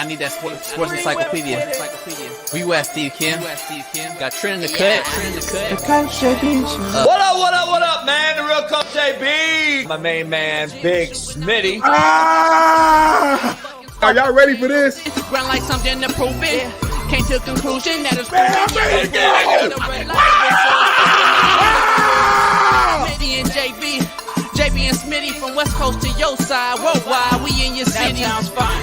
I need that sports encyclopedia. Where you at, Steve Kim? Got Trent in the cut. What up, man? The real Coach JB. My main man, Big Smitty. Are y'all ready for this? Ground like something to prove it. Came to a conclusion that it's Smitty and JB and Smitty from West Coast to your side. Worldwide, we in your city.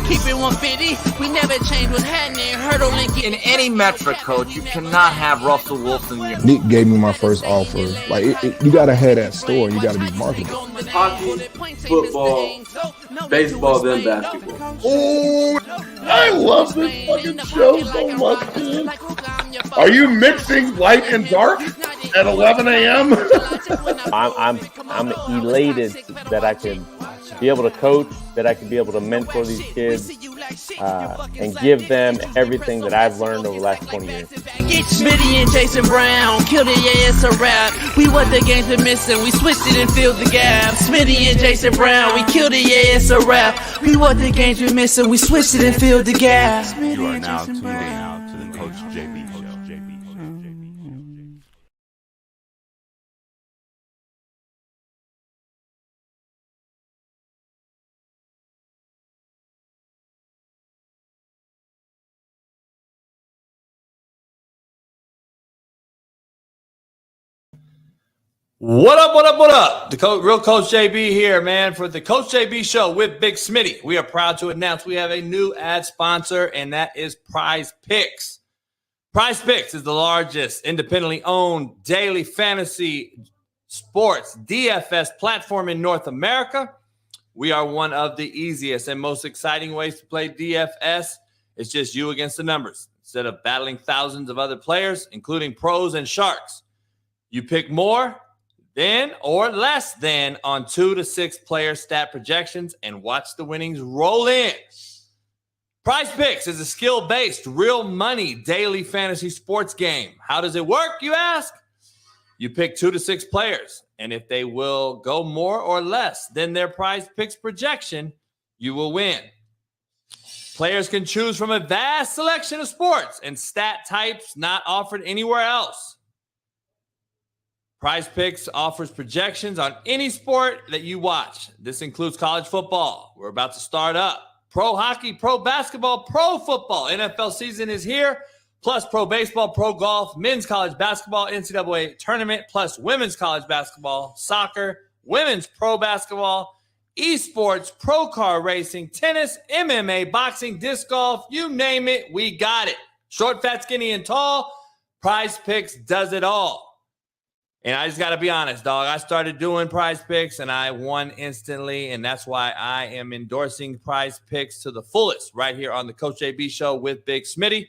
Keep it 150. We never change what's happening. Hurdle and get In any metric, Coach, you cannot have Russell Wilson. Nick gave me my first offer. Like, you got to have that store. You got to be marketable. Hockey, football, baseball, then basketball. Oh, I love this fucking show so much, man. Are you mixing light and dark at 11 a.m.? I'm elated that I can be able to coach, that I can be able to mentor these kids, and give them everything that I've learned over the last 20 years. Smitty and Jason Brown, killed it, yeah, it's a rap. We what the games been missing, we switched it and filled the gap. Smitty and Jason Brown, we killed it, yeah, it's a rap. We what the games been missing, we switched it and filled the gap. You are now tuned in to the Coach JB Show. What up? The real Coach JB here, man, for the Coach JB Show with Big Smitty. We are proud to announce we have a new ad sponsor, and that is Prize Picks. Prize Picks is the largest independently owned daily fantasy sports DFS platform in North America. We are one of the easiest and most exciting ways to play DFS. It's just you against the numbers instead of battling thousands of other players, including pros and sharks. You pick more than or less than on 2 to 6 player stat projections and watch the winnings roll in. Prize Picks is a skill-based, real money daily fantasy sports game. How does it work, you ask? You pick 2 to 6 players, and if they will go more or less than their Prize Picks projection, you will win. Players can choose from a vast selection of sports and stat types not offered anywhere else. Prize Picks offers projections on any sport that you watch. This includes college football. We're about to start up. Pro hockey, pro basketball, pro football. NFL season is here, plus pro baseball, pro golf, men's college basketball, NCAA tournament, plus women's college basketball, soccer, women's pro basketball, esports, pro car racing, tennis, MMA, boxing, disc golf, you name it, we got it. Short, fat, skinny, and tall, Prize Picks does it all. And I just got to be honest, dog. I started doing Prize Picks, and I won instantly, and that's why I am endorsing Prize Picks to the fullest right here on the Coach JB Show with Big Smitty.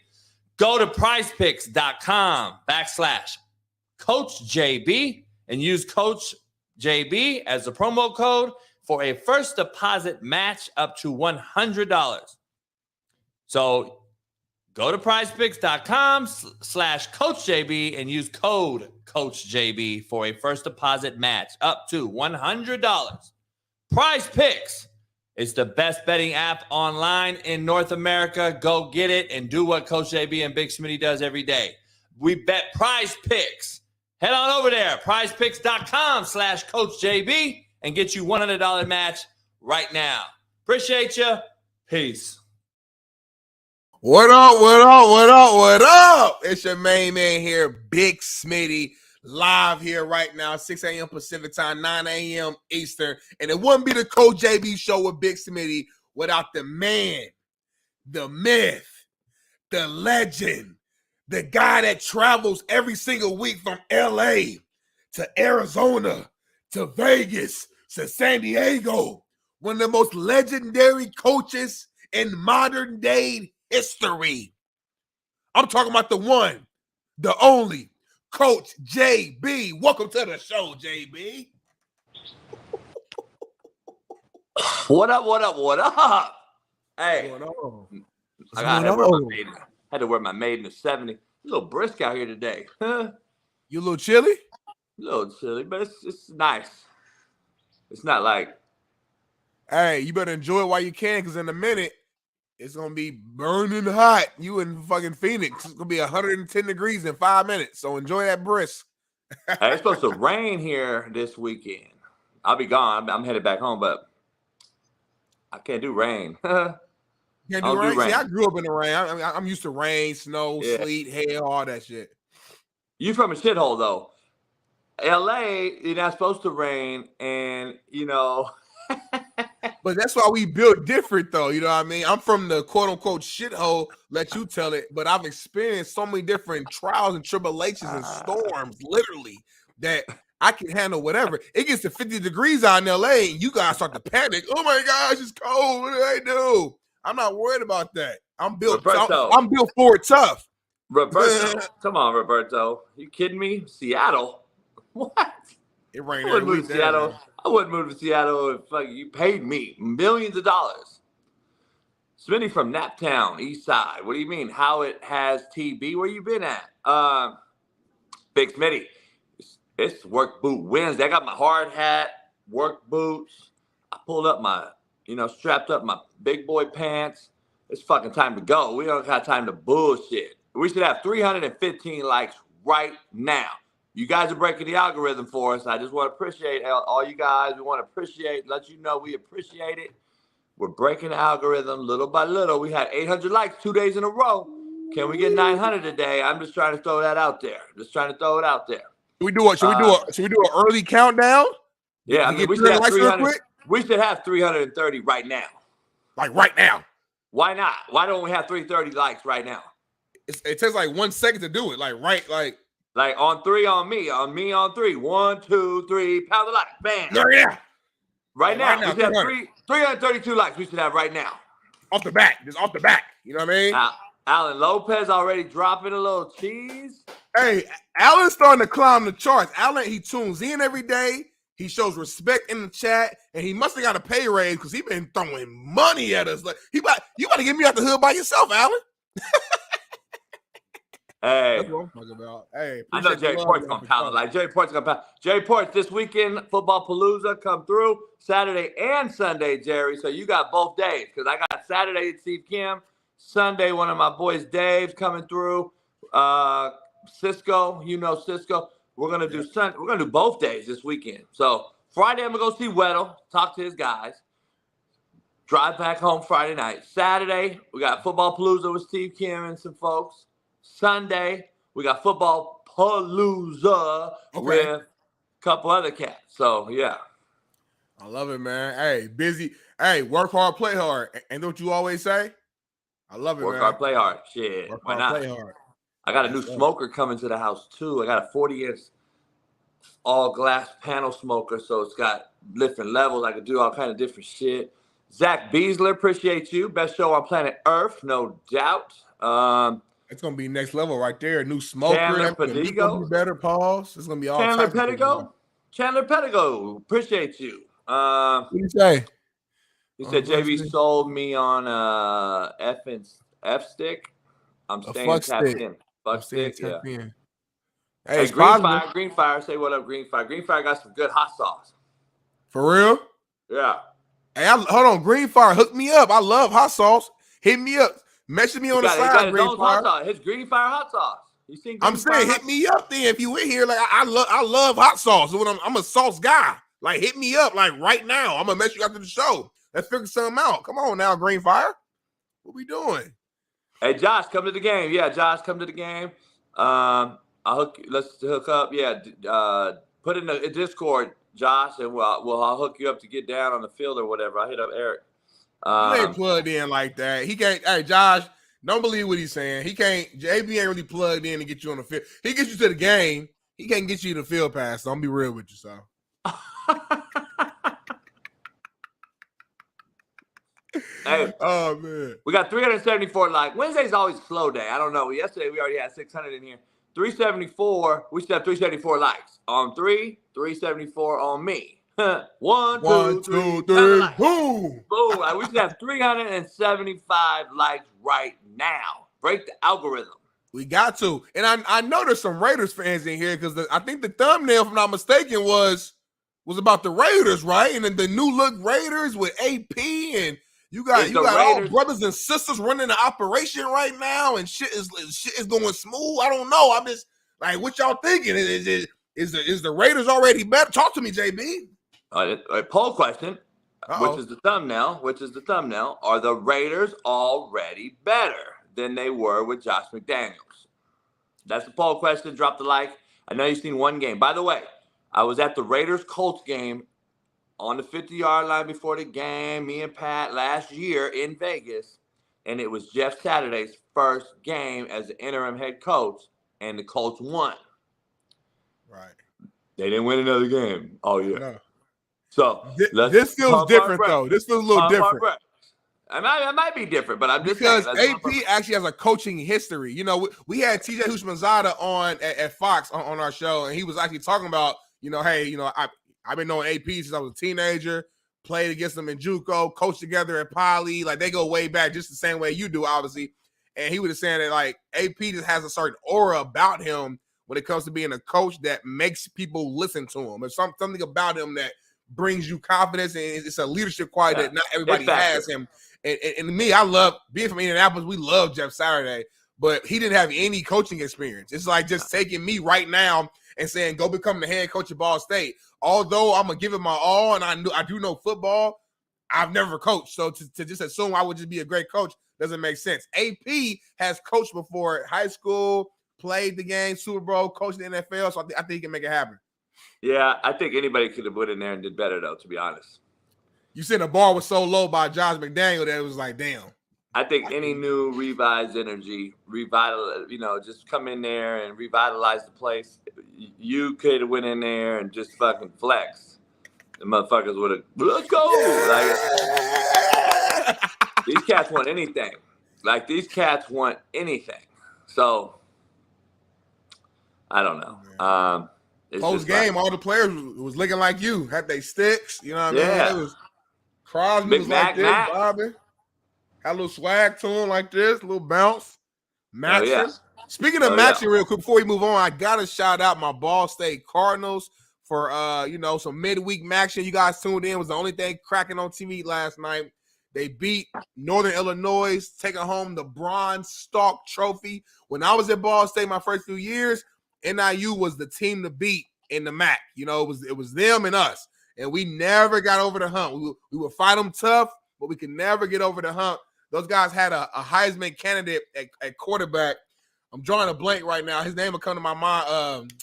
Go to prizepicks.com/Coach JB and use Coach JB as the promo code for a first deposit match up to $100. So go to prizepicks.com/Coach JB and use code Coach JB for a first deposit match up to $100. Prize Picks is the best betting app online in North America. Go get it and do what Coach JB and Big Smitty does every day. We bet Prize Picks. Head on over there, prizepicks.com/Coach JB and get you $100 match right now. Appreciate you. Peace. What up? It's your main man here, Big Smitty, live here right now, 6 a.m. Pacific time, 9 a.m. Eastern. And it wouldn't be the Coach JB Show with Big Smitty without the man, the myth, the legend, the guy that travels every single week from L.A. to Arizona to Vegas to San Diego. One of the most legendary coaches in modern day history. I'm talking about the one, the only, Coach JB. Welcome to the show, JB. What up? Hey, I had to wear my maiden of 70. A little brisk out here today. You a little chilly? A little chilly, but it's nice. It's not like. Hey, you better enjoy it while you can, because in a minute, It's gonna be burning hot. You in fucking Phoenix. It's gonna be 110 degrees in 5 minutes. So enjoy that brisk. Hey, it's supposed to rain here this weekend. I'll be gone. I'm headed back home, but I can't do rain. Can't do rain. See, I grew up in the rain. I'm used to rain, snow, sleet, hail, all that shit. You from a shithole though. LA, you're not supposed to rain, and you know. But that's why we built different, though. You know what I mean? I'm from the quote unquote shithole, let you tell it, but I've experienced so many different trials and tribulations and storms, literally, that I can handle whatever. It gets to 50 degrees out in LA, and you guys start to panic. Oh my gosh, it's cold. What do I do? I'm not worried about that. I'm built for it tough. Roberto, come on, Roberto. You kidding me? Seattle? What? It rained I wouldn't move to Seattle. Man. I wouldn't move to Seattle if you paid me millions of dollars. Smitty from Naptown, East Side. What do you mean? How it has TB? Where you been at? Big Smitty. It's work boot Wednesday. I got my hard hat, work boots. I pulled up my, strapped up my big boy pants. It's fucking time to go. We don't got time to bullshit. We should have 315 likes right now. You guys are breaking the algorithm for us. I just want to appreciate all you guys. We want to appreciate, let you know we appreciate it. We're breaking the algorithm little by little. We had 800 likes 2 days in a row. Can we get 900 today? I'm just trying to throw that out there. Should we do an early countdown? Yeah, I mean, we should have 300. We should have 330 right now. Like right now. Why not? Why don't we have 330 likes right now? It takes like 1 second to do it. Like on three, on me on three. 1, 2, 3, pound the like, bam. Yeah. Right now. We should have 332 likes. We should have right now. Off the back. Just off the back. You know what I mean? Alan Lopez already dropping a little cheese. Hey, Alan's starting to climb the charts. Alan, he tunes in every day. He shows respect in the chat, and he must have got a pay raise because he's been throwing money at us. Like you about to get me out the hood by yourself, Alan. Hey, that's what I'm talking about. Hey, I know Jerry Port's gonna pound it. Jerry Port's this weekend, Football Palooza come through Saturday and Sunday, Jerry. So you got both days because I got Saturday at Steve Kim, Sunday one of my boys, Dave's coming through. Cisco, Cisco. We're gonna do We're gonna do both days this weekend. So Friday I'm gonna go see Weddle, talk to his guys. Drive back home Friday night. Saturday we got Football Palooza with Steve Kim and some folks. Sunday, we got Football Palooza with a couple other cats. So, yeah. I love it, man. Hey, busy. Hey, work hard, play hard. And don't you always say? I love it, work man. Hard, play hard. Shit. Why not? Play hard. I got a new smoker coming to the house, too. I got a 40-inch all-glass panel smoker, so it's got different levels. I can do all kind of different shit. Zach Beasler, appreciate you. Best show on planet Earth, no doubt. It's gonna be next level right there. New smoker. Chandler Pedigo. Better pause. It's gonna be all. Chandler Pedigo. Appreciate you. What do you say? He said JB sold me on F stick. I'm staying tapped in. Fuck stick. Yeah. Hey, Green Fire. Say what up, Green Fire. Green Fire got some good hot sauce. For real? Yeah. Hey, hold on. Green Fire, hook me up. I love hot sauce. Hit me up. Message me on the side, Green Fire. His Green Fire hot sauce. You seen? I'm saying, hit me up then if you in here. Like I love hot sauce. I'm a sauce guy. Like hit me up like right now. I'm gonna mess you after the show. Let's figure something out. Come on now, Green Fire. What we doing? Hey, Josh, come to the game. Yeah, Josh, come to the game. Let's hook up. Yeah, put in the Discord, Josh, and I'll hook you up to get down on the field or whatever. I'll hit up Eric. He ain't plugged in like that. He can't. Hey, Josh, don't believe what he's saying. He can't. JB ain't really plugged in to get you on the field. He gets you to the game. He can't get you to the field pass. So I'm be real with you, so. Hey, oh man, we got 374 likes. Wednesday's always a slow day. I don't know. Yesterday we already had 600 in here. 374. We should have 374 likes on 374 on me. 1, 2, 3, boom. Boom. We should have 375 likes right now. Break the algorithm. We got to. And I know there's some Raiders fans in here because I think the thumbnail, if I'm not mistaken, was about the Raiders, right? And then the new look Raiders with AP and You got Is the all Raiders- brothers and sisters running the operation right now, and shit is going smooth. I don't know. I'm just like, what y'all thinking? Is the Raiders already better? Talk to me, JB. A poll question, which is the thumbnail. Are the Raiders already better than they were with Josh McDaniels? That's the poll question. Drop the like. I know you've seen one game. By the way, I was at the Raiders-Colts game on the 50-yard line before the game, me and Pat last year in Vegas, and it was Jeff Saturday's first game as the interim head coach, and the Colts won. Right. They didn't win another game all year. No. So this feels different, though. This feels a little different. It might be different, but I'm just because saying, AP actually has a coaching history. You know, we had TJ Houshmandzadeh on at Fox on our show, and he was actually talking about, hey, I've been knowing AP since I was a teenager, played against them in JUCO, coached together at Poly. Like, they go way back just the same way you do, obviously. And he was saying that, like, AP just has a certain aura about him when it comes to being a coach that makes people listen to him. There's something about him that brings you confidence, and it's a leadership quality that not everybody has him. And me, I love being from Indianapolis. We love Jeff Saturday, but he didn't have any coaching experience. It's like just taking me right now and saying, go become the head coach of Ball State. Although I'm going to give it my all and I do know football, I've never coached. So to just assume I would just be a great coach doesn't make sense. AP has coached before high school, played the game, Super Bowl, coached the NFL, so I think he can make it happen. Yeah, I think anybody could have put in there and did better, though, to be honest. You said the bar was so low by Josh McDaniel that it was like, damn. I think any new revised energy, just come in there and revitalize the place. You could have went in there and just fucking flex. The motherfuckers would have, let's go. Like, these cats want anything. So, I don't know. Post game, all the players was looking like you. Had they sticks, you know what I mean? Yeah. It was Crosby Big was Mac, like this, Mac. Bobby. Had a little swag to him like this, a little bounce. Maxing. yeah. Speaking of maxing, real quick, before we move on, I gotta shout out my Ball State Cardinals for some midweek maxing. You guys tuned in. It was the only thing cracking on TV last night. They beat Northern Illinois, taking home the Bronze Stalk Trophy. When I was at Ball State my first few years, NIU was the team to beat in the MAC. It was them and us. And we never got over the hump. We would fight them tough, but we could never get over the hump. Those guys had a Heisman candidate at quarterback. I'm drawing a blank right now. His name will come to my mind.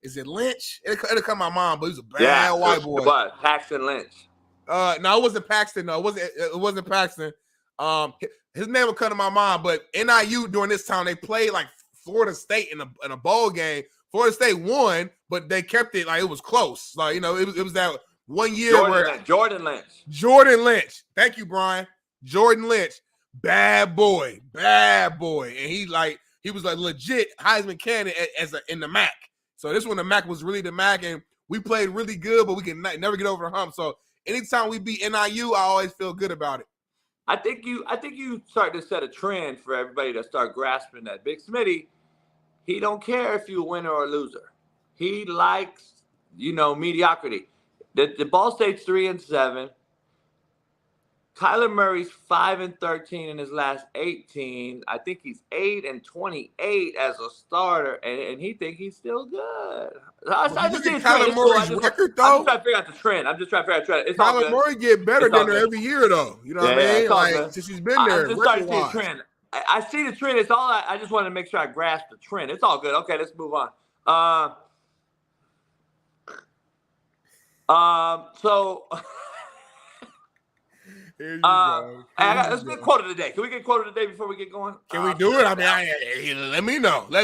Is it Lynch? It'll come to my mind, but he's a bad white boy. It was Paxton Lynch. No, it wasn't Paxton. No, it wasn't Paxton. His name will come to my mind, but NIU during this time, they played like Florida State in a bowl game. Florida State won, but they kept it like it was close. Like, it was that 1 year Jordan Lynch. Jordan Lynch. Thank you, Brian. Jordan Lynch. Bad boy. And he was like legit Heisman candidate in the MAC. So this one, the MAC was really the MAC, and we played really good, but we can never get over the hump. So anytime we beat NIU, I always feel good about it. I think you start to set a trend for everybody to start grasping that. Big Smitty, he don't care if you're a winner or a loser. He likes, mediocrity. The Ball State's 3-7. Kyler Murray's 5-13 in his last 18. I think he's 8-28 as a starter, and he think he's still good. I just think Kyler Murray's record, though. I'm just trying to figure out the trend. It's Kyler Murray get better than her every year, though. You know what I mean? Like, since he's been there. I'm just starting to see a trend. I see the trend. It's all. I just want to make sure I grasp the trend. It's all good. Okay, let's move on. So. Here you go. Let's get quote of the day. Can we get quote of the day before we get going? Can we do it? I mean, let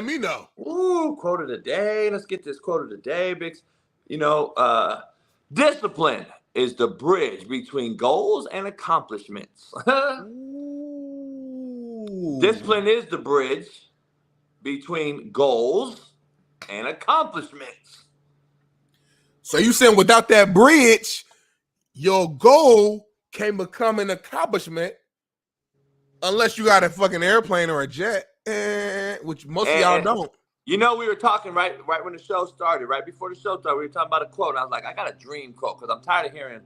me know. Ooh, quote of the day. Let's get this quote of the day, Bix. Discipline is the bridge between goals and accomplishments. Discipline is the bridge between goals and accomplishments. So you saying without that bridge, your goal can become an accomplishment unless you got a fucking airplane or a jet, which most of y'all don't. We were talking right when the show started, right before the show started, we were talking about a quote. And I was like, I got a dream quote because I'm tired of hearing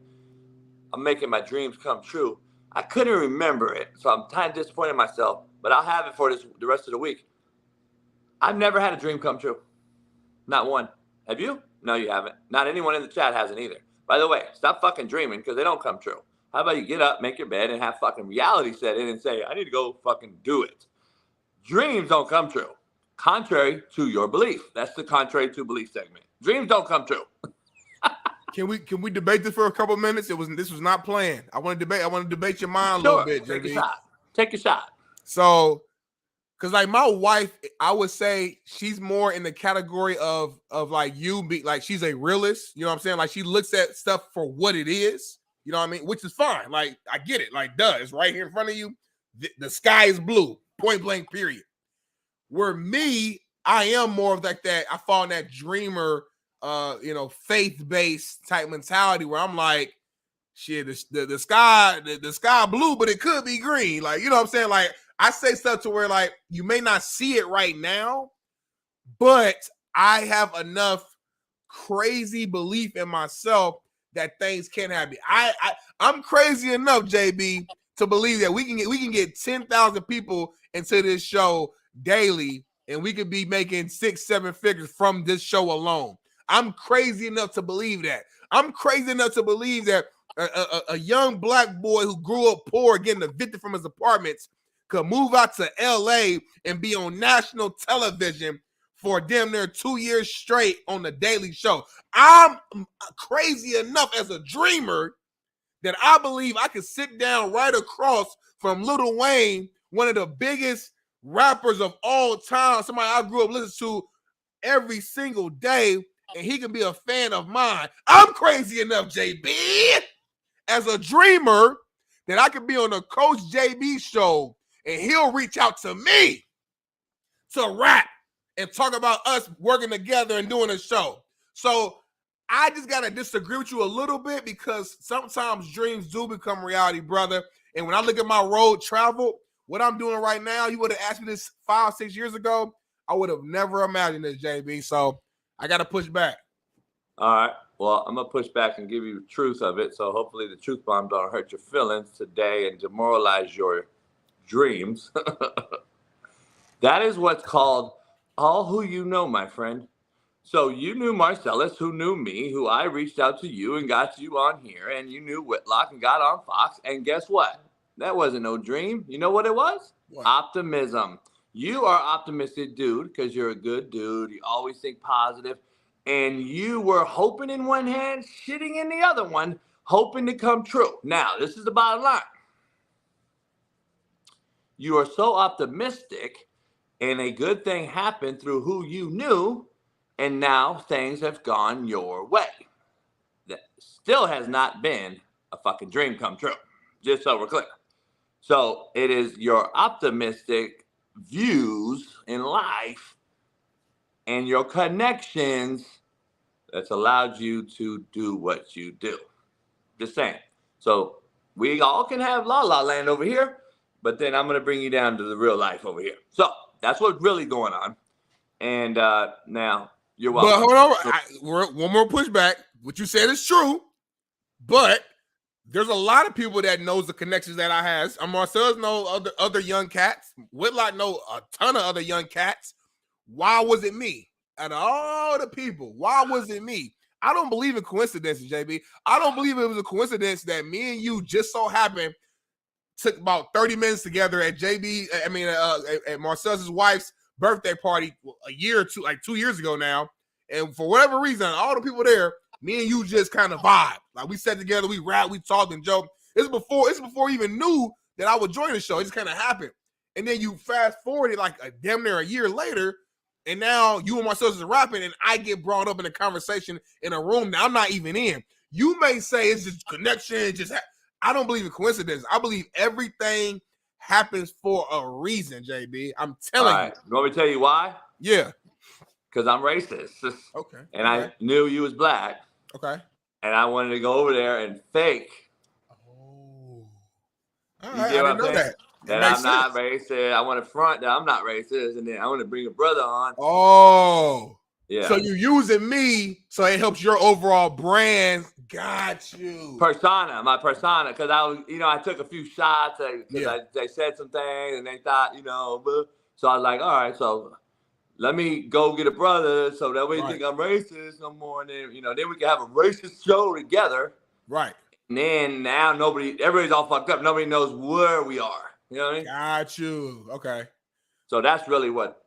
I'm making my dreams come true. I couldn't remember it, so I'm kind of disappointed in myself, but I'll have it for the rest of the week. I've never had a dream come true. Not one. Have you? No, you haven't. Not anyone in the chat hasn't either. By the way, stop fucking dreaming because they don't come true. How about you get up, make your bed, and have fucking reality set in and say, I need to go fucking do it. Dreams don't come true. Contrary to your belief. That's the contrary to belief segment. Dreams don't come true. Can we debate this for a couple minutes? This was not planned. I want to debate your mind a little bit, JB. Take a shot. So, because like my wife, I would say she's more in the category of like you be like she's a realist. You know what I'm saying? Like she looks at stuff for what it is. You know what I mean? Which is fine. Like I get it. Like duh, it's right here in front of you. The sky is blue. Point blank. Period. Where me, I am more of like that. I fall in that dreamer. Faith-based type mentality where I'm like, shit, the sky blue, but it could be green. Like, you know what I'm saying? Like, I say stuff to where like you may not see it right now, but I have enough crazy belief in myself that things can happen. I'm crazy enough, JB, to believe that we can get 10,000 people into this show daily, and we could be making 6-7 figures from this show alone. I'm crazy enough to believe that. I'm crazy enough to believe that a young black boy who grew up poor, getting evicted from his apartments, could move out to LA and be on national television for damn near 2 years straight on the Daily Show. I'm crazy enough as a dreamer that I believe I could sit down right across from Lil Wayne, one of the biggest rappers of all time, somebody I grew up listening to every single day, and he can be a fan of mine. I'm crazy enough, JB, as a dreamer, that I could be on the Coach JB show and he'll reach out to me to rap and talk about us working together and doing a show. So I just got to disagree with you a little bit because sometimes dreams do become reality, brother. And when I look at my road travel, what I'm doing right now, you would have asked me this 5-6 years ago, I would have never imagined this, JB. So I got to push back. All right. Well, I'm going to push back and give you the truth of it. So hopefully the truth bomb don't hurt your feelings today and demoralize your dreams. That is what's called all who you know, my friend. So you knew Marcellus, who knew me, who I reached out to you and got you on here, and you knew Whitlock and got on Fox. And guess what? That wasn't no dream. You know what it was? What? Optimism. You are optimistic dude because you're a good dude. You always think positive. And you were hoping in one hand, shitting in the other one, hoping to come true. Now, this is the bottom line. You are so optimistic, and a good thing happened through who you knew, and now things have gone your way. That still has not been a fucking dream come true, just so we're clear. So it is your optimistic views in life and your connections that's allowed you to do what you do. Just saying. So we all can have La La Land over here, but then I'm going to bring you down to the real life over here. So that's what's really going on. And now you're welcome. But hold on. One more pushback. What you said is true, but there's a lot of people that knows the connections that I has. Marcellus know other young cats. Whitlock know a ton of other young cats. Why was it me? Out of all the people, why was it me? I don't believe in coincidences, JB. I don't believe it was a coincidence that me and you just so happened took about 30 minutes together at at Marcellus's wife's birthday party a year or two, like 2 years ago now. And for whatever reason, all the people there, me and you just kind of vibe. Like we sat together, we rap, we talked and joked. It's before we even knew that I would join the show. It just kind of happened. And then you fast forward it like damn near a year later, and now you and Marcellus is rapping, and I get brought up in a conversation in a room that I'm not even in. You may say it's just connection, I don't believe in coincidence. I believe everything happens for a reason, JB. I'm telling you. You want me to tell you why? Yeah. Because I'm racist. Okay. And I knew you was black. Okay. And I wanted to go over there and fake. Oh. You All right, get I what didn't know saying? that. That I'm not racist. I want to front that I'm not racist. And then I want to bring a brother on. Oh. Yeah. So you're using me so it helps your overall brand Got you. My persona, because I was, I took a few shots because they said some things and they thought, so I was like, all right, so let me go get a brother so that way you think I'm racist no more. And then, then we can have a racist show together. Right. And then now everybody's all fucked up. Nobody knows where we are. You know what I mean? Got you. Okay. So that's really what.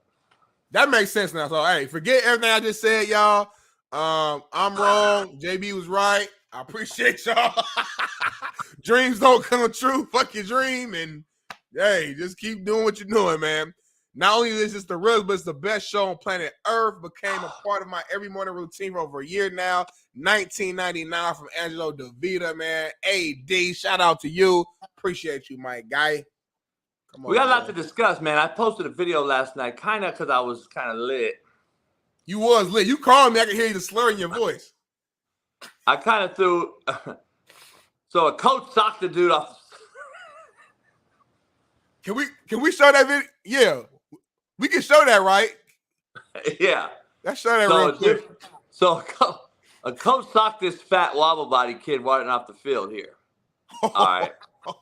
That makes sense now. So, hey, forget everything I just said, y'all. I'm wrong. JB was right. I appreciate y'all. Dreams don't come true. Fuck your dream. And, hey, just keep doing what you're doing, man. Not only is this the real, but it's the best show on planet Earth. Became a part of my every morning routine for over a year now. 1999 from Angelo DeVita, man. AD, shout out to you. Appreciate you, my guy. Come on, we got a lot to discuss, man. I posted a video last night, kind of because I was kind of lit. You was lit. You called me. I could hear you the slur in your voice. I kind of threw. So a coach socked the dude off. Can we show that video? Yeah. We can show that, right? Yeah. Let's show that real quick. So a coach socked this fat wobble body kid running off the field here. All right.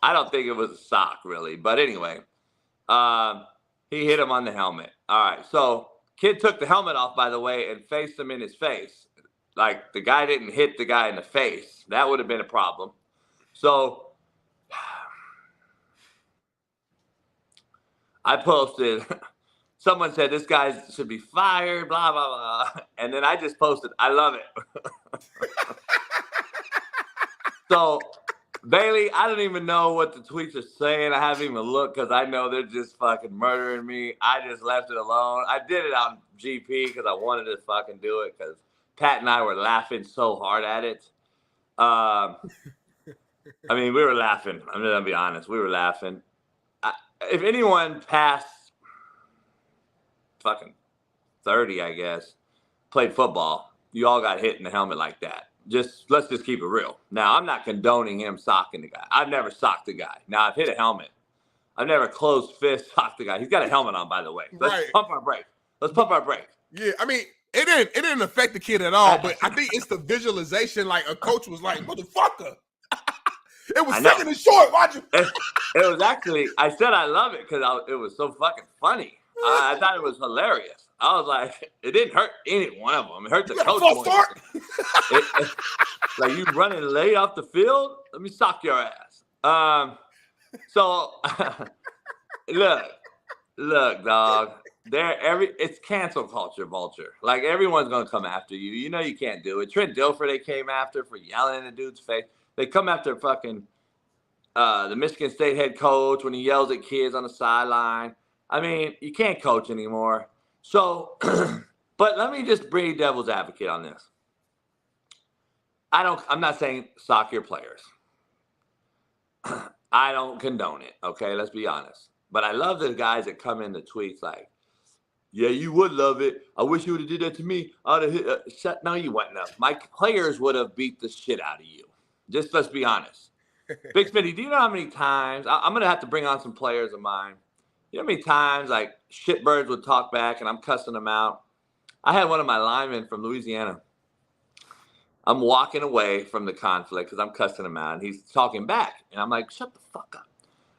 I don't think it was a sock, really. But anyway, he hit him on the helmet. All right. So kid took the helmet off, by the way, and faced him in his face. Like, the guy didn't hit the guy in the face. That would have been a problem. So I posted, someone said this guy should be fired, blah, blah, blah. And then I just posted, I love it. So, Bailey, I don't even know what the tweets are saying. I haven't even looked because I know they're just fucking murdering me. I just left it alone. I did it on GP because I wanted to fucking do it because Pat and I were laughing so hard at it. I mean, we were laughing. I'm going to be honest. We were laughing. If anyone past fucking 30, I guess, played football, you all got hit in the helmet like that. Let's just keep it real. Now, I'm not condoning him socking the guy. I've never socked the guy. Now, I've hit a helmet. I've never closed fist socked the guy. He's got a helmet on, by the way. Let's pump our brakes. Yeah, I mean, it didn't affect the kid at all, but I think it's the visualization. Like, a coach was like, motherfucker. It was second and short. Watch it. It was actually, I said I love it because it was so fucking funny. I thought it was hilarious. I was like, it didn't hurt any one of them. It hurt the coach. Like, you running late off the field? Let me sock your ass. So, look, dog. It's cancel culture, Vulture. Like, everyone's gonna come after you. You know you can't do it. Trent Dilfer, they came after for yelling in the dude's face. They come after fucking the Michigan State head coach when he yells at kids on the sideline. I mean, you can't coach anymore. So, but let me just be devil's advocate on this. I'm not saying sock your players. I don't condone it. Okay, let's be honest. But I love the guys that come in the tweets like, yeah, you would love it. I wish you would have did that to me. I'd have hit. No, you wouldn't have. My players would have beat the shit out of you. Just let's be honest. Big Smitty, do you know how many times I'm going to have to bring on some players of mine? You know how many times like shitbirds would talk back and I'm cussing them out? I had one of my linemen from Louisiana. I'm walking away from the conflict because I'm cussing him out and he's talking back. And I'm like, shut the fuck up.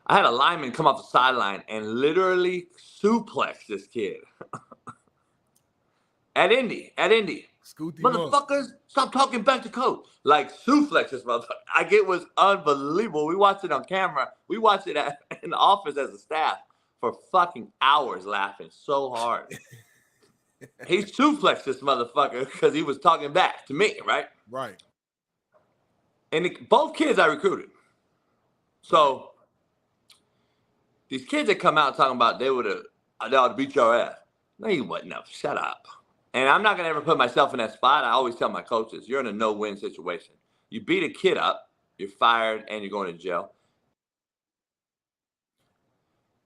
I had a lineman come off the sideline and literally suplex this kid. At Indy. Motherfuckers, stop talking back to coach. Like, suplex this motherfucker. It was unbelievable. We watched it on camera. We watched it in the office as a staff for fucking hours laughing so hard. He suplexed this motherfucker because he was talking back to me, right? Right. And both kids I recruited. So these kids that come out talking about they ought to beat your ass. No, you wouldn't have. Shut up. And I'm not going to ever put myself in that spot. I always tell my coaches, you're in a no-win situation. You beat a kid up, you're fired, and you're going to jail.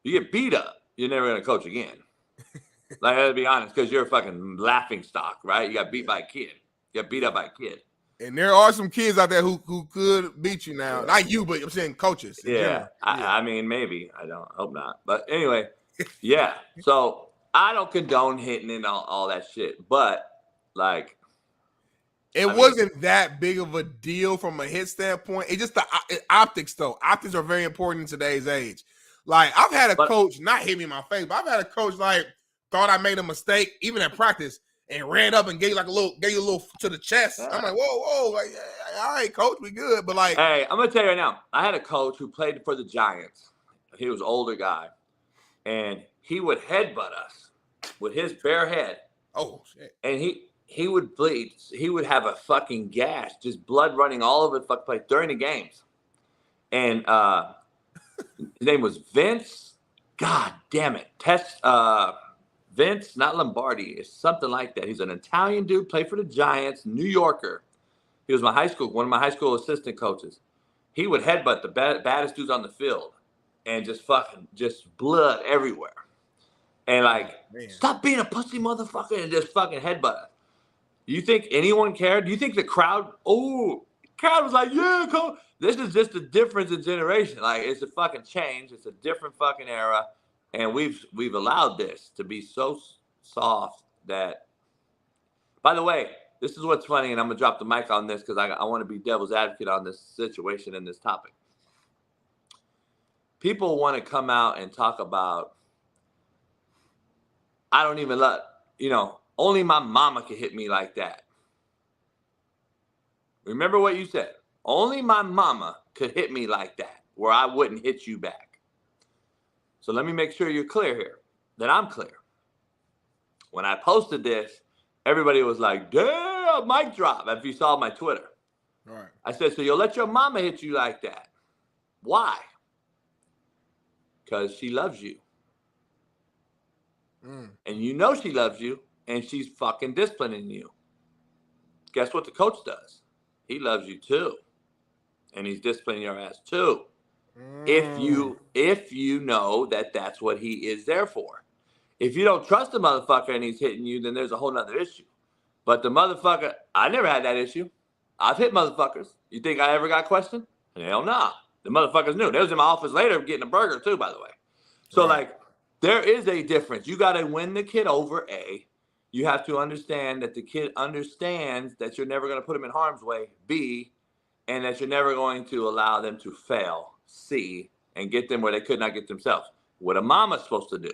You get beat up, you're never going to coach again. Like, I got to be honest, because you're a fucking laughing stock, right? You got beat by a kid. You got beat up by a kid. And there are some kids out there who could beat you now. Not you, but I'm saying coaches. Yeah. I mean, maybe. I don't hope not. But anyway, yeah. So I don't condone hitting and all that shit. But, like, It wasn't that big of a deal from a hit standpoint. It's just the optics, though. Optics are very important in today's age. Like, I've had a coach not hit me in my face, but I've had a coach like thought I made a mistake, even at practice, and ran up and gave you a little to the chest. I'm like, whoa, like, yeah, all right, coach, we good. But like, hey, I'm gonna tell you right now, I had a coach who played for the Giants. He was an older guy, and he would headbutt us with his bare head. Oh shit! And he would bleed. He would have a fucking gash, just blood running all over the fucking place during the games. And his name was Vince. God damn it. Vince, not Lombardi. It's something like that. He's an Italian dude, played for the Giants, New Yorker. He was one of my high school assistant coaches. He would headbutt the baddest dudes on the field and just blood everywhere. And like, stop being a pussy motherfucker and just fucking headbutt us. You think anyone cared? Do you think the crowd was like, yeah, coach. This is just a difference in generation. Like, it's a fucking change. It's a different fucking era. And we've allowed this to be so soft that, by the way, this is what's funny, and I'm going to drop the mic on this because I want to be devil's advocate on this situation and this topic. People want to come out and talk about, I don't even only my mama could hit me like that. Remember what you said. Only my mama could hit me like that, where I wouldn't hit you back. So let me make sure you're clear here, that I'm clear. When I posted this, everybody was like, damn, mic drop, if you saw my Twitter. All right. I said, so you'll let your mama hit you like that. Why? Because she loves you. And you know she loves you, and she's fucking disciplining you. Guess what the coach does? He loves you too. And he's disciplining your ass too. If you know that that's what he is there for. If you don't trust the motherfucker and he's hitting you, then there's a whole nother issue. But the motherfucker, I never had that issue. I've hit motherfuckers. You think I ever got questioned? Hell nah. The motherfuckers knew. They was in my office later getting a burger too, by the way. So like, there is a difference. You got to win the kid over, A. You have to understand that the kid understands that you're never going to put him in harm's way, B, and that you're never going to allow them to fail, C, and get them where they could not get themselves. What a mama's supposed to do.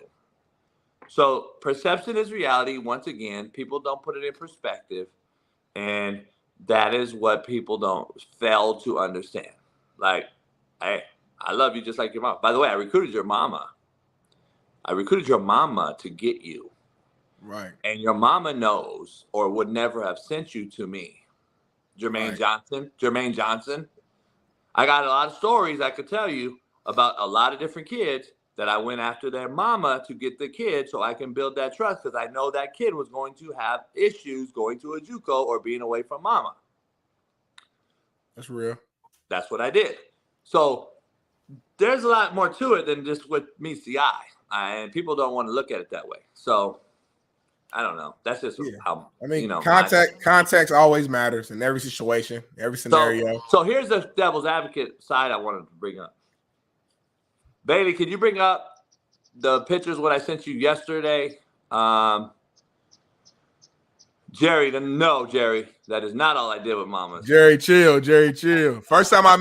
So perception is reality. Once again, people don't put it in perspective, and that is what people don't fail to understand. Like, hey, I love you just like your mom. By the way, I recruited your mama. I recruited your mama to get you. Right. And your mama knows or would never have sent you to me. Jermaine Johnson. I got a lot of stories I could tell you about a lot of different kids that I went after their mama to get the kid so I can build that trust because I know that kid was going to have issues going to a JUCO or being away from mama. That's real. That's what I did. So there's a lot more to it than just what meets the eye. And people don't want to look at it that way. So I don't know. That's just how, context always matters in every situation, every scenario. So here's the devil's advocate side I wanted to bring up. Bailey, could you bring up the pictures what I sent you yesterday? Jerry, that is not all I did with mamas. Jerry, chill. First time I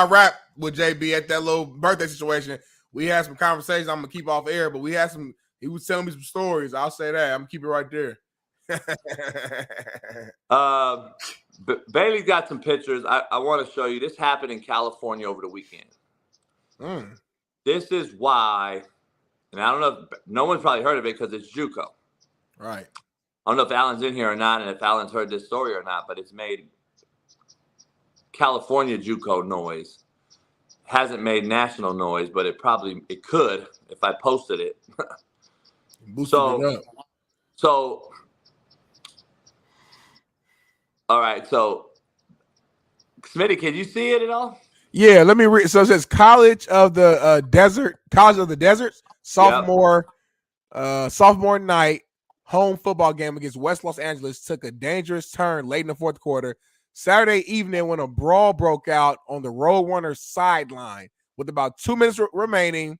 rapped with JB at that little birthday situation, we had some conversations. I'm gonna keep off air, but he was telling me some stories. I'll say that. I'm gonna keep it right there. Bailey's got some pictures. I want to show you. This happened in California over the weekend. This is why, and I don't know if no one's probably heard of it because it's JUCO. Right. I don't know if Alan's in here or not, and if Alan's heard this story or not, but it's made California JUCO noise. Hasn't made national noise, but it could if I posted it. So, all right. So, Smitty, can you see it at all? Yeah, let me read. So it says College of the Deserts, sophomore night home football game against West Los Angeles took a dangerous turn late in the fourth quarter. Saturday evening when a brawl broke out on the Roadrunners sideline with about 2 minutes remaining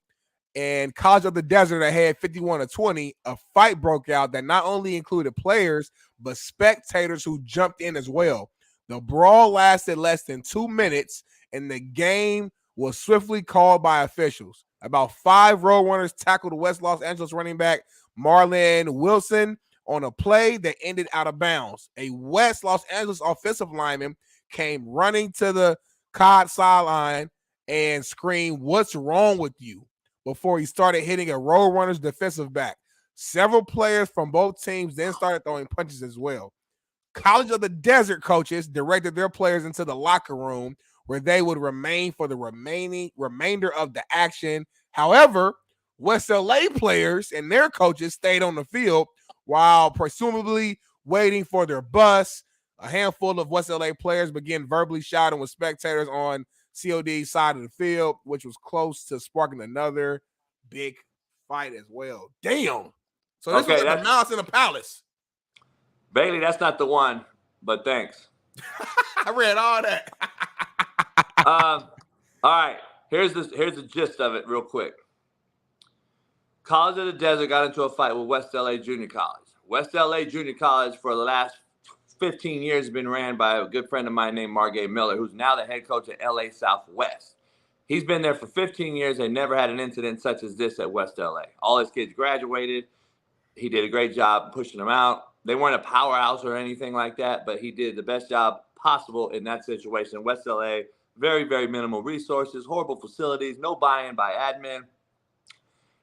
and College of the Desert ahead 51-20, a fight broke out that not only included players, but spectators who jumped in as well. The brawl lasted less than 2 minutes, and the game was swiftly called by officials. About 5 Road Runners tackled West Los Angeles running back Marlon Wilson on a play that ended out of bounds. A West Los Angeles offensive lineman came running to the COD sideline and screamed, "What's wrong with you?" before he started hitting a Road Runners defensive back. Several players from both teams then started throwing punches as well. College of the Desert coaches directed their players into the locker room where they would remain for the remainder of the action. However, West LA players and their coaches stayed on the field while presumably waiting for their bus. A handful of West LA players began verbally shouting with spectators on COD's side of the field, which was close to sparking another big fight as well. Damn. So this was at the Mouse in the Palace. Bailey, that's not the one, but thanks. I read all that. All right. Here's the gist of it real quick. College of the Desert got into a fight with West LA Junior College. West LA Junior College for the last 15 years has been ran by a good friend of mine named Margay Miller, who's now the head coach at LA Southwest. He's been there for 15 years. They never had an incident such as this at West LA. All his kids graduated. He did a great job pushing them out. They weren't a powerhouse or anything like that, but he did the best job possible in that situation. West LA, very, very minimal resources, horrible facilities, no buy-in by admin.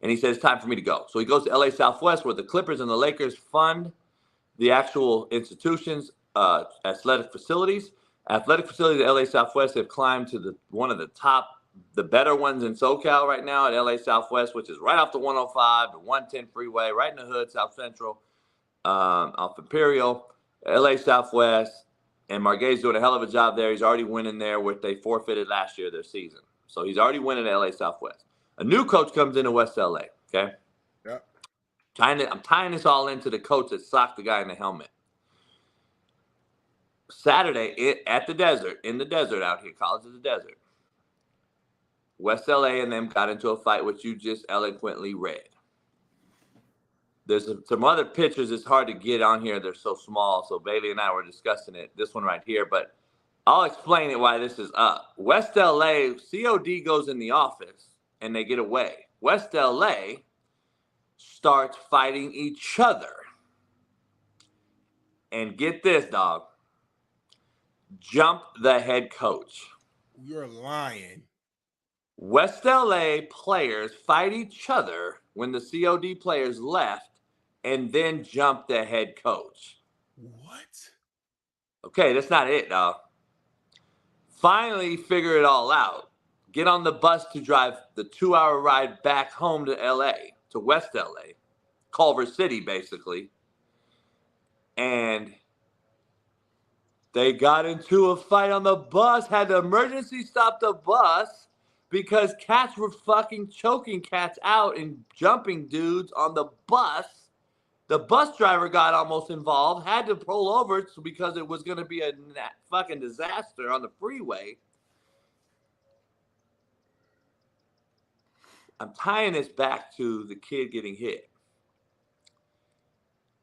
And he says, it's time for me to go. So he goes to LA Southwest, where the Clippers and the Lakers fund the actual institutions, athletic facilities. Athletic facilities at LA Southwest have climbed to one of the top, the better ones in SoCal right now at LA Southwest, which is right off the 105, the 110 freeway, right in the hood, South Central, off Imperial, LA Southwest. And Margay's doing a hell of a job there. He's already winning there, where they forfeited last year their season. So he's already winning at LA Southwest. A new coach comes into West LA, okay? Yeah. I'm tying this all into the coach that socked the guy in the helmet. Saturday at the desert, in the desert out here, College of the Desert, West LA and them got into a fight, which you just eloquently read. There's some other pictures. It's hard to get on here. They're so small. So Bailey and I were discussing it, this one right here. But I'll explain it why this is up. West LA, COD goes in the office, and they get away. West LA starts fighting each other. And get this, dog. Jump the head coach. You're lying. West LA players fight each other when the COD players left, and then jump the head coach. What? Okay, that's not it, dog. Finally figure it all out. Get on the bus to drive the 2-hour ride back home to LA, to West LA, Culver City, basically. And they got into a fight on the bus, had to emergency stop the bus because cats were fucking choking cats out and jumping dudes on the bus. The bus driver got almost involved, had to pull over because it was going to be a fucking disaster on the freeway. I'm tying this back to the kid getting hit.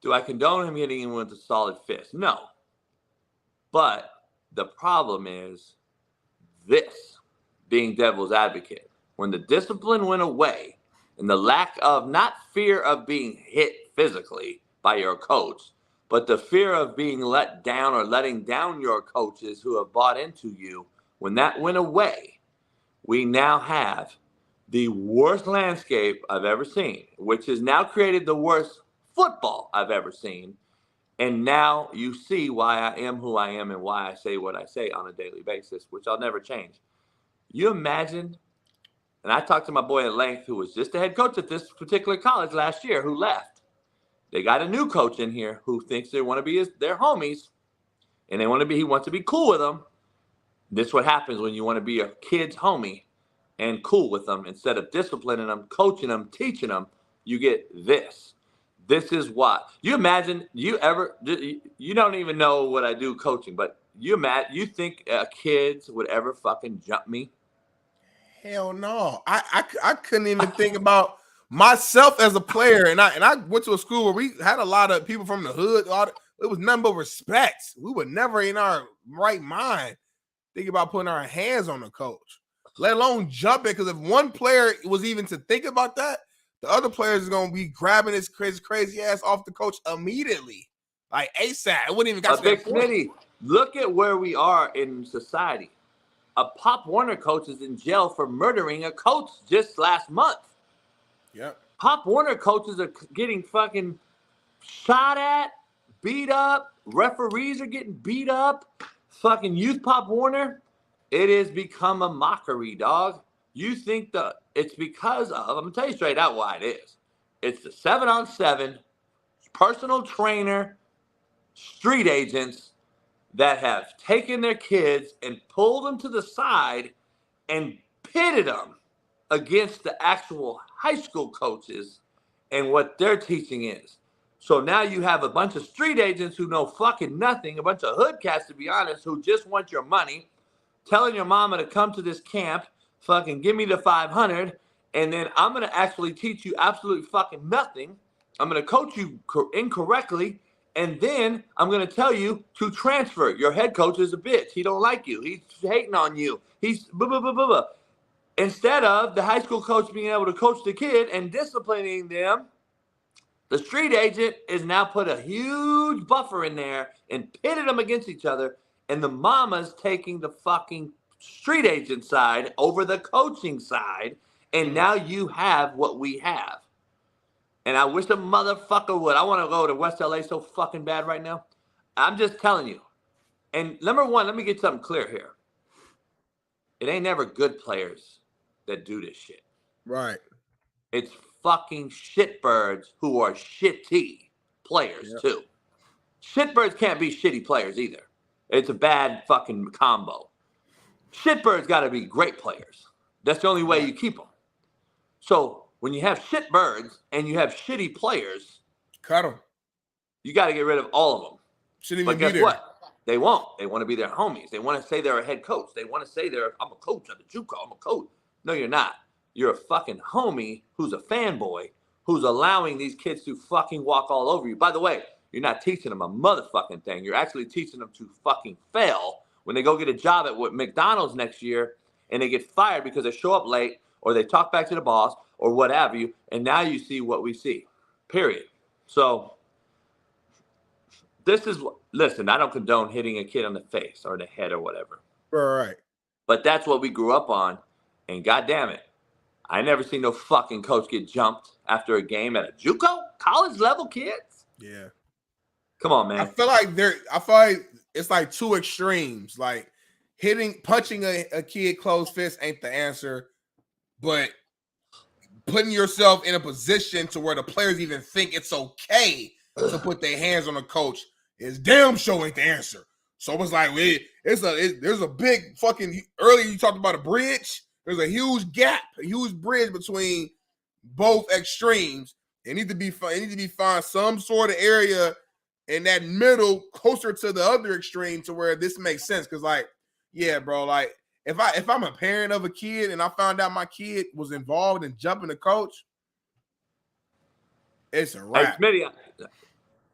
Do I condone him hitting him with a solid fist? No. But the problem is this, being devil's advocate. When the discipline went away and the lack of, not fear of being hit physically by your coach, but the fear of being let down or letting down your coaches who have bought into you, when that went away, we now have the worst landscape I've ever seen, which has now created the worst football I've ever seen. And now you see why I am who I am and why I say what I say on a daily basis, which I'll never change. You imagine, and I talked to my boy at length, who was just the head coach at this particular college last year, who left. They got a new coach in here who thinks they want to be their homies, and he wants to be cool with them. This is what happens when you want to be a kid's homie and cool with them. Instead of disciplining them, coaching them, teaching them, you get this. This is what you imagine. You don't even know what I do coaching, but you think kids would ever fucking jump me? Hell no. I couldn't even think about myself as a player. And I went to a school where we had a lot of people from the hood. It was nothing but respect. We were never in our right mind thinking about putting our hands on the coach, let alone jumping. Because if one player was even to think about that, the other players is going to be grabbing his crazy ass off the coach immediately. Like ASAP. It wouldn't even got to Big that point. Smitty, look at where we are in society. A Pop Warner coach is in jail for murdering a coach just last month. Yep. Pop Warner coaches are getting fucking shot at, beat up. Referees are getting beat up. Fucking youth Pop Warner. It has become a mockery, dog. You think it's because of, I'm going to tell you straight out why it is. It's the 7-on-7 personal trainer, street agents that have taken their kids and pulled them to the side and pitted them against the actual high school coaches and what their teaching is. So now you have a bunch of street agents who know fucking nothing, a bunch of hood cats, to be honest, who just want your money, telling your mama to come to this camp, fucking give me the 500, and then I'm going to actually teach you absolutely fucking nothing. I'm going to coach you incorrectly, and then I'm going to tell you to transfer. Your head coach is a bitch. He don't like you. He's hating on you. He's blah, blah, blah, blah, blah. Instead of the high school coach being able to coach the kid and disciplining them, the street agent is now put a huge buffer in there and pitted them against each other, and the mama's taking the fucking street agent side over the coaching side, and now you have what we have. And I wish a motherfucker would. I want to go to West LA so fucking bad right now. I'm just telling you. And number one, let me get something clear here. It ain't never good players that do this shit. Right. It's fucking shitbirds who are shitty players too. Shitbirds can't be shitty players either. It's a bad fucking combo. Shitbirds got to be great players. That's the only way you keep them. So when you have shitbirds and you have shitty players, cut them. You got to get rid of all of them. Shouldn't But even guess be there. what? They won't. They want to be their homies. They want to say they're a head coach. They want to say I'm a coach at the JUCO. I'm a coach. No, you're not. You're a fucking homie who's a fanboy who's allowing these kids to fucking walk all over you. By the way, you're not teaching them a motherfucking thing. You're actually teaching them to fucking fail when they go get a job at McDonald's next year and they get fired because they show up late or they talk back to the boss or what have you. And now you see what we see, period. So this is, listen, I don't condone hitting a kid on the face or the head or whatever. Right. But that's what we grew up on. And goddamn it, I never seen no fucking coach get jumped after a game at a JUCO, college level kids. Yeah. Come on, man. I feel like it's like two extremes. Like punching a kid closed fist ain't the answer, but putting yourself in a position to where the players even think it's okay to put their hands on a coach is damn sure ain't the answer. So it's like there's a big fucking, earlier you talked about a bridge. There's a huge gap, a huge bridge between both extremes. It need to be found some sort of area in that middle, closer to the other extreme, to where this makes sense. Because, like, yeah, bro, like if I'm a parent of a kid and I found out my kid was involved in jumping the coach, it's a wrap. Hey, Smitty,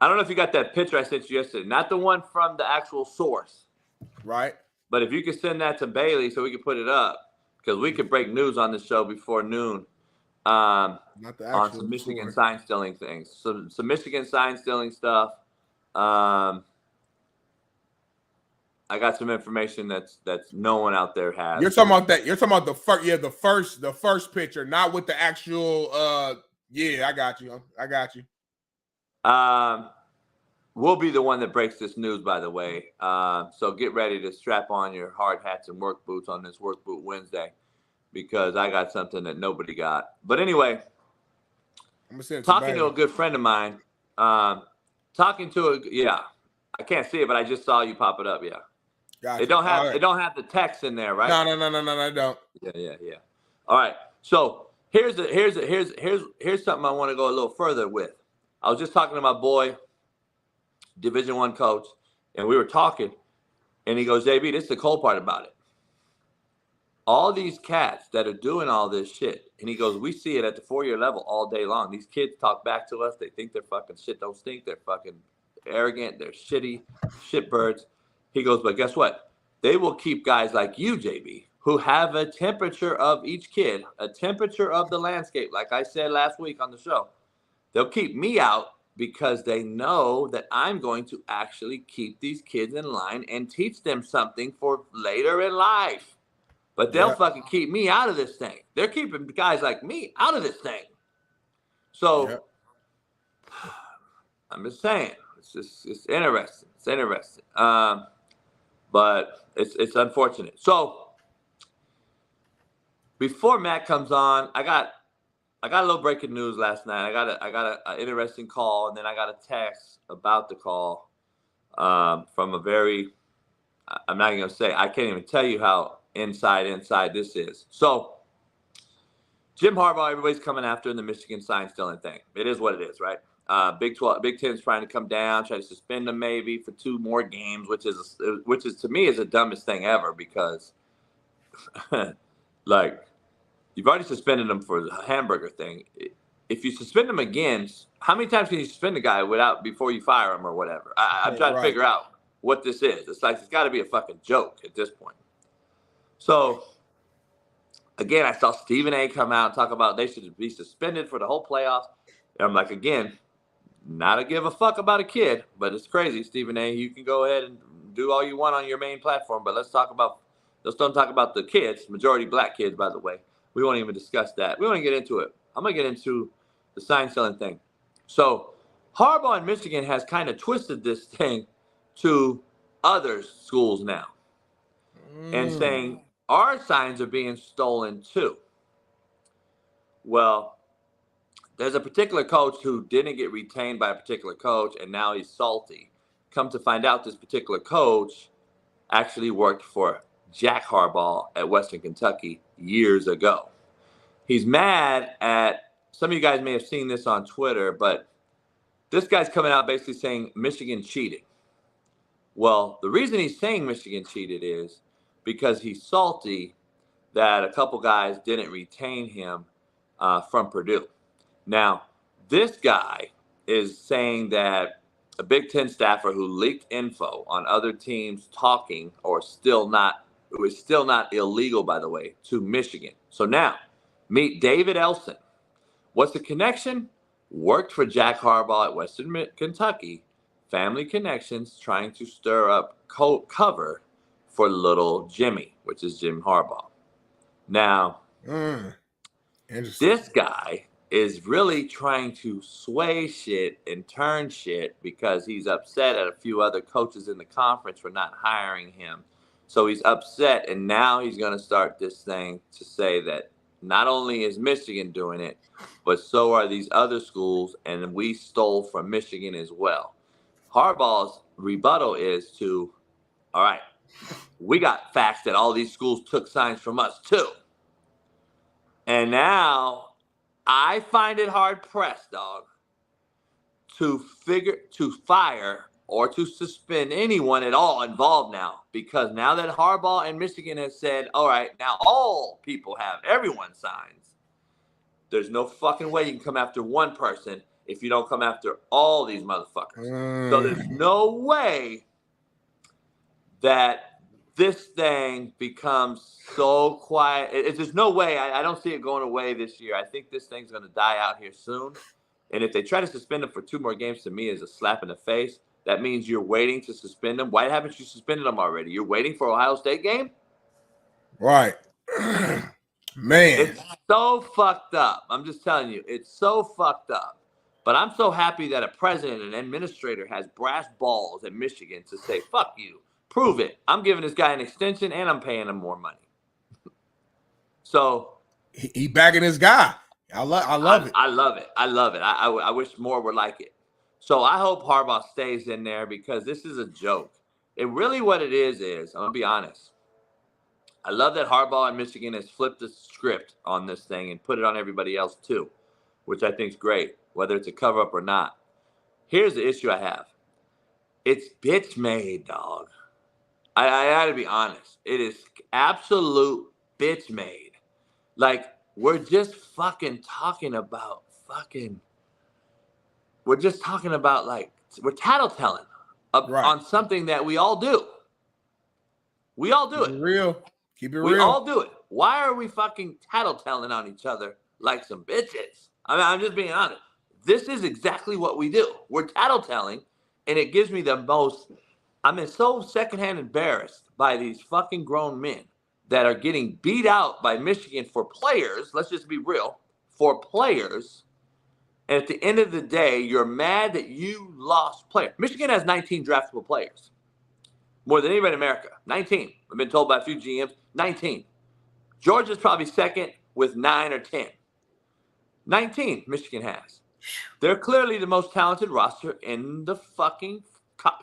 I don't know if you got that picture I sent you yesterday. Not the one from the actual source, right? But if you could send that to Bailey so we could put it up. Because we could break news on the show before noon on some Michigan sign stealing things. Some Michigan sign stealing stuff. I got some information that's no one out there has. You're talking about that. You're talking about the first picture, not with the actual. Yeah, I got you. We'll be the one that breaks this news, by the way. So get ready to strap on your hard hats and work boots on this Work Boot Wednesday, because I got something that nobody got. But anyway, talking to a good friend of mine, I can't see it, but I just saw you pop it up. Yeah, gotcha. It don't have the text in there, right? No, I don't. Yeah. All right. So here's something I want to go a little further with. I was just talking to my boy, Division I coach, and we were talking, and he goes, JB, this is the cool part about it. all these cats that are doing all this shit, and he goes, we see it at the 4-year level all day long. These kids talk back to us. They think they're fucking shit don't stink. They're fucking arrogant. They're shitty, shitbirds. He goes, but guess what? They will keep guys like you, JB, who have a temperature of each kid, a temperature of the landscape. Like I said last week on the show, they'll keep me out because they know that I'm going to actually keep these kids in line and teach them something for later in life. But they'll fucking keep me out of this thing. They're keeping guys like me out of this thing. So I'm just saying, it's interesting. It's interesting. But it's unfortunate. So before Matt comes on, I got a little breaking news last night. I got an interesting call, and then I got a text about the call from a very, I'm not even gonna say, I can't even tell you how inside this is. So Jim Harbaugh, everybody's coming after in the Michigan sign stealing thing. It is what it is, right? Big 10's trying to come down, try to suspend them maybe for 2 more games, which is to me is the dumbest thing ever, because like, you've already suspended them for the hamburger thing. If you suspend them again, how many times can you suspend a guy before you fire him or whatever? I'm trying to figure out what this is. It's like, it's got to be a fucking joke at this point. So, again, I saw Stephen A. come out and talk about they should be suspended for the whole playoffs. And I'm like, again, not to give a fuck about a kid, but it's crazy, Stephen A. You can go ahead and do all you want on your main platform, but let's don't talk about the kids, majority black kids, by the way. We won't even discuss that. We won't get into it. I'm going to get into the sign selling thing. So Harbaugh in Michigan has kind of twisted this thing to other schools now and saying our signs are being stolen too. Well, there's a particular coach who didn't get retained by a particular coach, and now he's salty. Come to find out, this particular coach actually worked for Jack Harbaugh at Western Kentucky years ago. He's mad at, some of you guys may have seen this on Twitter, but this guy's coming out basically saying Michigan cheated. Well, the reason he's saying Michigan cheated is because he's salty that a couple guys didn't retain him from Purdue. Now, this guy is saying that a Big Ten staffer who leaked info on other teams talking, or it was still not illegal, by the way, to Michigan. So now, meet David Elson. What's the connection? Worked for Jack Harbaugh at Western Kentucky. Family connections, trying to stir up cover for little Jimmy, which is Jim Harbaugh. Now, this guy is really trying to sway shit and turn shit because he's upset at a few other coaches in the conference for not hiring him. So he's upset, and now he's going to start this thing to say that not only is Michigan doing it, but so are these other schools, and we stole from Michigan as well. Harbaugh's rebuttal is to, all right, we got facts that all these schools took signs from us too. And now I find it hard pressed, dog, to fire or to suspend anyone at all involved now, because now that Harbaugh and Michigan has said, all right, now all people have everyone's signs, there's no fucking way you can come after one person if you don't come after all these motherfuckers. So there's no way that this thing becomes so quiet. There's no way. I don't see it going away this year. I think this thing's going to die out here soon. And if they try to suspend them for 2 more games, to me, is a slap in the face. That means you're waiting to suspend them. Why haven't you suspended them already? You're waiting for Ohio State game? Right. Man. It's so fucked up. I'm just telling you, it's so fucked up. But I'm so happy that a president and administrator has brass balls at Michigan to say, fuck you. Prove it. I'm giving this guy an extension, and I'm paying him more money. So he backing his guy. I love it. I love it. I love it. I wish more were like it. So I hope Harbaugh stays in there, because this is a joke. It really what it is I'm going to be honest. I love that Harbaugh in Michigan has flipped the script on this thing and put it on everybody else too, which I think is great, whether it's a cover-up or not. Here's the issue I have. It's bitch made, dog. I got to be honest. It is absolute bitch made. Like, we're just fucking talking about we're just talking about, like, we're tattletelling on something that we all do. We all do it. Real. Keep it real. We all do it. Why are we fucking tattletelling on each other like some bitches? I mean, I'm just being honest. This is exactly what we do. We're tattletelling, and it gives me the most. I'm so secondhand embarrassed by these fucking grown men that are getting beat out by Michigan for players. Let's just be real. For players. And at the end of the day, you're mad that you lost players. Michigan has 19 draftable players. More than anybody in America. 19. I've been told by a few GMs. 19. Georgia's probably second with 9 or 10. 19 Michigan has. They're clearly the most talented roster in the fucking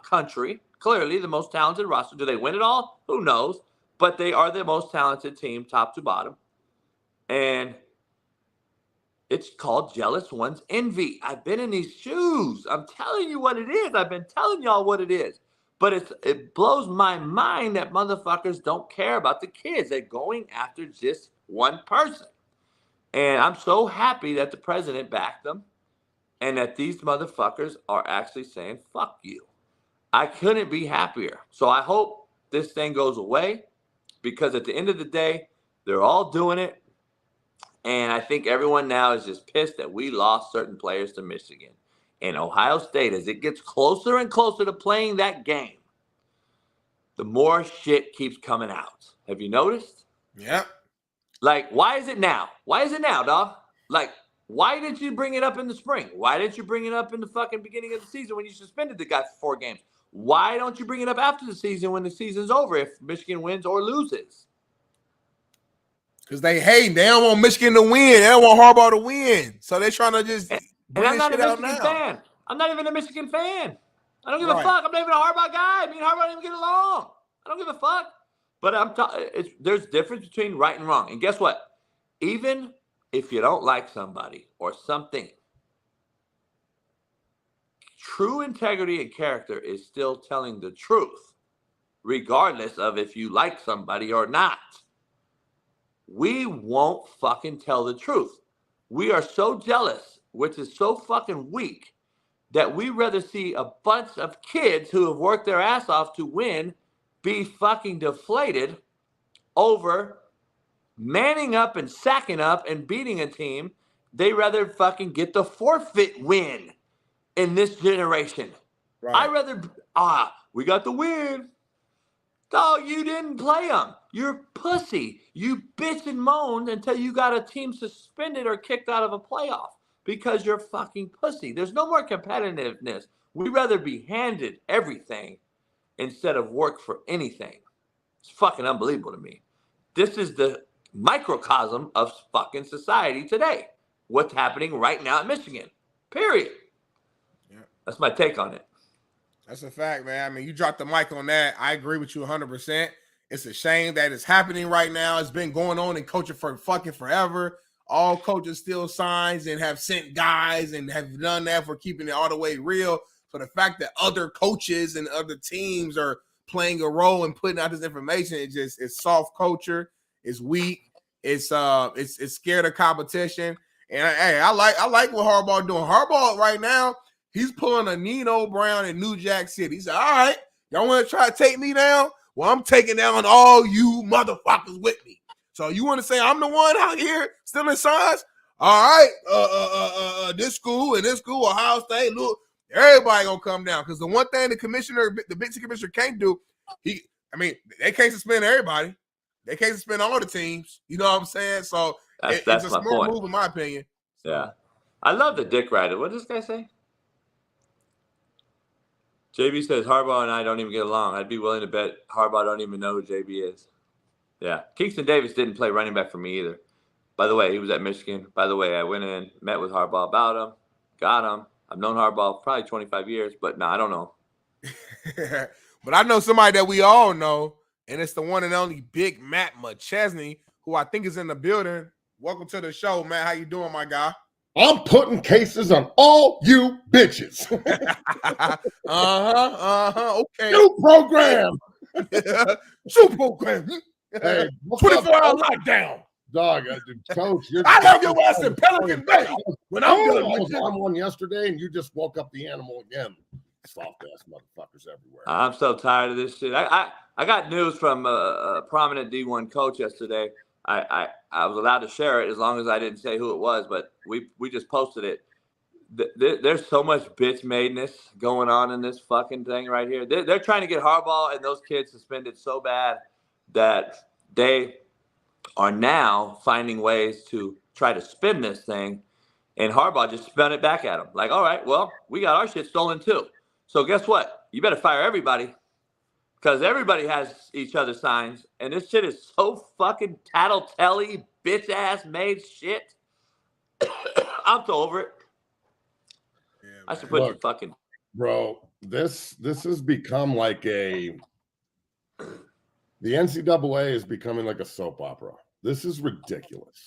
country. Clearly the most talented roster. Do they win it all? Who knows? But they are the most talented team, top to bottom. And it's called jealous one's envy. I've been in these shoes. I'm telling you what it is. I've been telling y'all what it is. But it blows my mind that motherfuckers don't care about the kids. They're going after just one person. And I'm so happy that the president backed them and that these motherfuckers are actually saying, fuck you. I couldn't be happier. So I hope this thing goes away because at the end of the day, they're all doing it. And I think everyone now is just pissed that we lost certain players to Michigan. And Ohio State, as it gets closer and closer to playing that game, the more shit keeps coming out. Have you noticed? Yeah. Like, why is it now? Why is it now, dog? Like, why didn't you bring it up in the spring? Why didn't you bring it up in the fucking beginning of the season when you suspended the guy for 4 games? Why don't you bring it up after the season when the season's over if Michigan wins or loses? Because they hate. They don't want Michigan to win. They don't want Harbaugh to win. So they're trying to just And I'm not a Michigan fan. I'm not even a Michigan fan. I don't give a fuck. I'm not even a Harbaugh guy. Me and Harbaugh don't even get along. I don't give a fuck. But there's difference between right and wrong. And guess what? Even if you don't like somebody or something, true integrity and character is still telling the truth, regardless of if you like somebody or not. We won't fucking tell the truth. We are so jealous, which is so fucking weak, that we rather see a bunch of kids who have worked their ass off to win be fucking deflated over manning up and sacking up and beating a team. They rather fucking get the forfeit win in this generation. Right. I rather, we got the win. Dog, you didn't play them. You're pussy. You bitch and moaned until you got a team suspended or kicked out of a playoff because you're fucking pussy. There's no more competitiveness. We'd rather be handed everything instead of work for anything. It's fucking unbelievable to me. This is the microcosm of fucking society today. What's happening right now in Michigan. Period. Yeah. That's my take on it. That's a fact, man. I mean, you dropped the mic on that. I agree with you 100%. It's a shame that it's happening right now. It's been going on in coaching for fucking forever. All coaches still signs and have sent guys and have done that for keeping it all the way real. So the fact that other coaches and other teams are playing a role and putting out this information, it's soft culture. It's weak. It's scared of competition. And hey, I like what Harbaugh doing. Harbaugh right now, he's pulling a Nino Brown in New Jack City. He said, all right, y'all want to try to take me down? Well, I'm taking down all you motherfuckers with me. So you want to say I'm the one out here stealing signs? All right, this school and this school, Ohio State, look, everybody gonna come down. Because the one thing the Big Ten commissioner can't do, they can't suspend everybody. They can't suspend all the teams. You know what I'm saying? So it's a smart move in my opinion. Yeah. I love the dick rider. What does this guy say? JB says Harbaugh and I don't even get along. I'd be willing to bet Harbaugh don't even know who JB is. Yeah. Kingston Davis didn't play running back for me either. By the way, he was at Michigan. By the way, I went in, met with Harbaugh about him, got him. I've known Harbaugh probably 25 years, but no, I don't know. But I know somebody that we all know, and it's the one and only Big Matt McChesney, who I think is in the building. Welcome to the show, Matt. How you doing, my guy? I'm putting cases on all you bitches. Okay. New program. New program. Hey, what's 24-hour up, lockdown. dog? Coach, I have your ass in Pelican Bay when I'm done I was with you. on one yesterday, and you just woke up the animal again. Soft ass motherfuckers everywhere. I'm so tired of this shit. I got news from a prominent D1 coach yesterday. I was allowed to share it as long as I didn't say who it was, but we just posted it. There's so much bitch madeness going on in this fucking thing right here. They're trying to get Harbaugh and those kids suspended so bad that they are now finding ways to try to spin this thing, and Harbaugh just spun it back at them. Like, all right, well, we got our shit stolen too. So guess what? You better fire everybody because everybody has each other's signs, and this shit is so fucking tattletale, bitch-ass made shit. I'm so over it. Yeah, I should put the fucking bro. This has become like the NCAA is becoming like a soap opera. This is ridiculous.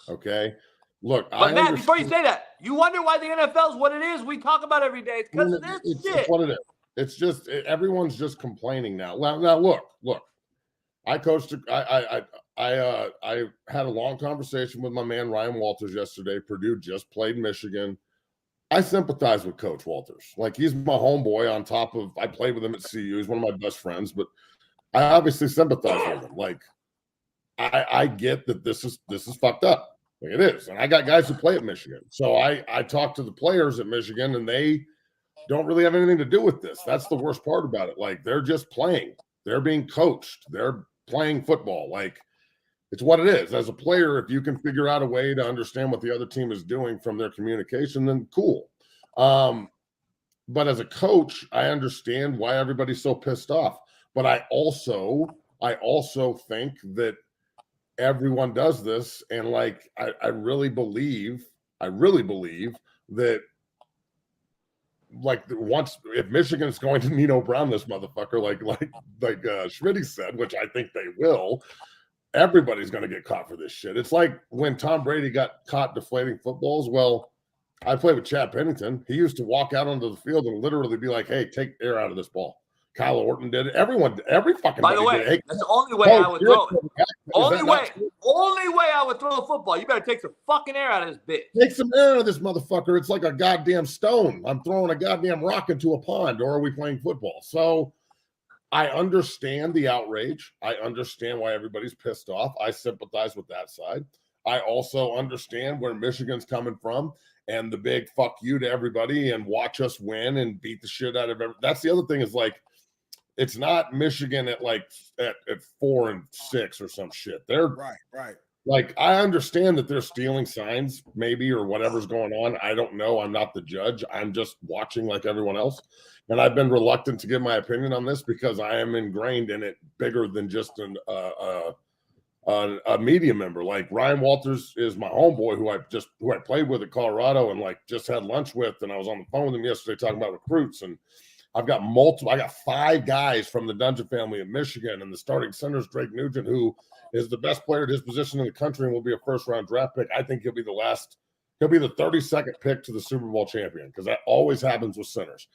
Okay, look, But Matt, before you say that, you wonder why the NFL is what it is. We talk about every day. It's because of this shit. It's what it is. It's just everyone's just complaining now. Now look. I coached. I had a long conversation with my man Ryan Walters yesterday. Purdue just played Michigan. I sympathize with Coach Walters. Like, he's my homeboy. On top of, I played with him at CU. He's one of my best friends. But I obviously sympathize with him. Like, I get that this is fucked up. Like, it is. And I got guys who play at Michigan. So I talked to the players at Michigan, and they don't really have anything to do with this. That's the worst part about it. Like, they're just playing. They're being coached. They're playing football. Like, it's what it is. As a player, if you can figure out a way to understand what the other team is doing from their communication, then cool. But as a coach, I understand why everybody's so pissed off. But I also think that everyone does this, and like I really believe that, like, once if Michigan's going to Nino Brown this motherfucker, like Smitty said, which I think they will, everybody's going to get caught for this shit. It's like when Tom Brady got caught deflating footballs. Well, I played with Chad Pennington. He used to walk out onto the field and literally be like, "Hey, take air out of this ball." Kyle Orton did it. Every fucking. By the way, did it. Hey, that's the only way I would throw it. Only way I would throw a football. You better take some fucking air out of this bitch. Take some air out of this motherfucker. It's like a goddamn stone. I'm throwing a goddamn rock into a pond, or are we playing football? So I understand the outrage. I understand why everybody's pissed off. I sympathize with that side. I also understand where Michigan's coming from and the big fuck you to everybody and watch us win and beat the shit out of everybody. That's the other thing is, like, it's not Michigan at 4-6 or some shit. They're right. Like, I understand that they're stealing signs maybe or whatever's going on. I don't know. I'm not the judge. I'm just watching like everyone else. And I've been reluctant to give my opinion on this because I am ingrained in it bigger than just a media member. Like, Ryan Walters is my homeboy who I played with at Colorado and like just had lunch with. And I was on the phone with him yesterday talking about recruits. And I got 5 guys from the Dungeon family in Michigan, and the starting center is Drake Nugent, who is the best player at his position in the country and will be a first-round draft pick. I think he'll be the 32nd pick to the Super Bowl champion, because that always happens with centers.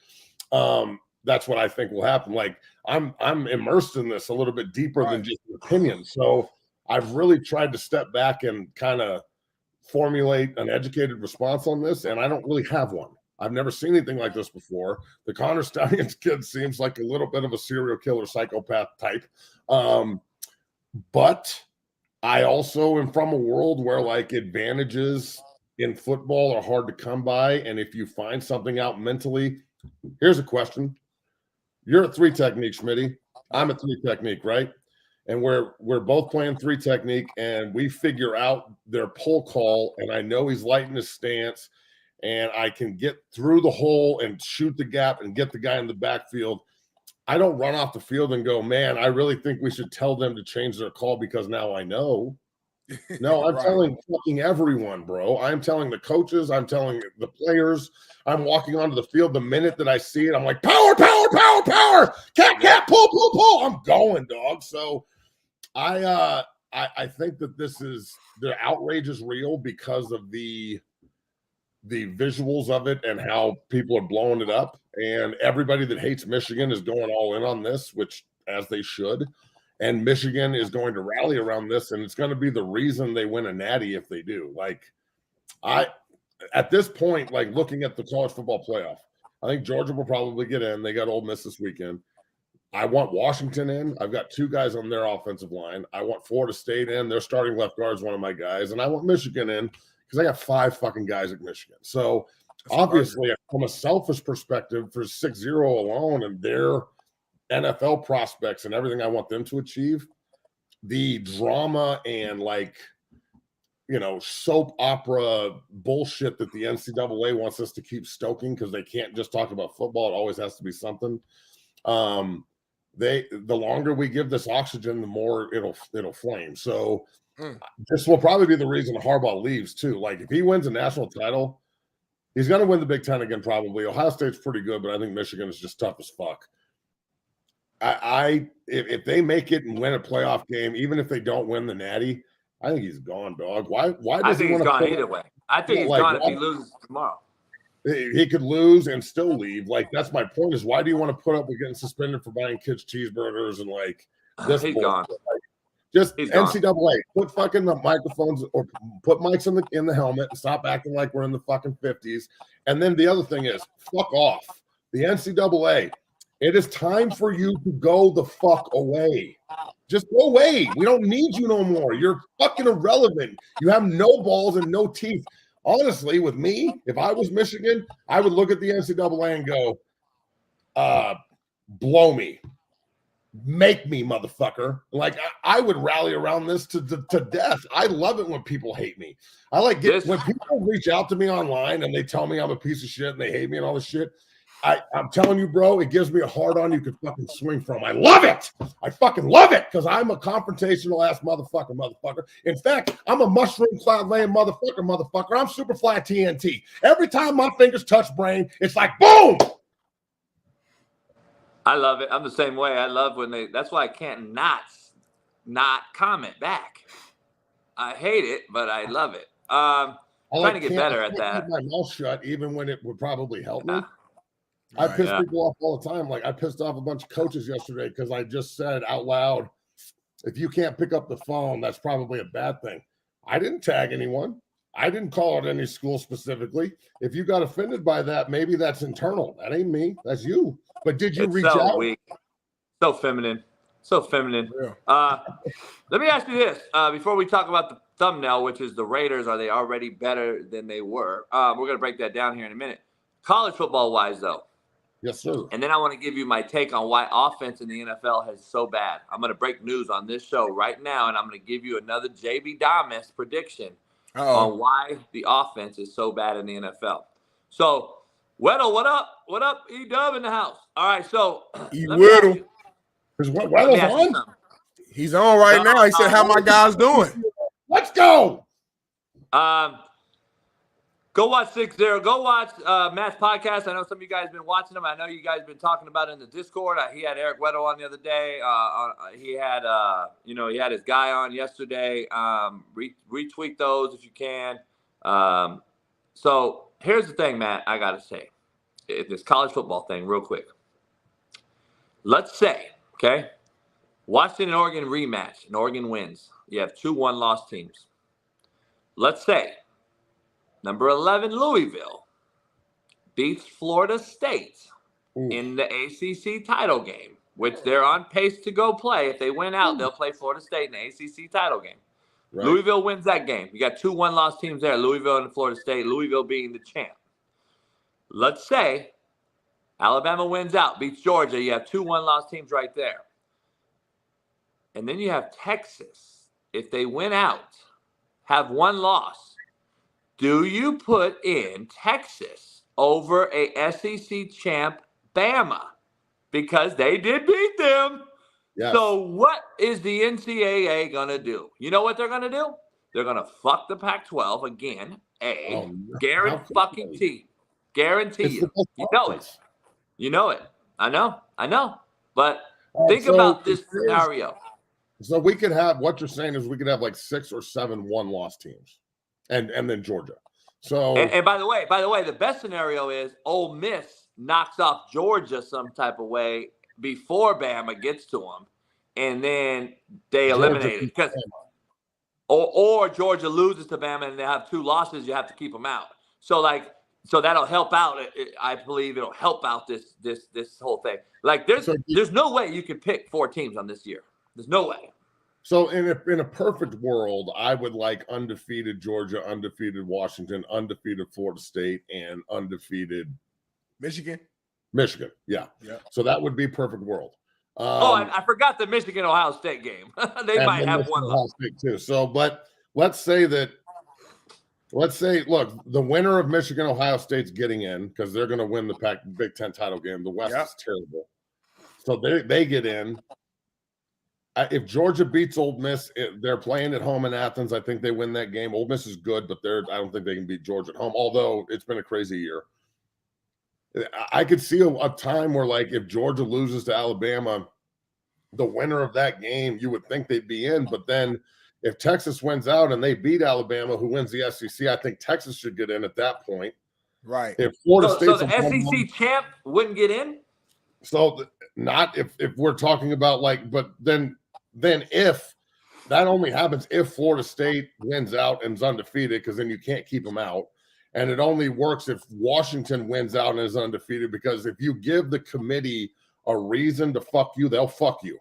That's what I think will happen. Like, I'm immersed in this a little bit deeper than just an opinion. So I've really tried to step back and kind of formulate an educated response on this, and I don't really have one. I've never seen anything like this before. The Connor Stallions kid seems like a little bit of a serial killer psychopath type. But I also am from a world where, like, advantages in football are hard to come by. And if you find something out mentally, here's a question. You're at 3 technique, Smitty. I'm at 3 technique, right? And we're both playing 3 technique, and we figure out their pull call, and I know he's light in his stance, and I can get through the hole and shoot the gap and get the guy in the backfield. I don't run off the field and go, man, I really think we should tell them to change their call because now I know. No, I'm telling fucking everyone, bro. I'm telling the coaches. I'm telling the players. I'm walking onto the field the minute that I see it. I'm like, power, power, power, power. Cat, pull, pull, pull. I'm going, dog. So I think that the outrage is real because of the visuals of it and how people are blowing it up, and everybody that hates Michigan is going all in on this, which as they should. And Michigan is going to rally around this, and it's going to be the reason they win a natty if they do. Like, at this point, like looking at the college football playoff, I think Georgia will probably get in. They got Ole Miss this weekend. I want Washington in. I've got 2 guys on their offensive line. I want Florida State in. Their starting left guard is one of my guys. And I want Michigan in because I got 5 fucking guys at Michigan. So obviously, from a selfish perspective, for 6-0 alone and their NFL prospects and everything I want them to achieve, the drama and soap opera bullshit that the NCAA wants us to keep stoking because they can't just talk about football. It always has to be something. The longer we give this oxygen, the more it'll flame. So this will probably be the reason Harbaugh leaves too. Like if he wins a national title, he's going to win the Big Ten again probably. Ohio State's pretty good, but I think Michigan is just tough as fuck. If they make it and win a playoff game, even if they don't win the natty, I think he's gone, dog. Why does he want to? I think he's gone either way. I think he's gone if he loses tomorrow. He could lose and still leave. Like that's my point. Is why do you want to put up with getting suspended for buying kids cheeseburgers and like this? He's gone. Just he's NCAA. Gone. Put fucking the microphones or put mics in the helmet and stop acting like we're in the fucking 50s. And then the other thing is, fuck off. The NCAA. It is time for you to go the fuck away. Just go away. We don't need you no more. You're fucking irrelevant. You have no balls and no teeth. Honestly, with me, if I was Michigan, I would look at the NCAA and go, blow me. Make me, motherfucker. Like, I would rally around this to death. I love it when people hate me. I like when people reach out to me online and they tell me I'm a piece of shit and they hate me and all this shit. I'm telling you, bro, it gives me a hard on you could fucking swing from. I love it. I fucking love it because I'm a confrontational ass motherfucker. In fact, I'm a mushroom cloud laying motherfucker. I'm Superfly TNT. Every time my fingers touch brain, it's like boom. I love it. I'm the same way. I love when that's why I can't not comment back. I hate it, but I love it. Trying to get better at that. Keep my mouth shut even when it would probably help me. I piss people off all the time. Like I pissed off a bunch of coaches yesterday because I just said out loud, if you can't pick up the phone, that's probably a bad thing. I didn't tag anyone. I didn't call out any school specifically. If you got offended by that, maybe that's internal. That ain't me. That's you. But did you reach out? Weak. So feminine. Yeah. Let me ask you this before we talk about the thumbnail, which is the Raiders. Are they already better than they were? We're going to break that down here in a minute. College football wise, though. Yes, sir. And then I want to give you my take on why offense in the NFL is so bad. I'm going to break news on this show right now, and I'm going to give you another JB Damas prediction on why the offense is so bad in the NFL. So, Weddle, what up? What up? E-Dub in the house. All right, so Weddle. Is Weddle's on? He's on right now. He said, how my guys doing? Let's go. Go watch 6-0. Go watch Matt's podcast. I know some of you guys have been watching them. I know you guys have been talking about it in the Discord. He had Eric Weddle on the other day. He had his guy on yesterday. Retweet those if you can. So here's the thing, Matt, I got to say. This college football thing real quick. Let's say, okay, Washington and Oregon rematch, and Oregon wins. You have 2 one-loss teams. Let's say number 11, Louisville, beats Florida State in the ACC title game, which they're on pace to go play. If they win out, they'll play Florida State in the ACC title game. Right. Louisville wins that game. You got 2 one-loss teams there, Louisville and Florida State, Louisville being the champ. Let's say Alabama wins out, beats Georgia. You have 2 one-loss teams right there. And then you have Texas. If they win out, have 1 loss, do you put in Texas over a SEC champ Bama? Because they did beat them. Yes. So what is the NCAA going to do? You know what they're going to do? They're going to fuck the Pac-12 again. Guarantee. You know it. You know it. I know. But think about this scenario. So we could have, what you're saying is we could have like 6 or 7 one-loss teams. And then Georgia. So and by the way, the best scenario is Ole Miss knocks off Georgia some type of way before Bama gets to them, and then they eliminate it. Because or Georgia loses to Bama and they have 2 losses, you have to keep them out. So that'll help out. I believe it'll help out this whole thing. Like there's no way you can pick 4 teams on this year. There's no way. So in a perfect world, I would like undefeated Georgia, undefeated Washington, undefeated Florida State, and undefeated Michigan. Yeah. So that would be perfect world. I forgot the Michigan-Ohio State game. They might have one Ohio State too. So, but let's say, look, the winner of Michigan-Ohio State's getting in because they're going to win the Big Ten title game. The West is terrible. So they get in. If Georgia beats Ole Miss, they're playing at home in Athens. I think they win that game. Ole Miss is good, but I don't think they can beat Georgia at home, although it's been a crazy year. I could see a time where, like, if Georgia loses to Alabama, the winner of that game, you would think they'd be in. But then if Texas wins out and they beat Alabama, who wins the SEC, I think Texas should get in at that point. Right. If Florida State's so the SEC champ wouldn't get in? So not if we're talking about but then if that only happens if Florida State wins out and is undefeated, because then you can't keep them out. And it only works if Washington wins out and is undefeated, because if you give the committee a reason to fuck you, they'll fuck you.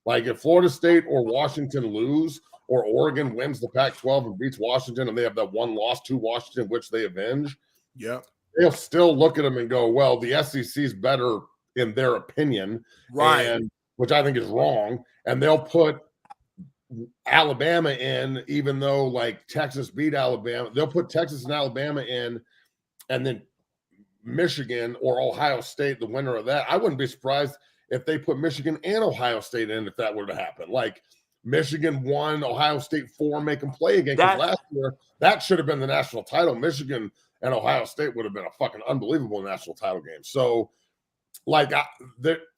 Like if Florida State or Washington lose, or Oregon wins the Pac-12 and beats Washington, and they have that one loss to Washington, which they avenge, they'll still look at them and go, well, the SEC is better in their opinion, right? Which I think is wrong. And they'll put Alabama in, even though like Texas beat Alabama. They'll put Texas and Alabama in, and then Michigan or Ohio State, the winner of that. I wouldn't be surprised if they put Michigan and Ohio State in if that were to happen. Like Michigan 1, Ohio State 4, make them play again. Because last year, that should have been the national title. Michigan and Ohio State would have been a fucking unbelievable national title game. So, like,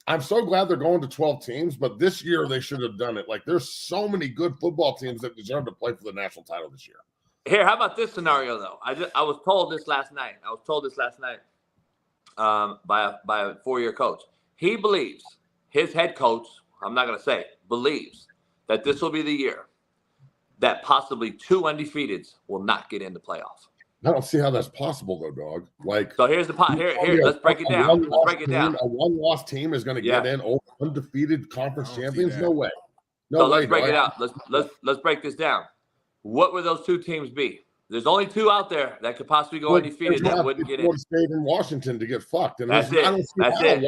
I'm so glad they're going to 12 teams, but this year they should have done it. Like, there's so many good football teams that deserve to play for the national title this year. Here, how about this scenario, though? I was told this last night. By a 4-year coach. He believes, his head coach, I'm not going to say, believes that this will be the year that possibly 2 undefeateds will not get in the playoffs. I don't see how that's possible, though, dog. Like, so here's the pot. Here, let's break it down. A one-loss team is going to get in over undefeated conference champions? No way. No way. Let's break it out. Let's break this down. What would those 2 teams be? There's only 2 out there that could possibly go undefeated that wouldn't get in. Florida State and Washington to get fucked. And that's it. I don't see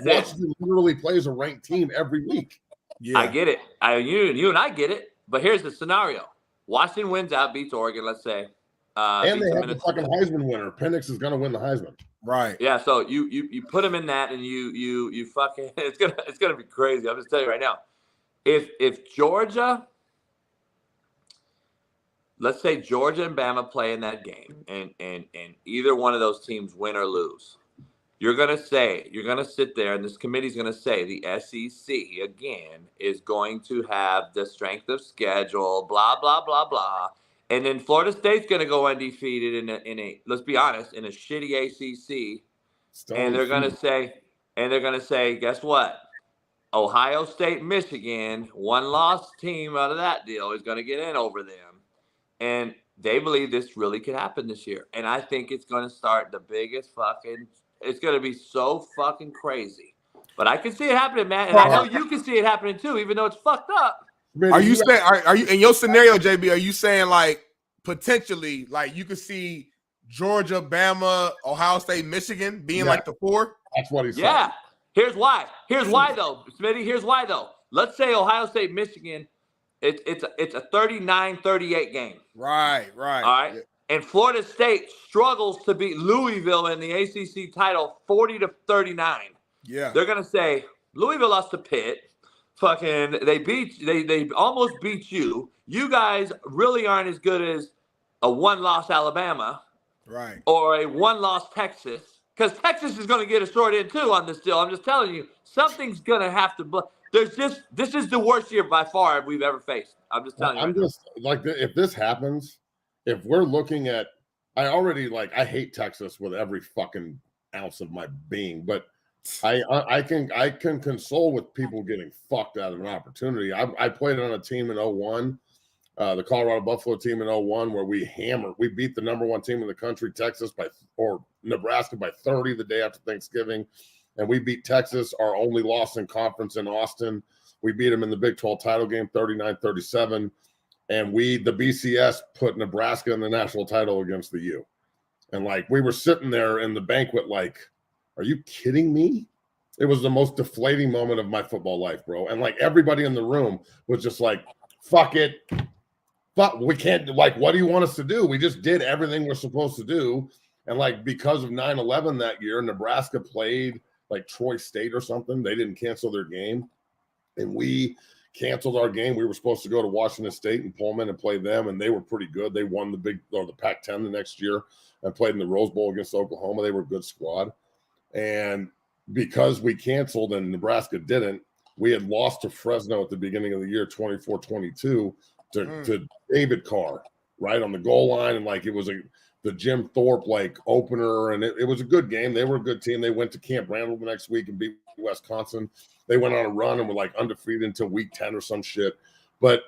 Washington literally plays a ranked team every week. Yeah. I get it. You and I get it. But here's the scenario: Washington wins out, beats Oregon. Let's say. And they have the fucking Heisman winner. Penix is going to win the Heisman. Right. Yeah. So you put them in that, and you fucking it's gonna be crazy. I'm just telling you right now. If Georgia, let's say Georgia and Bama play in that game, and either one of those teams win or lose, you're gonna sit there, and this committee's gonna say the SEC again is going to have the strength of schedule, blah blah blah blah. And then Florida State's going to go undefeated in a let's be honest, in a shitty ACC. And they're going to say, guess what? Ohio State, Michigan, 1-loss team out of that deal is going to get in over them. And they believe this really could happen this year. And I think it's going to start the biggest it's going to be so fucking crazy. But I can see it happening, man. And I know you can see it happening too, even though it's fucked up. Are you saying? Are you in your scenario, JB? Are you saying like potentially, like you could see Georgia, Bama, Ohio State, Michigan being like the 4? That's what he's saying. Yeah. Here's why. Here's why though, Smitty. Here's why though. Let's say Ohio State, Michigan. It's a 39-38 game. Right. All right. Yeah. And Florida State struggles to beat Louisville in the ACC title 40-39. Yeah. They're gonna say Louisville lost to Pitt. Fucking, they almost beat you. You guys really aren't as good as a 1-loss Alabama, right? Or a 1-loss Texas, because Texas is going to get a short end too on this deal. I'm just telling you, something's going to have to. This is the worst year by far we've ever faced. I'm just telling you. I'm just like, if this happens, if we're looking at, I hate Texas with every fucking ounce of my being, but I can console with people getting fucked out of an opportunity. I played on a team in 01, the Colorado Buffalo team in 01, where we beat the number one team in the country, Nebraska by 30 the day after Thanksgiving. And we beat Texas, our only loss in conference in Austin. We beat them in the Big 12 title game, 39-37. And the BCS put Nebraska in the national title against the U. And like, we were sitting there in the banquet like, are you kidding me? It was the most deflating moment of my football life, bro. And like, everybody in the room was just like, fuck it. But we can't, like, what do you want us to do? We just did everything we're supposed to do. And like, because of 9/11 that year, Nebraska played like Troy State or something. They didn't cancel their game. And we canceled our game. We were supposed to go to Washington State and Pullman and play them, and they were pretty good. They won the Pac-10 the next year and played in the Rose Bowl against Oklahoma. They were a good squad. And because we canceled and Nebraska didn't, we had lost to Fresno at the beginning of the year, 24-22, to David Carr, right on the goal line. And like, it was the Jim Thorpe like opener, and it was a good game. They were a good team. They went to Camp Randall the next week and beat Wisconsin. They went on a run and were like undefeated until week 10 or some shit. But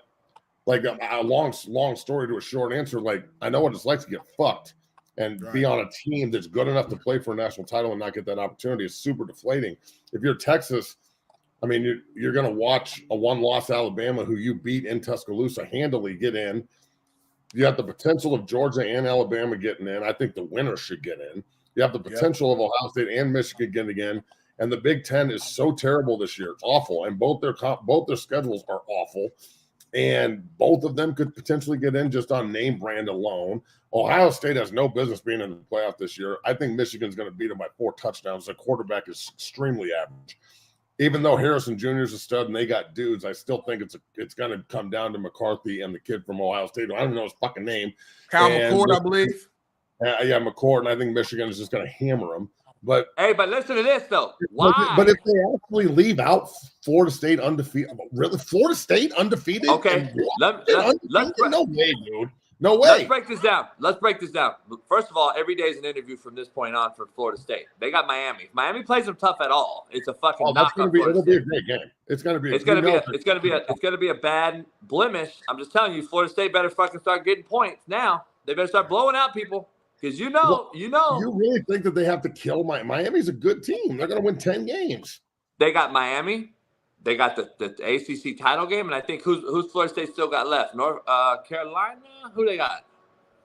like a long story to a short answer, like, I know what it's like to get fucked and be on a team that's good enough to play for a national title and not get that opportunity. Is super deflating. If you're Texas, I mean, you're going to watch a one-loss Alabama who you beat in Tuscaloosa handily get in. You have the potential of Georgia and Alabama getting in. I think the winner should get in. You have the potential of Ohio State and Michigan getting in. And the Big Ten is so terrible this year. It's awful. And both their schedules are awful. And both of them could potentially get in just on name brand alone. Ohio State has no business being in the playoff this year. I think Michigan's going to beat them by 4 touchdowns. The quarterback is extremely average. Even though Harrison Jr. is a stud and they got dudes, I still think it's going to come down to McCarthy and the kid from Ohio State. I don't know his fucking name. Kyle McCord, I believe. Yeah, McCord, and I think Michigan is just going to hammer him. But listen to this though. Why? But if they actually leave out Florida State undefeated, really, Florida State undefeated? Okay, no way, dude. No way. Let's break this down. First of all, every day is an interview from this point on for Florida State. They got Miami. If Miami plays them tough at all, it's a fucking knock on Florida State. It'll be a great game. It's gonna be a bad blemish. I'm just telling you, Florida State better fucking start getting points now. They better start blowing out people. Because you really think that they have to kill Miami's a good team. They're going to win 10 games. They got Miami. They got the ACC title game, and I think who's Florida State still got left? North Carolina. Who they got?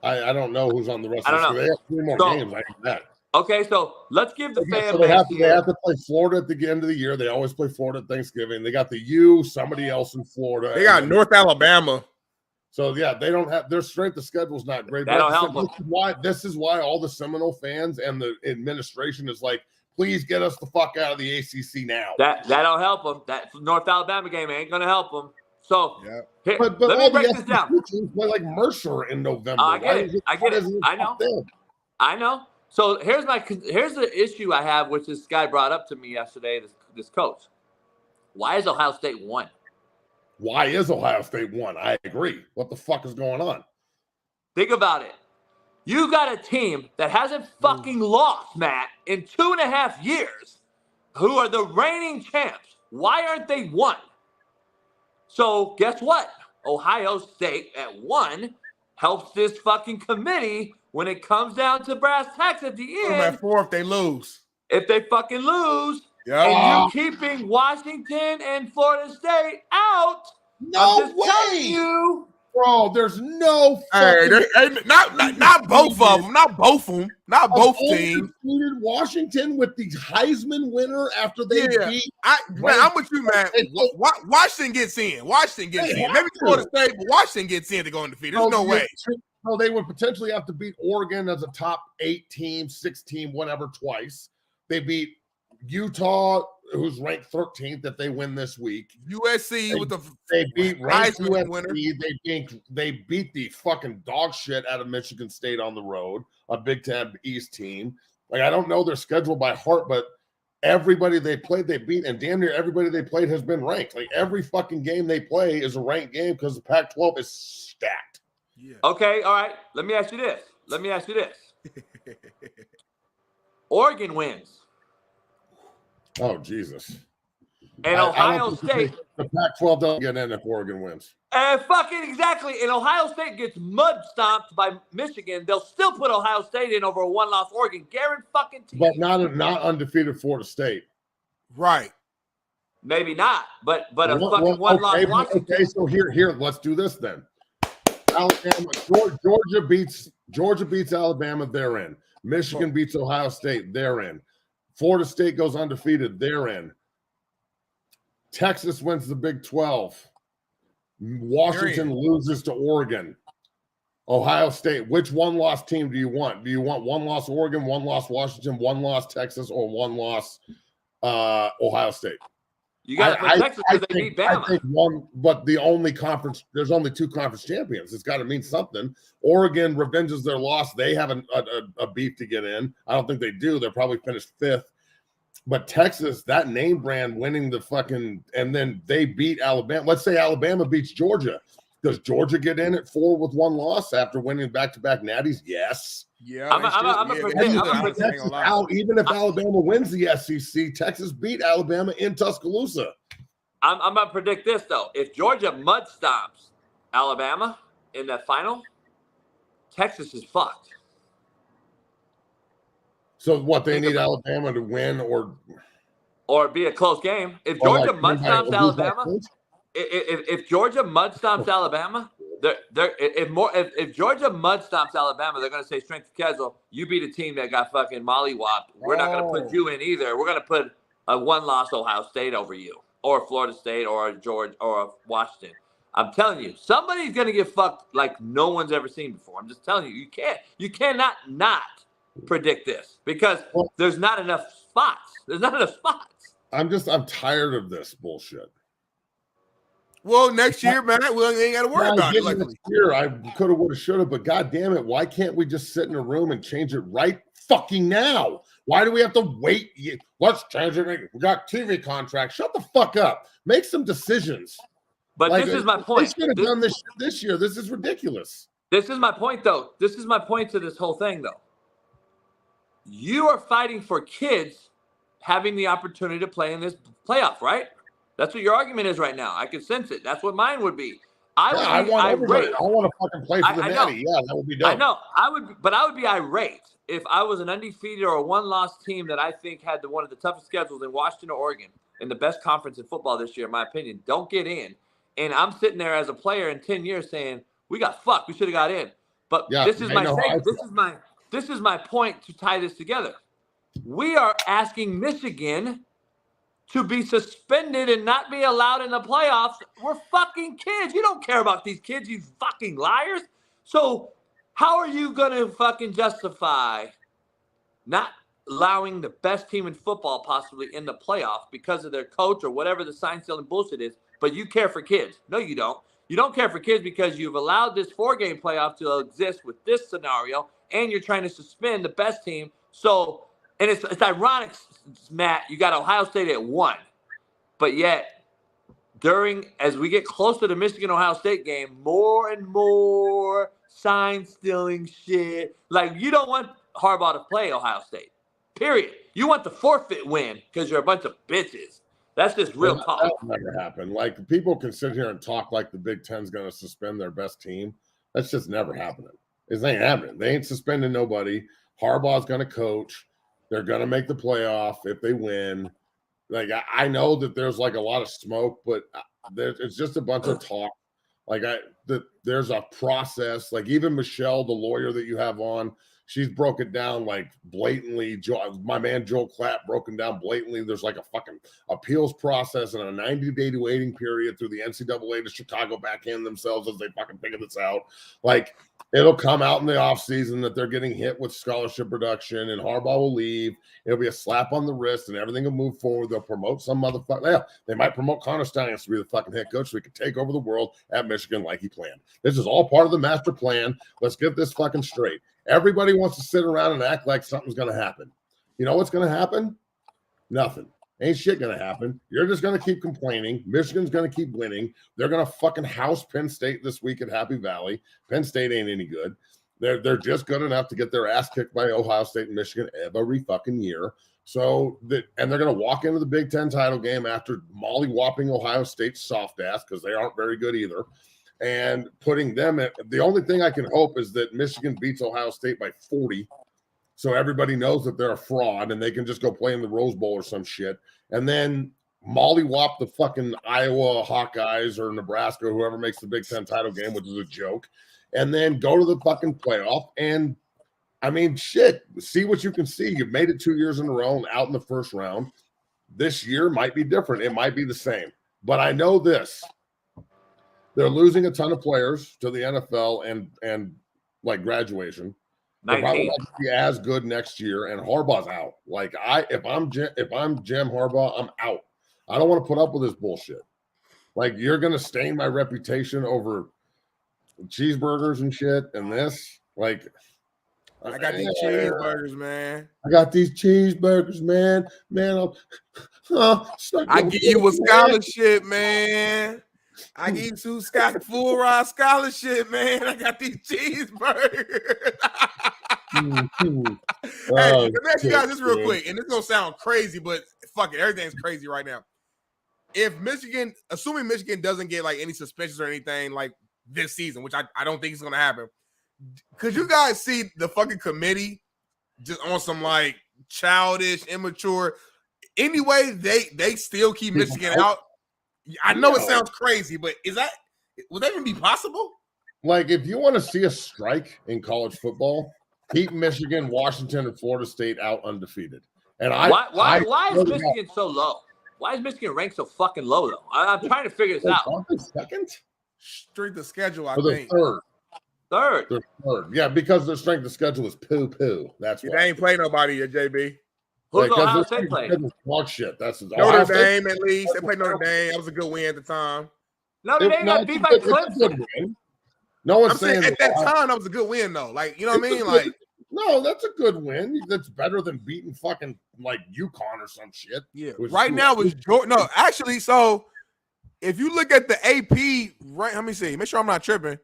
I don't know who's on the rest. I don't know. They have 3 more games. I know that. Okay, so let's give the fan. So they have to play Florida at the end of the year. They always play Florida at Thanksgiving. They got the U, somebody else in Florida. They got North Alabama. So yeah, they don't have their strength of schedule is not great. That don't help them. This is why all the Seminole fans and the administration is like, please get us the fuck out of the ACC now. That don't help them. That North Alabama game ain't gonna help them. So but let me break this down. Play like Mercer in November. I get it. I know. So here's the issue I have, which this guy brought up to me yesterday. This coach. Why is Ohio State 1? Why is Ohio State 1? I agree. What the fuck is going on? Think about it. You got a team that hasn't fucking lost, Matt, in 2.5 years, who are the reigning champs. Why aren't they 1? So guess what? Ohio State at 1 helps this fucking committee when it comes down to brass tacks at the end. At 4 if they lose. If they fucking lose. And you keeping Washington and Florida State out. No way. Telling you. Bro, there's no not both of them. Not both of them. Not both teams. Washington with the Heisman winner after they beat. I'm with you, man. Washington gets in. Maybe Florida State, but Washington gets in to go undefeated. There's no way. So they would potentially have to beat Oregon as a top 8 team, 6 team, whatever, twice. They beat Utah, who's ranked 13th, if they win this week. USC they beat USC winner. They beat the fucking dog shit out of Michigan State on the road, a Big Ten East team. Like, I don't know their schedule by heart, but everybody they played, they beat, and damn near everybody they played has been ranked. Like, every fucking game they play is a ranked game because the Pac-12 is stacked. Yeah. Okay, all right. Let me ask you this. Oregon wins. Oh, Jesus. And Ohio State. The Pac-12 doesn't get in if Oregon wins. Fucking exactly. And Ohio State gets mud stomped by Michigan. They'll still put Ohio State in over a one-loss Oregon. Guaranteed. But not undefeated Florida State. Right. Maybe not. But a fucking one-loss Washington. Okay, so here, let's do this then. Alabama, Georgia beats Alabama, they're in. Michigan beats Ohio State, they're in. Florida State goes undefeated, they're in. Texas wins the Big 12. Washington loses to Oregon. Ohio State, which one-loss team do you want? Do you want one-loss Oregon, one-loss Washington, one-loss Texas, or one-loss Ohio State? You got to put Texas because they beat Bama. I think one, but there's only two conference champions. It's got to mean something. Oregon revenges their loss. They have a beef to get in. I don't think they do. They're probably finished 5th. But Texas, that name brand winning the fucking, and then they beat Alabama. Let's say Alabama beats Georgia. Does Georgia get in at 4 with 1 loss after winning back-to-back natties? Yes. Yeah. Even if Alabama wins the SEC, Texas beat Alabama in Tuscaloosa. I'm going to predict this, though. If Georgia mud stomps Alabama in that final, Texas is fucked. So what, they need Alabama to win or be a close game. If Georgia mud stomps Alabama, if Georgia mud stomps Alabama, if Georgia mud stomps Alabama, they're going to say strength of schedule. You beat a team that got fucking mollywopped. We're not going to put you in either. We're going to put a one-loss Ohio State over you, or Florida State, or Georgia, or Washington. I'm telling you, somebody's going to get fucked like no one's ever seen before. I'm just telling you, you cannot not predict this because there's not enough spots. There's not enough spots. I'm tired of this bullshit. Well, next year, man, we ain't got to worry about it. Next year, I could have, would have, should have, but God damn it, why can't we just sit in a room and change it right fucking now? Why do we have to wait? Let's change it. We got TV contracts. Shut the fuck up. Make some decisions. But this is my point. They should have done this year. This is ridiculous. This is my point, though. This is my point to this whole thing, though. You are fighting for kids having the opportunity to play in this playoff, right? That's what your argument is right now. I can sense it. That's what mine would be. I want everybody. I want to fucking play for the natty. Yeah, that would be dope. I know. I would be irate if I was an undefeated or a one-loss team that I think had one of the toughest schedules in Washington or Oregon in the best conference in football this year, in my opinion. Don't get in. And I'm sitting there as a player in 10 years saying, we got fucked. We should have got in. But this is my point to tie this together. We are asking Michigan to be suspended and not be allowed in the playoffs. We're fucking kids. You don't care about these kids, you fucking liars. So how are you going to fucking justify not allowing the best team in football possibly in the playoff because of their coach or whatever the sign-stealing bullshit is, but you care for kids? No, you don't. You don't care for kids because you've allowed this 4-game playoff to exist with this scenario, and you're trying to suspend the best team. So, and it's ironic, Matt, you got Ohio State at 1, but yet as we get closer to the Michigan-Ohio State game, more and more sign-stealing shit. Like, you don't want Harbaugh to play Ohio State, period. You want the forfeit win because you're a bunch of bitches. That's just real talk. That'll never happen. Like, people can sit here and talk like the Big Ten's going to suspend their best team. That's just never happening. It ain't happening. They ain't suspending nobody. Harbaugh's going to coach. They're going to make the playoff if they win. Like, I know that there's like a lot of smoke, but it's just a bunch of talk. Like, there's a process. Like, even Michelle, the lawyer that you have on, she's broken down like blatantly. My man Joel Klatt broken down blatantly. There's like a fucking appeals process and a 90-day waiting period through the NCAA to Chicago backhand themselves as they fucking figure this out. Like, it'll come out in the offseason that they're getting hit with scholarship reduction and Harbaugh will leave. It'll be a slap on the wrist and everything will move forward. They'll promote some motherfucker. Yeah, they might promote Connor Stalions to be the fucking head coach so he can take over the world at Michigan like he planned. This is all part of the master plan. Let's get this fucking straight. Everybody wants to sit around and act like something's going to happen. You know what's going to happen? Nothing. Ain't shit going to happen. You're just going to keep complaining. Michigan's going to keep winning. They're going to fucking house Penn State this week at Happy Valley. Penn State ain't any good. They're just good enough to get their ass kicked by Ohio State and Michigan every fucking year. So that, and they're going to walk into the Big Ten title game after molly-whopping Ohio State's soft ass, because they aren't very good either, and putting them at the only thing I can hope is that Michigan beats Ohio State by 40. So everybody knows that they're a fraud and they can just go play in the Rose Bowl or some shit. And then mollywop the fucking Iowa Hawkeyes or Nebraska, whoever makes the Big Ten title game, which is a joke. And then go to the fucking playoff. And I mean, shit, see what you can see. You've made it 2 years in a row and out in the first round. This year might be different. It might be the same. But I know this. They're losing a ton of players to the NFL and like graduation. They're probably not going to be as good next year, and Harbaugh's out. Like if I'm Jim Harbaugh, I'm out. I don't want to put up with this bullshit. Like, you're going to stain my reputation over cheeseburgers and shit and this. Like, I got these cheeseburgers, man. I got these cheeseburgers, man. Man, I give you a scholarship, man. I give you 2 full ride scholarship, man. I got these cheeseburgers. Hey, let me ask you guys this real quick, and this is gonna sound crazy, but fuck it, everything's crazy right now. If Michigan, assuming Michigan doesn't get like any suspensions or anything like this season, which I don't think is gonna happen, could you guys see the fucking committee just on some like childish, immature? Anyway, they still keep Michigan out. I know it sounds crazy, but would that even be possible? Like, if you want to see a strike in college football, keep Michigan, Washington, and Florida State out undefeated. And why is Michigan so low? Why is Michigan ranked so fucking low though? I'm trying to figure this out. Second? Strength of schedule, I think. Third. Third. They're third. Yeah, because their strength of schedule is poo-poo. That's why. They ain't play nobody yet, JB. Who's Ohio State playing? Dog shit. That's Notre Dame, at least. They played Notre Dame. That was a good win at the time. Notre Dame got beat by Clemson. No one's saying at that time that was a good win, though. Like, you know what I mean? Like, no, that's a good win. That's better than beating fucking like UConn or some shit. Yeah. Right now is Georgia. No, actually, so if you look at the AP, right? Let me see. Make sure I'm not tripping.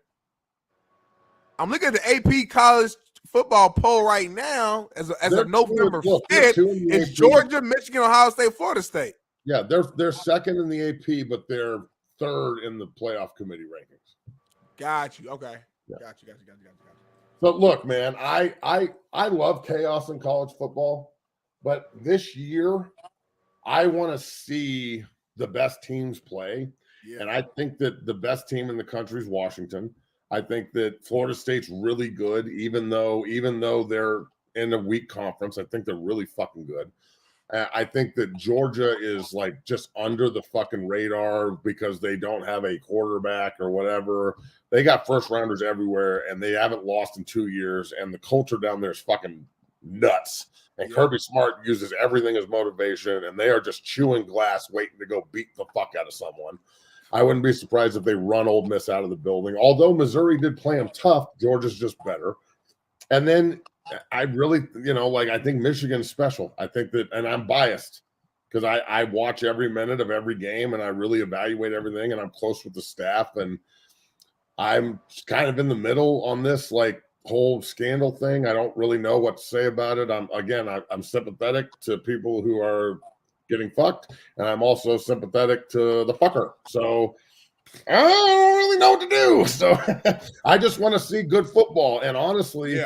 I'm looking at the AP college football poll right now as of November 5th. It's Georgia, Michigan, Ohio State, Florida State. Yeah, they're second in the AP, but they're third in the playoff committee rankings. Got you. Okay. Yeah. Got you. So look, man, I love chaos in college football, but this year I want to see the best teams play. Yeah. And I think that the best team in the country is Washington. I think that Florida State's really good, even though they're in a weak conference. I think they're really fucking good. I think that Georgia is like just under the fucking radar because they don't have a quarterback or whatever. They got first rounders everywhere and they haven't lost in 2 years. And the culture down there is fucking nuts. And Kirby Smart uses everything as motivation, and they are just chewing glass, waiting to go beat the fuck out of someone. I wouldn't be surprised if they run Ole Miss out of the building. Although Missouri did play them tough, Georgia's just better. And then I really, I think Michigan's special. I think that, and I'm biased because I watch every minute of every game and I really evaluate everything, and I'm close with the staff, and I'm kind of in the middle on this like whole scandal thing. I don't really know what to say about it. I'm sympathetic to people who are getting fucked, and I'm also sympathetic to the fucker. So I don't really know what to do. So I just want to see good football. And honestly,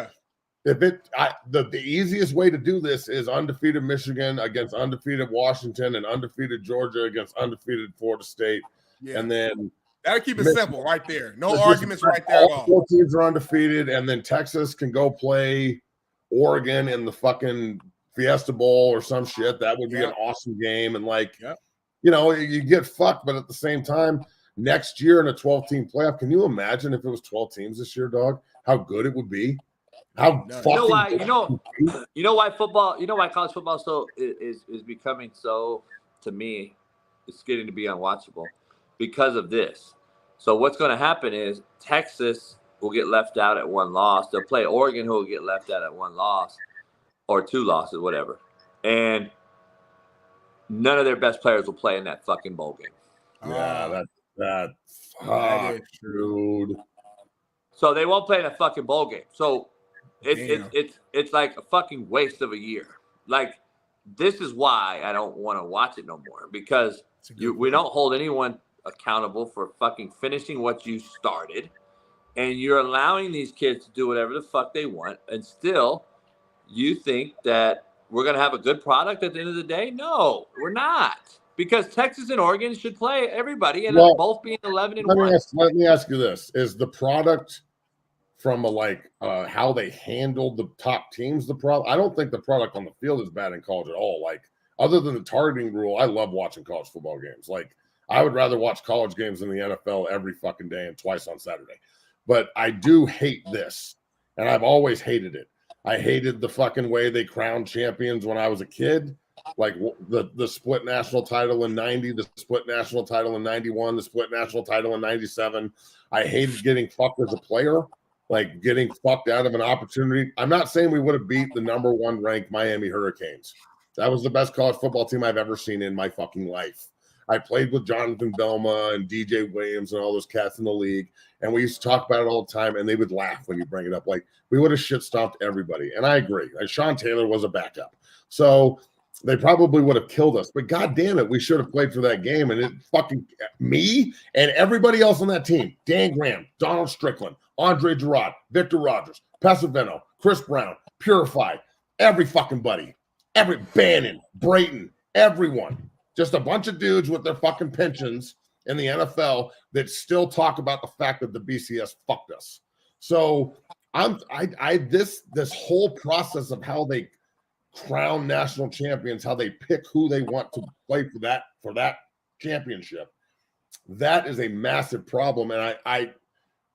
the easiest way to do this is undefeated Michigan against undefeated Washington and undefeated Georgia against undefeated Florida State. Yeah. And then that'll keep it simple right there. No arguments right there at all. 4 teams are undefeated, and then Texas can go play Oregon in the fucking Fiesta Bowl or some shit. That would be an awesome game. And you get fucked, but at the same time, next year in a 12-team playoff, can you imagine if it was 12 teams this year, dog? How good it would be. How you know why college football is becoming so, to me, it's getting to be unwatchable because of this. So what's going to happen is Texas will get left out at 1 loss. They'll play Oregon, who will get left out at 1 loss. Or 2 losses, whatever. And none of their best players will play in that fucking bowl game. Yeah, that's dude. So they won't play in a fucking bowl game. So it's like a fucking waste of a year. Like, this is why I don't want to watch it no more, because we don't hold anyone accountable for fucking finishing what you started, and you're allowing these kids to do whatever the fuck they want, and still you think that we're going to have a good product at the end of the day? No, we're not, because Texas and Oregon should play everybody and both being 11-1. Let me ask you this: is the product from how they handled the top teams the problem? I don't think the product on the field is bad in college at all. Like, other than the targeting rule, I love watching college football games. Like, I would rather watch college games in the NFL every fucking day and twice on Saturday. But I do hate this, and I've always hated it. I hated the fucking way they crowned champions when I was a kid, like the split national title in 90, the split national title in 91, the split national title in 97. I hated getting fucked as a player, like getting fucked out of an opportunity. I'm not saying we would have beat the number 1 ranked Miami Hurricanes. That was the best college football team I've ever seen in my fucking life. I played with Jonathan Belma and DJ Williams and all those cats in the league, and we used to talk about it all the time, and they would laugh when you bring it up. Like, we would have shit-stomped everybody, and I agree. Like, Sean Taylor was a backup. So they probably would have killed us, but God damn it, we should have played for that game, and it fucking me and everybody else on that team, Dan Graham, Donald Strickland, Andre Gerard, Victor Rogers, Pesavento, Chris Brown, Purify, every fucking buddy, every Bannon, Brayton, everyone. Just a bunch of dudes with their fucking pensions in the NFL that still talk about the fact that the BCS fucked us. So this whole process of how they crown national champions, how they pick who they want to play for that championship, that is a massive problem. And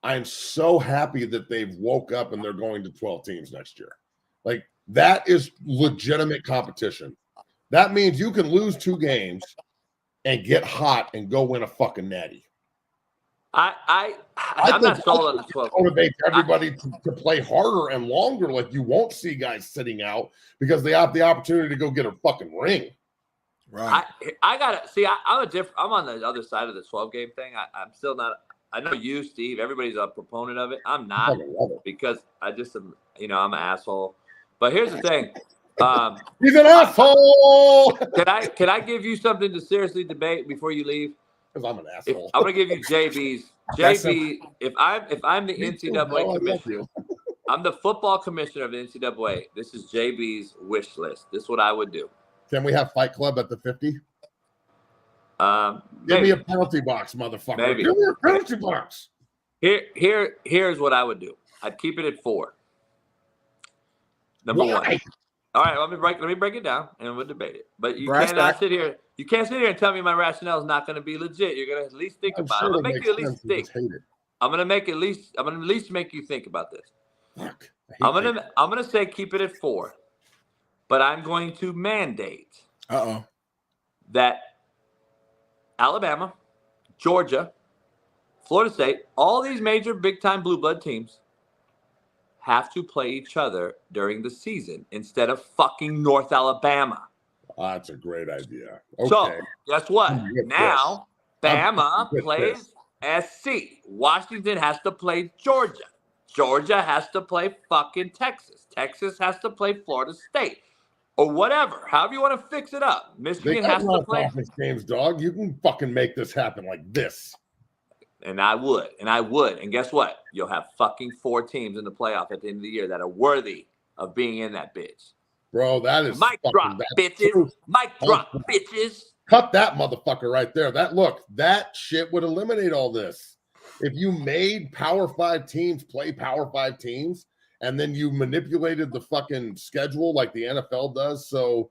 I'm so happy that they've woke up and they're going to 12 teams next year. Like, that is legitimate competition. That means you can lose 2 games and get hot and go win a fucking natty. I'm not sold on the 12. Motivate everybody to play harder and longer. Like, you won't see guys sitting out because they have the opportunity to go get a fucking ring. Right. I gotta see. I'm on the other side of the 12 game thing. I'm still not. I know you, Steve. Everybody's a proponent of it. I'm not, because I just am. I'm an asshole. But here's the thing. He's an asshole. Can I give you something to seriously debate before you leave? Because I'm an asshole. I'm gonna give you JB's. JB, if I'm the NCAA commissioner, I'm the football commissioner of the NCAA. This is JB's wish list. This is what I would do. Can we have Fight Club at the 50? Give me a penalty box, motherfucker. Maybe. Give me a penalty box. Here's what I would do. I'd keep it at 4. Number 1. All right, let me break it down and we'll debate it. But you cannot sit here. You can't sit here and tell me my rationale is not going to be legit. You're going to at least think about it. I'm going to make you at least think. I'm going to at least make you think about this. Fuck. I'm going to say keep it at 4. But I'm going to mandate that Alabama, Georgia, Florida State, all these major big-time blue blood teams have to play each other during the season instead of fucking North Alabama. That's a great idea. Okay. So, guess what? Now, Bama plays SC. Washington has to play Georgia. Georgia has to play fucking Texas. Texas has to play Florida State. Or whatever. However you want to fix it up. Michigan has to play. Games, dog. You can fucking make this happen like this. And I would. And guess what? You'll have fucking 4 teams in the playoff at the end of the year that are worthy of being in that bitch. Bro, that is mic drop, bitches. Mic drop, bitches. Cut that motherfucker right there. That shit would eliminate all this. If you made Power 5 teams play Power 5 teams, and then you manipulated the fucking schedule like the NFL does, so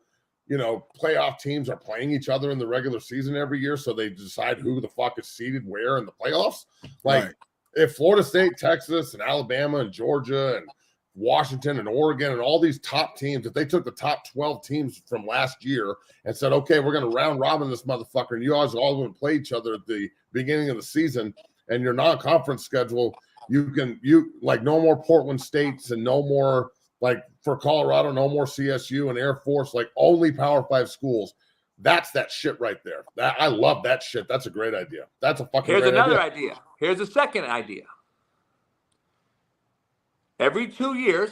playoff teams are playing each other in the regular season every year, so they decide who the fuck is seeded where in the playoffs. Like, if Florida State, Texas, and Alabama, and Georgia, and Washington, and Oregon, and all these top teams, if they took the top 12 teams from last year and said, okay, we're going to round robin this motherfucker, and you guys are all going to play each other at the beginning of the season, and your non-conference schedule, you no more Portland States and no more, like, for Colorado, no more CSU and Air Force, like, only Power 5 schools. That's that shit right there. I love that shit. That's a great idea. That's a fucking Here's another idea. Here's a second idea. Every 2 years,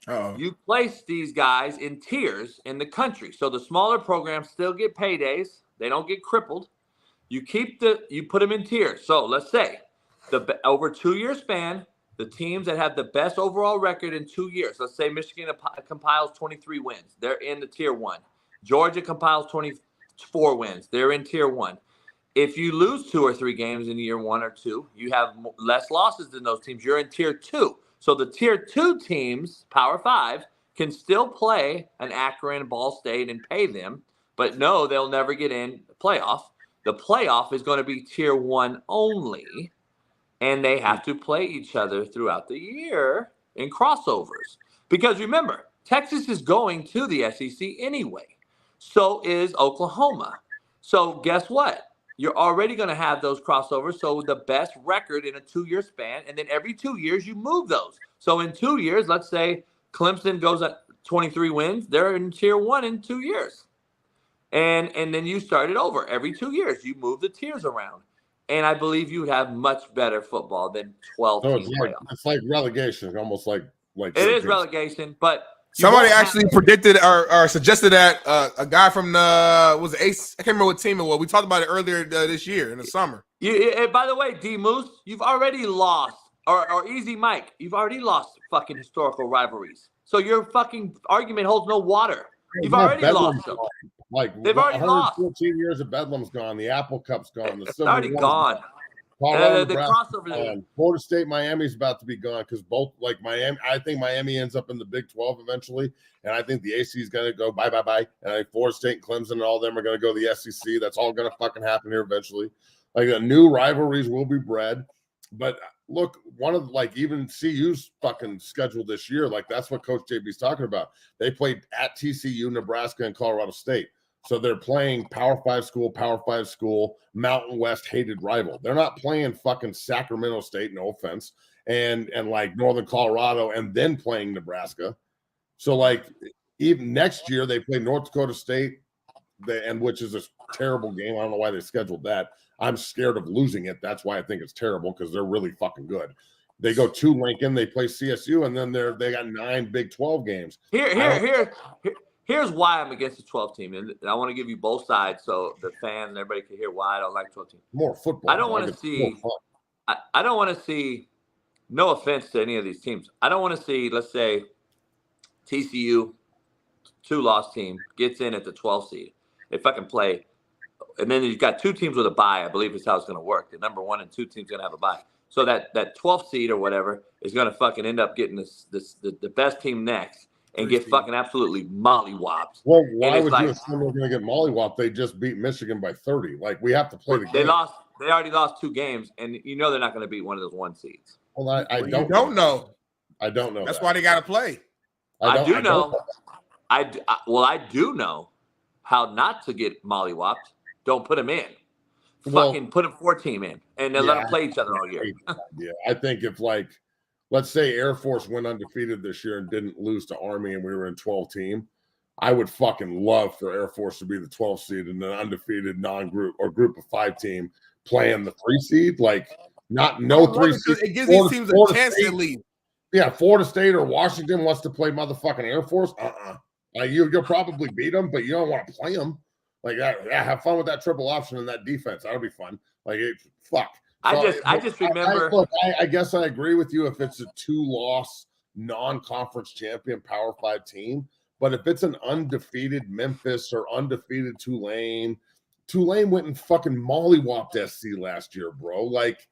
You place these guys in tiers in the country. So the smaller programs still get paydays. They don't get crippled. You put them in tiers. So let's say over 2-year span, the teams that have the best overall record in 2 years, let's say Michigan compiles 23 wins. They're in the tier 1. Georgia compiles 24 wins. They're in tier 1. If you lose 2 or 3 games in year 1 or 2, you have less losses than those teams. You're in tier 2. So the tier 2 teams, Power 5, can still play an Akron, Ball State, and pay them. But no, they'll never get in the playoff. The playoff is going to be tier 1 only, and they have to play each other throughout the year in crossovers. Because remember, Texas is going to the SEC anyway. So is Oklahoma. So guess what? You're already going to have those crossovers. So the best record in a 2-year span, and then every 2 years you move those. So in 2 years, let's say Clemson goes at 23 wins. They're in tier 1 in 2 years. And then you start it over. Every 2 years, you move the tiers around. And I believe you would have much better football than 12 team playoffs. It's like relegation, almost like it is relegation, but somebody actually predicted or suggested that a guy from was it Ace? I can't remember what team it was. We talked about it earlier this year in the summer. By the way, D Moose, you've already lost, or Easy Mike, you've already lost fucking historical rivalries. So your fucking argument holds no water. You've already lost them. Like they've already lost. 14 years of Bedlam's gone. The Apple Cup's gone. It's already gone. The crossover. Florida State, Miami's about to be gone because both, like Miami, I think Miami ends up in the Big 12 eventually, and I think the AC is going to go bye, and I think Florida State and Clemson and all of them are going to go to the SEC. That's all going to fucking happen here eventually. Like new rivalries will be bred, but look, one of even CU's fucking schedule this year, like that's what Coach JB's talking about. They played at TCU, Nebraska, and Colorado State. So they're playing Power 5 school, Mountain West hated rival. They're not playing fucking Sacramento State, no offense, and like Northern Colorado and then playing Nebraska. So like even next year they play North Dakota State, which is a terrible game. I don't know why they scheduled that. I'm scared of losing it. That's why I think it's terrible because they're really fucking good. They go to Lincoln, they play CSU, and then they got 9 Big 12 games. Here's why I'm against the 12 team, and I want to give you both sides so the fan and everybody can hear why I don't like 12 team. More football. I don't want to see. I don't want to see. No offense to any of these teams. I don't want to see. Let's say TCU, 2-loss team gets in at the 12th seed. If I can play, and then you've got 2 teams with a bye. I believe is how it's going to work. The number 1 and 2 teams going to have a bye. So that 12th seed or whatever is going to fucking end up getting the best team next. And get fucking absolutely mollywopped. Well, why would you assume we're going to get mollywopped? They just beat Michigan by 30. Like, we have to play the game. They already lost 2 games, and you know they're not going to beat one of those 1 seeds. Well, I don't know. I don't know. That's why they got to play. I do know how not to get mollywopped. Don't put them in. Fucking put a 4-team in, and then let them play each other all year. Yeah, I think if let's say Air Force went undefeated this year and didn't lose to Army and we were in 12 team, I would fucking love for Air Force to be the 12 seed and an undefeated non-group or group of 5 team playing the 3 seed. Like no 3 seed. It gives these teams a chance to leave. Yeah, Florida State or Washington wants to play motherfucking Air Force. Like you'll probably beat them, but you don't want to play them. Like have fun with that triple option and that defense. That'll be fun. Like fuck. I just remember. I guess I agree with you if it's a 2-loss non-conference champion Power 5 team, but if it's an undefeated Memphis or undefeated Tulane went and fucking mollywopped SC last year, bro. Like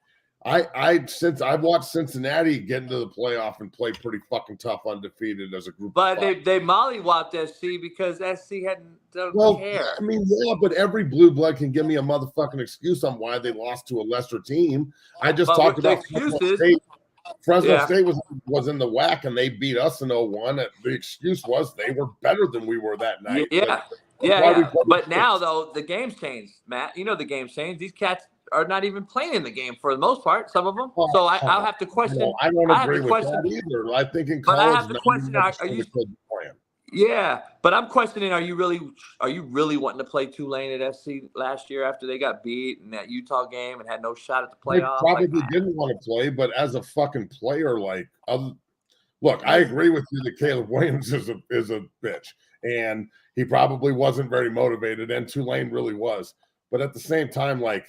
since I've watched Cincinnati get into the playoff and play pretty fucking tough undefeated as a group. But they mollywopped SC because SC don't care. I mean, yeah, but every blue blood can give me a motherfucking excuse on why they lost to a lesser team. I just talked about Fresno State was in the WAC and they beat us in 01. The excuse was they were better than we were that night. Yeah. But now though the game's changed, Matt. You know the game's changed. These cats are not even playing in the game for the most part, some of them. So I'll have to question. No, I don't agree with that either. I think in college, but I have to question. Are you playing? Yeah, but I'm questioning. Are you really wanting to play Tulane at SC last year after they got beat in that Utah game and had no shot at the playoffs? They probably didn't want to play, but as a fucking player, Look, I agree with you that Caleb Williams is a bitch, and he probably wasn't very motivated, and Tulane really was. But at the same time, like,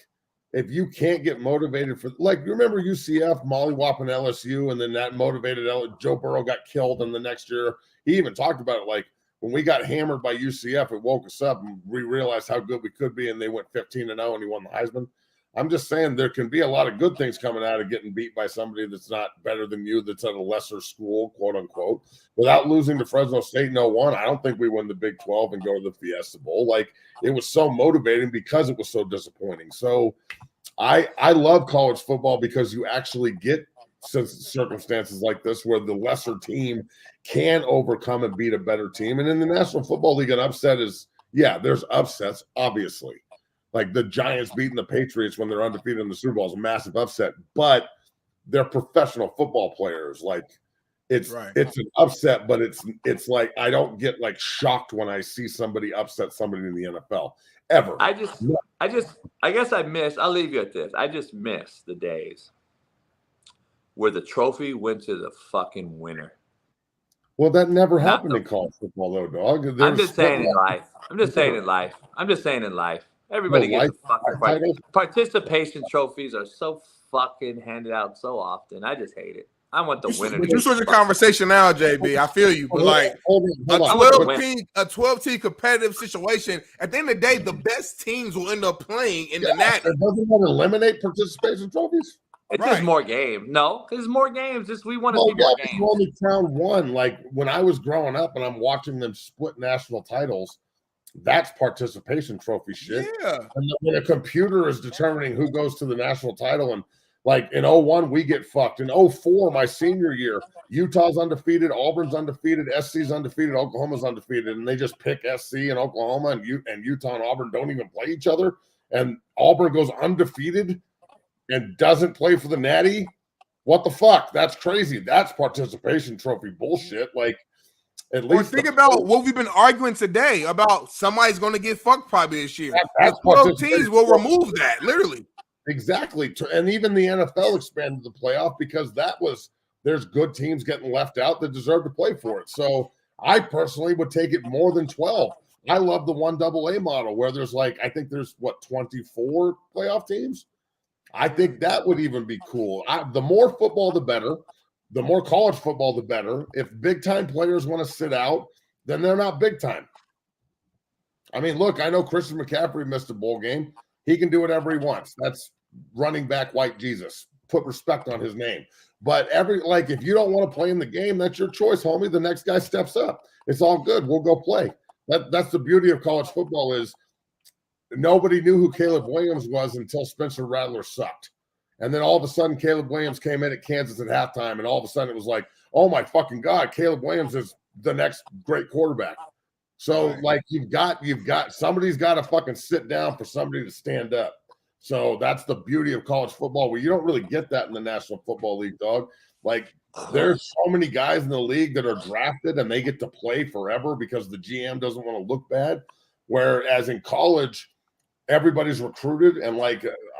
if you can't get motivated for, like, you remember UCF mollywhopping LSU, and then that motivated Joe Burrow got killed, and the next year he even talked about it. Like, when we got hammered by UCF, it woke us up, and we realized how good we could be, and they went 15-0, and he won the Heisman. I'm just saying there can be a lot of good things coming out of getting beat by somebody that's not better than you, that's at a lesser school, quote unquote, without losing to Fresno State in 01. I don't think we win the Big 12 and go to the Fiesta Bowl. Like, it was so motivating because it was so disappointing. So I love college football because you actually get circumstances like this where the lesser team can overcome and beat a better team. And in the National Football League, an upset is, yeah, there's upsets, obviously. Like the Giants beating the Patriots when they're undefeated in the Super Bowl is a massive upset, but they're professional football players. Like it's an upset, but it's like I don't get like shocked when I see somebody upset somebody in the NFL ever. I guess I miss. I'll leave you at this. I just miss the days where the trophy went to the fucking winner. Well, that never happened in college football, though, dog. I'm just saying in life. Everybody gets a fucking prize. Participation trophies are so fucking handed out so often. I just hate it. I want the winner. But you switch the conversation now, JB. I feel you. But like a 12-team competitive situation, at the end of the day, the best teams will end up playing in the Natty. Doesn't that eliminate participation trophies? It's just more games. No, there's more games. We want to see more games. You only count one. Like when I was growing up and I'm watching them split national titles, that's participation trophy shit. Yeah. And when a computer is determining who goes to the national title, and like in 01, we get fucked. In 04, my senior year, Utah's undefeated, Auburn's undefeated, SC's undefeated, Oklahoma's undefeated, and they just pick SC and Oklahoma, and Utah and Auburn don't even play each other. And Auburn goes undefeated and doesn't play for the Natty. What the fuck? That's crazy. That's participation trophy bullshit. Like, at least think about what we've been arguing today about somebody's going to get fucked probably this year. That's 12 teams will remove that, literally. Exactly. And even the NFL expanded the playoff because there's good teams getting left out that deserve to play for it. So I personally would take it more than 12. I love the 1AA model where there's I think there's 24 playoff teams. I think that would even be cool. The more football, the better. The more college football, the better. If big-time players want to sit out, then they're not big-time. I mean, look, I know Christian McCaffrey missed a bowl game. He can do whatever he wants. That's running back white Jesus. Put respect on his name. But if you don't want to play in the game, that's your choice, homie. The next guy steps up. It's all good. We'll go play. That's the beauty of college football is nobody knew who Caleb Williams was until Spencer Rattler sucked. And then all of a sudden, Caleb Williams came in at Kansas at halftime, and all of a sudden it was like, oh my fucking God, Caleb Williams is the next great quarterback. So you've got somebody's got to fucking sit down for somebody to stand up. So that's the beauty of college football, where you don't really get that in the National Football League, dog. Like there's so many guys in the league that are drafted and they get to play forever because the GM doesn't want to look bad. Whereas in college, everybody's recruited, and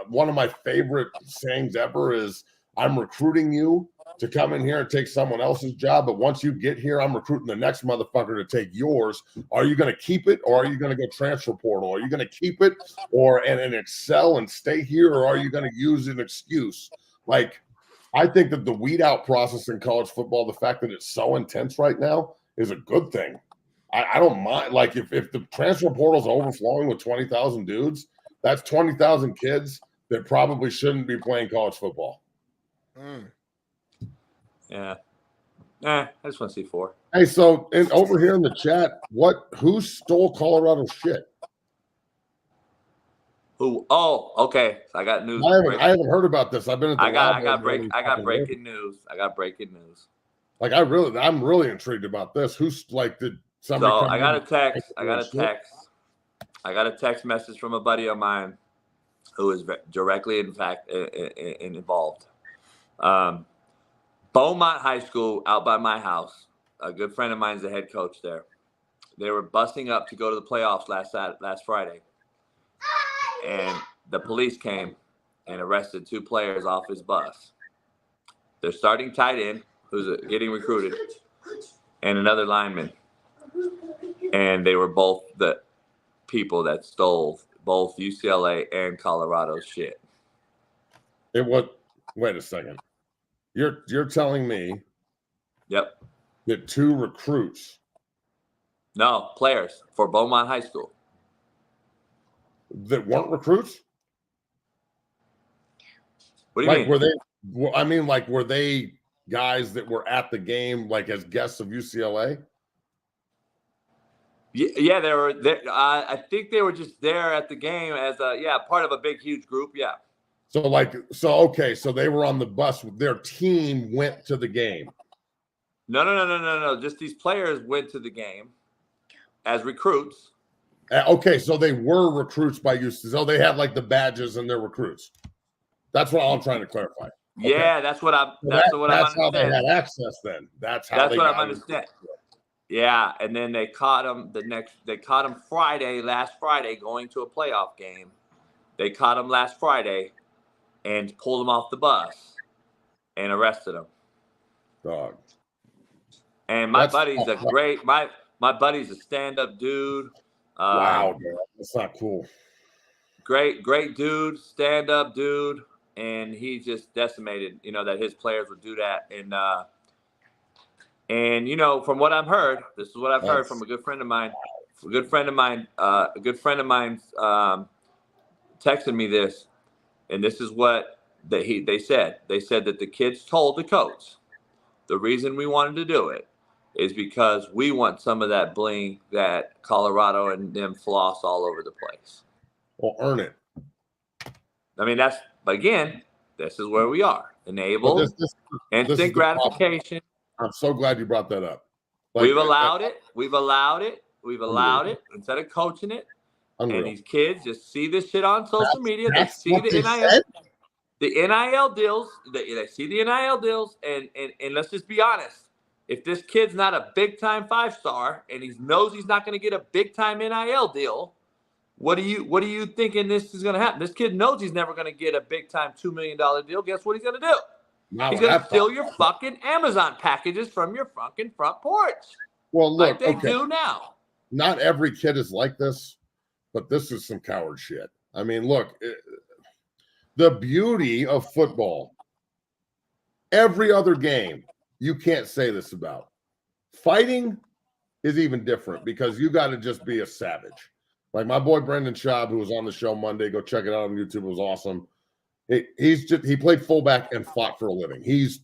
one of my favorite sayings ever is, I'm recruiting you to come in here and take someone else's job, but once you get here, I'm recruiting the next motherfucker to take yours. Are you going to keep it, or are you going to go transfer portal? Are you going to keep it and excel and stay here, or are you going to use an excuse? I think that the weed out process in college football, the fact that it's so intense right now, is a good thing. I don't mind. If the transfer portal is overflowing with 20,000 dudes, that's 20,000 kids that probably shouldn't be playing college football. Yeah. I just want to see 4. Hey, so over here in the chat, who stole Colorado shit? Who? Oh, okay. I got news. I haven't heard about this. I've been at the I got breaking news. I'm really intrigued about this. Who's did somebody? So I got a text. I got a text message from a buddy of mine who is directly, in fact, involved. Beaumont High School out by my house. A good friend of mine is the head coach there. They were busting up to go to the playoffs last Friday. And the police came and arrested 2 players off his bus. Their starting tight end, who's getting recruited, and another lineman. And they were both the people that stole both UCLA and Colorado's shit. It was. Wait a second. You're telling me. Yep. That 2 recruits. No, players for Beaumont High School. That weren't recruits? What do you mean? Were they? Well, I mean, like, were they guys that were at the game, like as guests of UCLA? Yeah, they were there. I think they were just there at the game as part of a big, huge group. Yeah. Okay, so they were on the bus. Their team went to the game. No. Just these players went to the game as recruits. Okay, so they were recruits by UCLA. So they had like the badges and they're recruits. That's what I'm trying to clarify. Okay. Yeah, that's what I'm. That's how they had access. Then that's what I'm understanding. Yeah, and then they caught him last Friday, going to a playoff game. They caught him last Friday and pulled him off the bus and arrested him. Dog. And my buddy's a stand-up dude. Wow, dude, that's not cool. Great dude, stand-up dude, and he just decimated, that his players would do that. And from what I've heard, this is what I've heard from a good friend of mine. A good friend of mine texted me this, and this is what they said. They said that the kids told the coach, the reason we wanted to do it is because we want some of that bling that Colorado and them floss all over the place. Well, earn it. I mean, this is where we are. Enable instant gratification. I'm so glad you brought that up. We've allowed it. Instead of coaching it. Unreal. And these kids just see this shit on social media. They see the NIL deals. They see the NIL deals. And let's just be honest. If this kid's not a big-time 5-star and he knows he's not going to get a big-time NIL deal, what are you thinking this is going to happen? This kid knows he's never going to get a big-time $2 million deal. Guess what he's going to do? He's going to steal your fucking Amazon packages from your fucking front porch. Well, look, like they do now. Not every kid is like this, but this is some coward shit. I mean, look, the beauty of football, every other game, you can't say this about. Fighting is even different because you got to just be a savage. Like my boy Brendan Schaub, who was on the show Monday, go check it out on YouTube. It was awesome. He played fullback and fought for a living. He's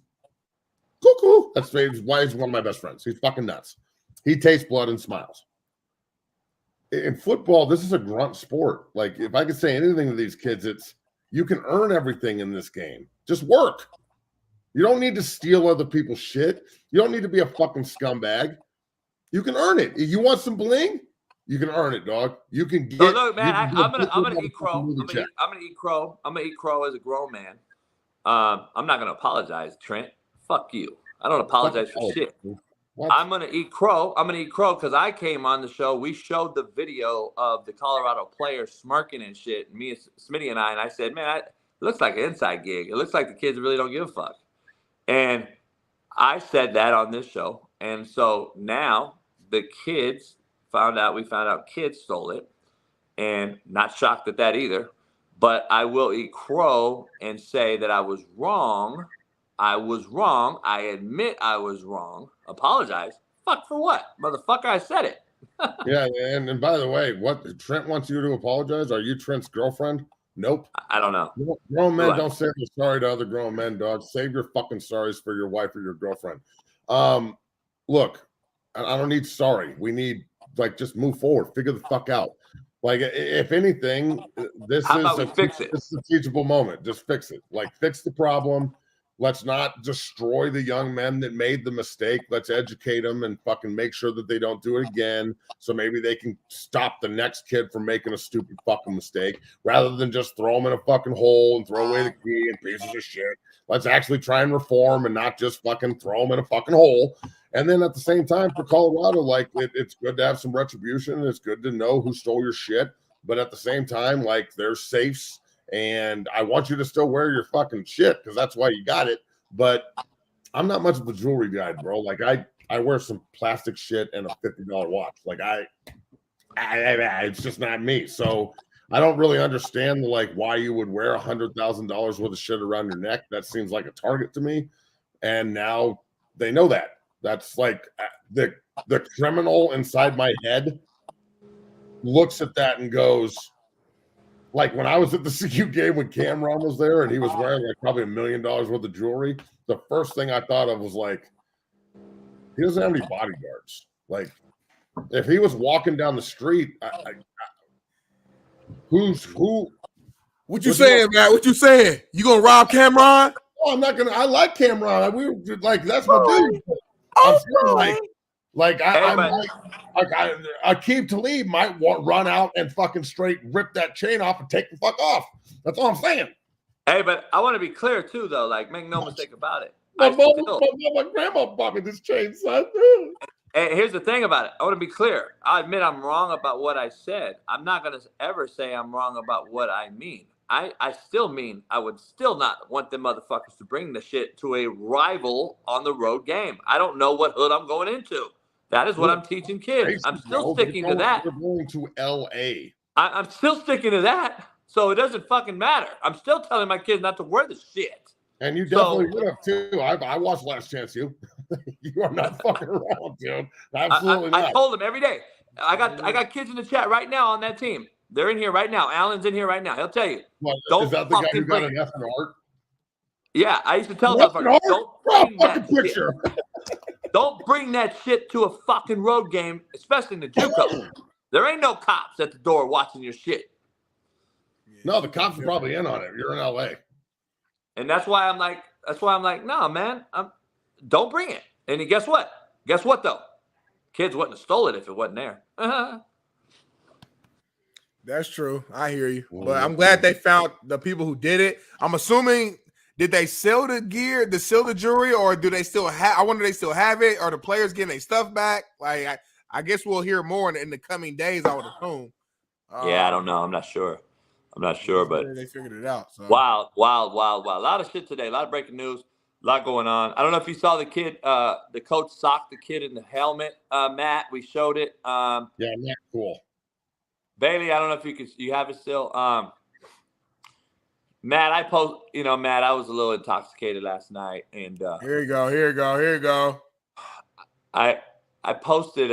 cuckoo. That's why he's one of my best friends. He's fucking nuts. He tastes blood and smiles. In football, this is a grunt sport. Like if I could say anything to these kids, it's you can earn everything in this game. Just work. You don't need to steal other people's shit. You don't need to be a fucking scumbag. You can earn it. If you want some bling, you can earn it, dog. You can get. So look, man, I'm gonna eat crow. I'm gonna eat crow. I'm gonna eat crow as a grown man. I'm not gonna apologize, Trent. Fuck you. I don't apologize for shit. What? I'm gonna eat crow. I'm gonna eat crow because I came on the show. We showed the video of the Colorado players smirking and shit. Me and Smitty and I said, man, it looks like an inside gig. It looks like the kids really don't give a fuck. And I said that on this show. And so now the kids we found out kids stole it, and not shocked at that either. But I will eat crow and say that I was wrong. I admit I was wrong. Apologize. Fuck for what? Motherfucker, I said it. Yeah, and by the way, what Trent wants you to apologize? Are you Trent's girlfriend? Nope. I don't know. Grown men don't say they're sorry to other grown men, dog. Save your fucking sorries for your wife or your girlfriend. Look, I don't need sorry. We need just move forward. Figure the fuck out. Like, if anything, this is a teachable moment. Just fix it. Fix the problem. Let's not destroy the young men that made the mistake. Let's educate them and fucking make sure that they don't do it again. So maybe they can stop the next kid from making a stupid fucking mistake rather than just throw them in a fucking hole and throw away the key and pieces of shit. Let's actually try and reform and not just fucking throw them in a fucking hole. And then at the same time for Colorado, it's good to have some retribution. It's good to know who stole your shit. But at the same time, there's safes. And I want you to still wear your fucking shit because that's why you got it. But I'm not much of a jewelry guy, bro. Like I wear some plastic shit and a $50 watch. Like it's just not me. So I don't really understand like why you would wear $100,000 worth of shit around your neck. That seems like a target to me. And now they know that. That's like the criminal inside my head looks at that and goes, like when I was at the CU game when Cameron was there and he was wearing like probably $1 million worth of jewelry, the first thing I thought of was like, he doesn't have any bodyguards. Like if he was walking down the street, who? What you saying, Matt? What you saying? You gonna rob Cameron? Oh, I'm not gonna. I like Cameron. We were like, that's my dude. I'm saying, like Aqib Talib might run out and fucking straight rip that chain off and take the fuck off. That's all I'm saying. Hey, but I want to be clear too, though. Like, make no mistake about it. My grandma bought me this chain, son. Hey, here's the thing about it. I want to be clear. I admit I'm wrong about what I said. I'm not going to ever say I'm wrong about what I mean. I still mean I would still not want them motherfuckers to bring the shit to a rival on the road game. I don't know what hood I'm going into. That is what I'm teaching kids. I'm still sticking to that. We're going to L.A. I'm still sticking to that. So it doesn't fucking matter. I'm still telling my kids not to wear the shit. And you definitely would have too. I watched Last Chance U. You are not fucking around, dude. Absolutely not. I told them every day. I got kids in the chat right now on that team. They're in here right now. Alan's in here right now. He'll tell you. Is that the guy who got an F in art? Yeah, I used to tell them, don't bring that picture. Don't bring that shit to a fucking road game, especially in the JUCO. There ain't no cops at the door watching your shit. No, the cops are probably in on it. You're in LA. And that's why I'm like, no, man, don't bring it. And guess what? Guess what though? Kids wouldn't have stole it if it wasn't there. That's true. I hear you. But I'm glad they found the people who did it. I'm assuming, did they sell the gear, the jewelry, or do they still have? I wonder if they still have it, or the players getting their stuff back. Like I guess we'll hear more in the coming days. I would assume. Yeah, I don't know. I'm not sure. But they figured it out. So. Wild. A lot of shit today. A lot of breaking news. A lot going on. I don't know if you saw the kid. The coach socked the kid in the helmet. Matt, we showed it. Yeah, Matt, cool. Bailey, I don't know if you have it still. Matt, I was a little intoxicated last night, and here you go. I posted.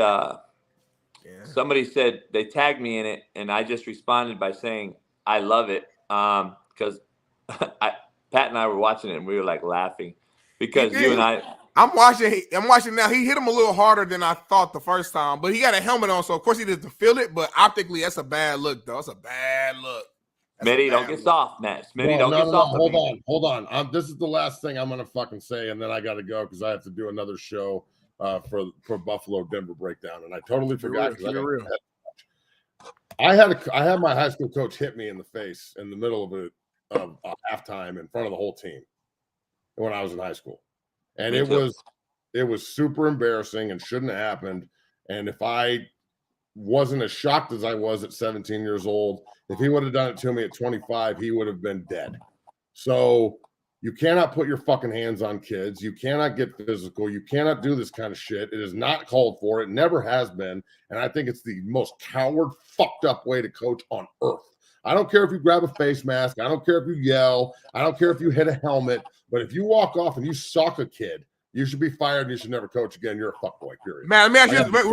Somebody said they tagged me in it, and I just responded by saying I love it because Pat and I were watching it, and we were like laughing because you and I. I'm watching now. He hit him a little harder than I thought the first time, but he got a helmet on, so of course he doesn't feel it. But optically, that's a bad look, though. It's a bad look. Smitty, don't get soft, Matt. Smitty, don't get soft. Hold on. This is the last thing I'm gonna fucking say, and then I got to go because I have to do another show for Buffalo Denver breakdown, and I totally forgot. I had my high school coach hit me in the face in the middle of a halftime in front of the whole team when I was in high school. And it was super embarrassing and shouldn't have happened. And if I wasn't as shocked as I was at 17 years old, if he would have done it to me at 25, he would have been dead. So you cannot put your fucking hands on kids. You cannot get physical. You cannot do this kind of shit. It is not called for. It never has been. And I think it's the most coward, fucked up way to coach on earth. I don't care if you grab a face mask. I don't care if you yell. I don't care if you hit a helmet. But if you walk off and you sock a kid, you should be fired and you should never coach again. You're a fuckboy, period. Man, let me ask you this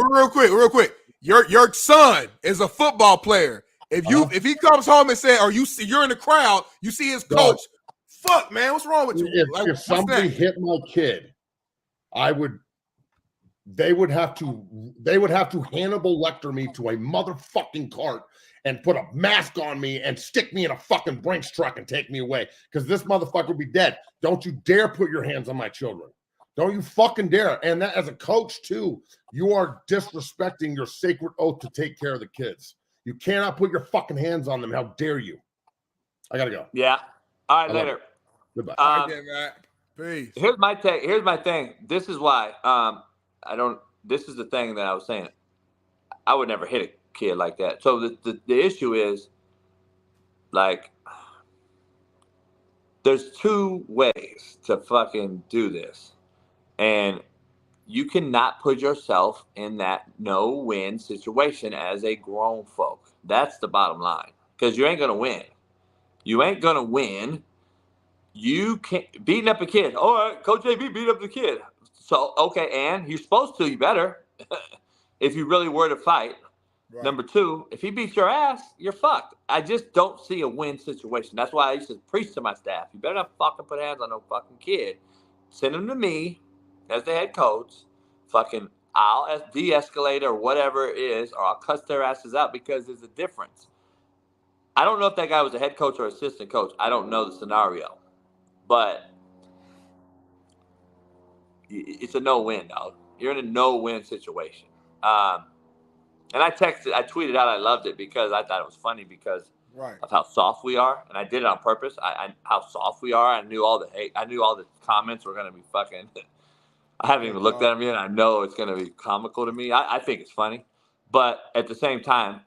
real quick. Your son is a football player. If he comes home and says, or you're in the crowd, you see his coach, fuck, man, what's wrong with you? If somebody hit my kid, they would have to Hannibal Lecter me to a motherfucking cart and put a mask on me and stick me in a fucking Brinks truck and take me away because this motherfucker would be dead. Don't you dare put your hands on my children. Don't you fucking dare. And that as a coach too, you are disrespecting your sacred oath to take care of the kids. You cannot put your fucking hands on them. How dare you? I gotta go. Yeah. All right, later. Goodbye. Peace. Here's my take. Here's my thing. This is why this is the thing that I was saying. I would never hit a kid like that. So the issue is, like, there's two ways to fucking do this. And you cannot put yourself in that no-win situation as a grown folk. That's the bottom line. Because you ain't going to win. You ain't going to win. You can't beating up a kid. All right, Coach JB beat up the kid. So, okay, and you're supposed to. You better. If you really were to fight. Right. Number two, if he beats your ass, you're fucked. I just don't see a win situation. That's why I used to preach to my staff. You better not fucking put hands on no fucking kid. Send them to me as the head coach. Fucking, I'll de-escalate or whatever it is, or I'll cuss their asses out because there's a difference. I don't know if that guy was a head coach or assistant coach. I don't know the scenario. But it's a no-win, dog. You're in a no-win situation. And I tweeted out I loved it because I thought it was funny because of how soft we are. And I did it on purpose. How soft we are. I knew all the hate. I knew all the comments were going to be fucking. I haven't even looked at them yet. I know it's going to be comical to me. I think it's funny. But at the same time,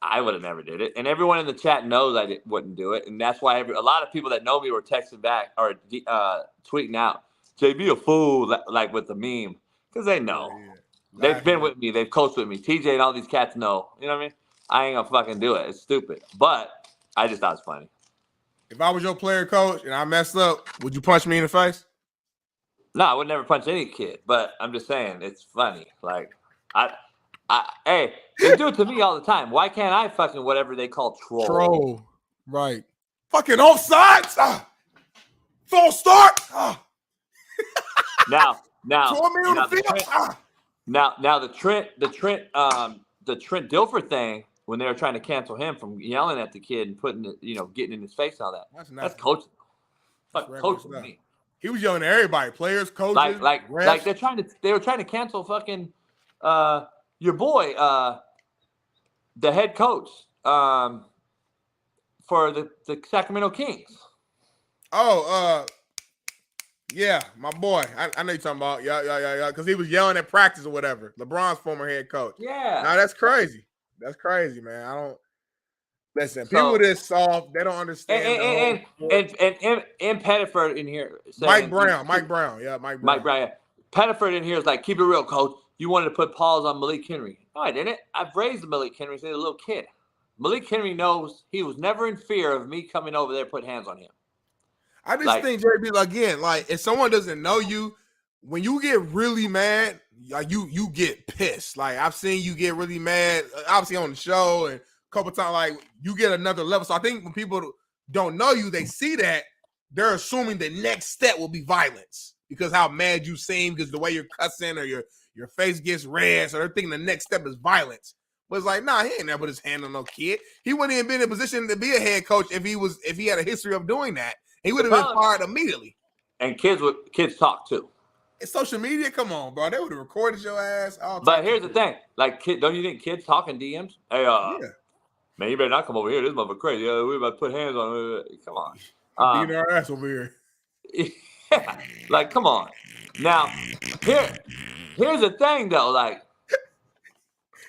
I would have never did it. And everyone in the chat knows I wouldn't do it. And that's why a lot of people that know me were texting back or tweeting out, JB a fool, like with the meme. Because they know. Yeah. They've been with me. They've coached with me. TJ and all these cats know. You know what I mean? I ain't gonna fucking do it. It's stupid. But I just thought it was funny. If I was your player coach and I messed up, would you punch me in the face? No, I would never punch any kid. But I'm just saying, it's funny. Like, hey, they do it to me all the time. Why can't I fucking whatever they call troll? Troll. Right. Fucking offsides. False start. Now. Throw me on the field. Now the Trent Dilfer thing, when they were trying to cancel him from yelling at the kid and putting getting in his face and all that. That's coaching. Fuck coaching me. He was yelling at everybody, players, coaches, like refs. they were trying to cancel fucking your boy, the head coach for the Sacramento Kings. Yeah, my boy. I know you're talking about. Yeah. Because he was yelling at practice or whatever. LeBron's former head coach. Yeah. Now that's crazy. That's crazy, man. I don't listen. People this soft, they don't understand. And Pettiford in here. Saying, Mike Brown. Yeah, Mike Brown. Yeah. Pettiford in here is like, keep it real, coach. You wanted to put paws on Malik Henry. No, I didn't. I've raised Malik Henry since he was a little kid. Malik Henry knows he was never in fear of me coming over there and put hands on him. I just think, JB, again, like if someone doesn't know you, when you get really mad, like you get pissed. Like I've seen you get really mad, obviously on the show and a couple times, like you get another level. So I think when people don't know you, they see that, they're assuming the next step will be violence because how mad you seem, because the way you're cussing or your face gets red. So they're thinking the next step is violence. But it's like, nah, he ain't never put his hand on no kid. He wouldn't even been in a position to be a head coach if he had a history of doing that. He would have been fired immediately. And kids talk too. It's social media. Come on, bro. They would have recorded your ass. But here's the thing. Like, don't you think kids talk in DMs? Hey, man, you better not come over here. This motherfucker crazy. We're about to put hands on him. Come on. Beating our ass over here. Yeah. Like, come on. Now, here's the thing, though. Like,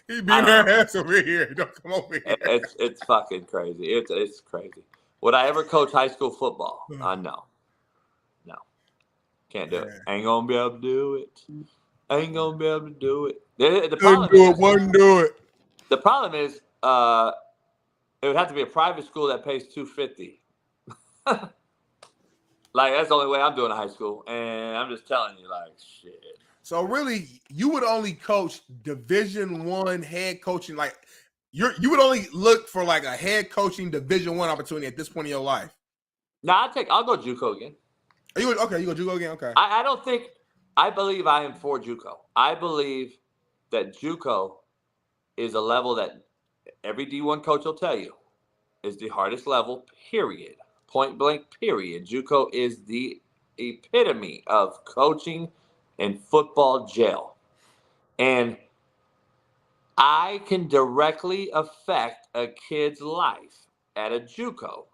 he beating our ass over here. Don't come over here. It's fucking crazy. It's crazy. Would I ever coach high school football? No. Can't do it. Ain't gonna be able to do it. Ain't gonna be able to do it. The wouldn't do it. The problem is, it would have to be a private school that pays $250. Like that's the only way I'm doing high school, and I'm just telling you, like shit. So really, you would only coach Division I head coaching, like. You would only look for like a head coaching Division I opportunity at this point in your life. No, I'll go JUCO again. You go JUCO again? Okay. I believe I am for JUCO. I believe that JUCO is a level that every D1 coach will tell you is the hardest level, period. Point blank, period. JUCO is the epitome of coaching in football jail. And I can directly affect a kid's life at a JUCO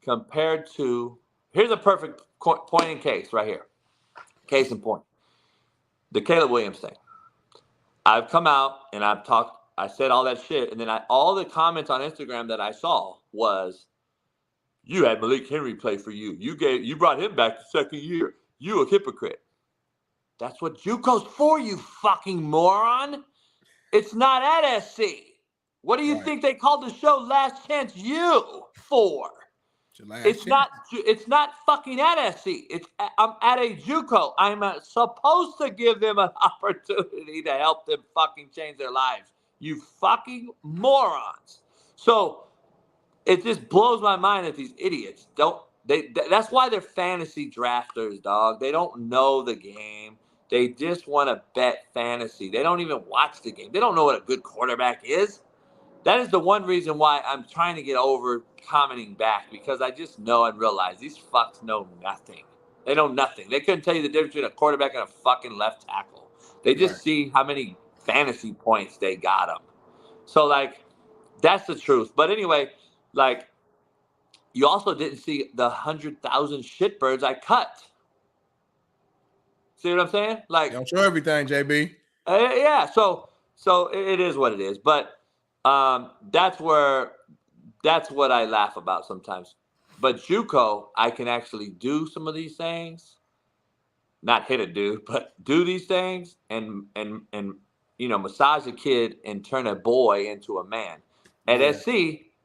compared to, here's a perfect point in case right here. Case in point. The Caleb Williams thing. I've come out and I said all that shit, and then all the comments on Instagram that I saw was, you had Malik Henry play for you. You brought him back the second year. You a hypocrite. That's what JUCO's for, you fucking moron. It's not at SC. What do you think they called the show Last Chance U for? It's not fucking at SC. I'm at a JUCO. I'm supposed to give them an opportunity to help them fucking change their lives. You fucking morons. So it just blows my mind that these idiots that's why they're fantasy drafters, dog. They don't know the game. They just want to bet fantasy. They don't even watch the game. They don't know what a good quarterback is. That is the one reason why I'm trying to get over commenting back, because I just know and realize these fucks know nothing. They know nothing. They couldn't tell you the difference between a quarterback and a fucking left tackle. They just see how many fantasy points they got them. So, like, that's the truth. But anyway, like, you also didn't see the 100,000 shitbirds I cut. See what I'm saying? Like, don't show everything, JB. Yeah. So it is what it is. But that's what I laugh about sometimes. But JUCO, I can actually do some of these things, not hit a dude, but do these things and massage a kid and turn a boy into a man. At SC,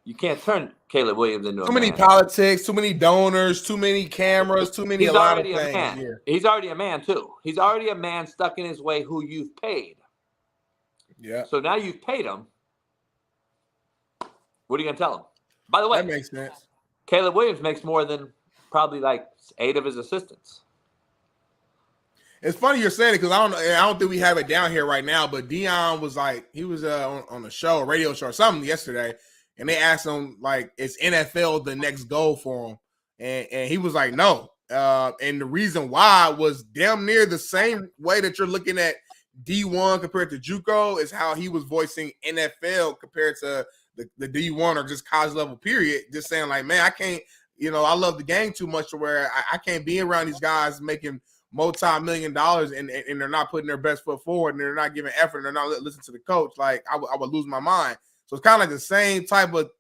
you can't turn Caleb Williams into a man. Too many politics, too many donors, too many cameras, too many a lot of things. Yeah. He's already a man too. He's already a man stuck in his way who you've paid. Yeah. So now you've paid him. What are you gonna tell him? By the way, that makes sense. Caleb Williams makes more than probably like 8 of his assistants. It's funny you're saying it because I don't think we have it down here right now. But Dion was like, he was on a show, a radio show or something yesterday, and they asked him like, is NFL the next goal for him? And he was like, no. And the reason why was damn near the same way that you're looking at D1 compared to JUCO is how he was voicing NFL compared to the D1 or just college level period. Just saying like, man, I can't, I love the game too much to where I can't be around these guys making multi-million dollars and they're not putting their best foot forward and they're not giving effort and they're not listening to the coach. Like I would lose my mind. So it's kind of like the same type of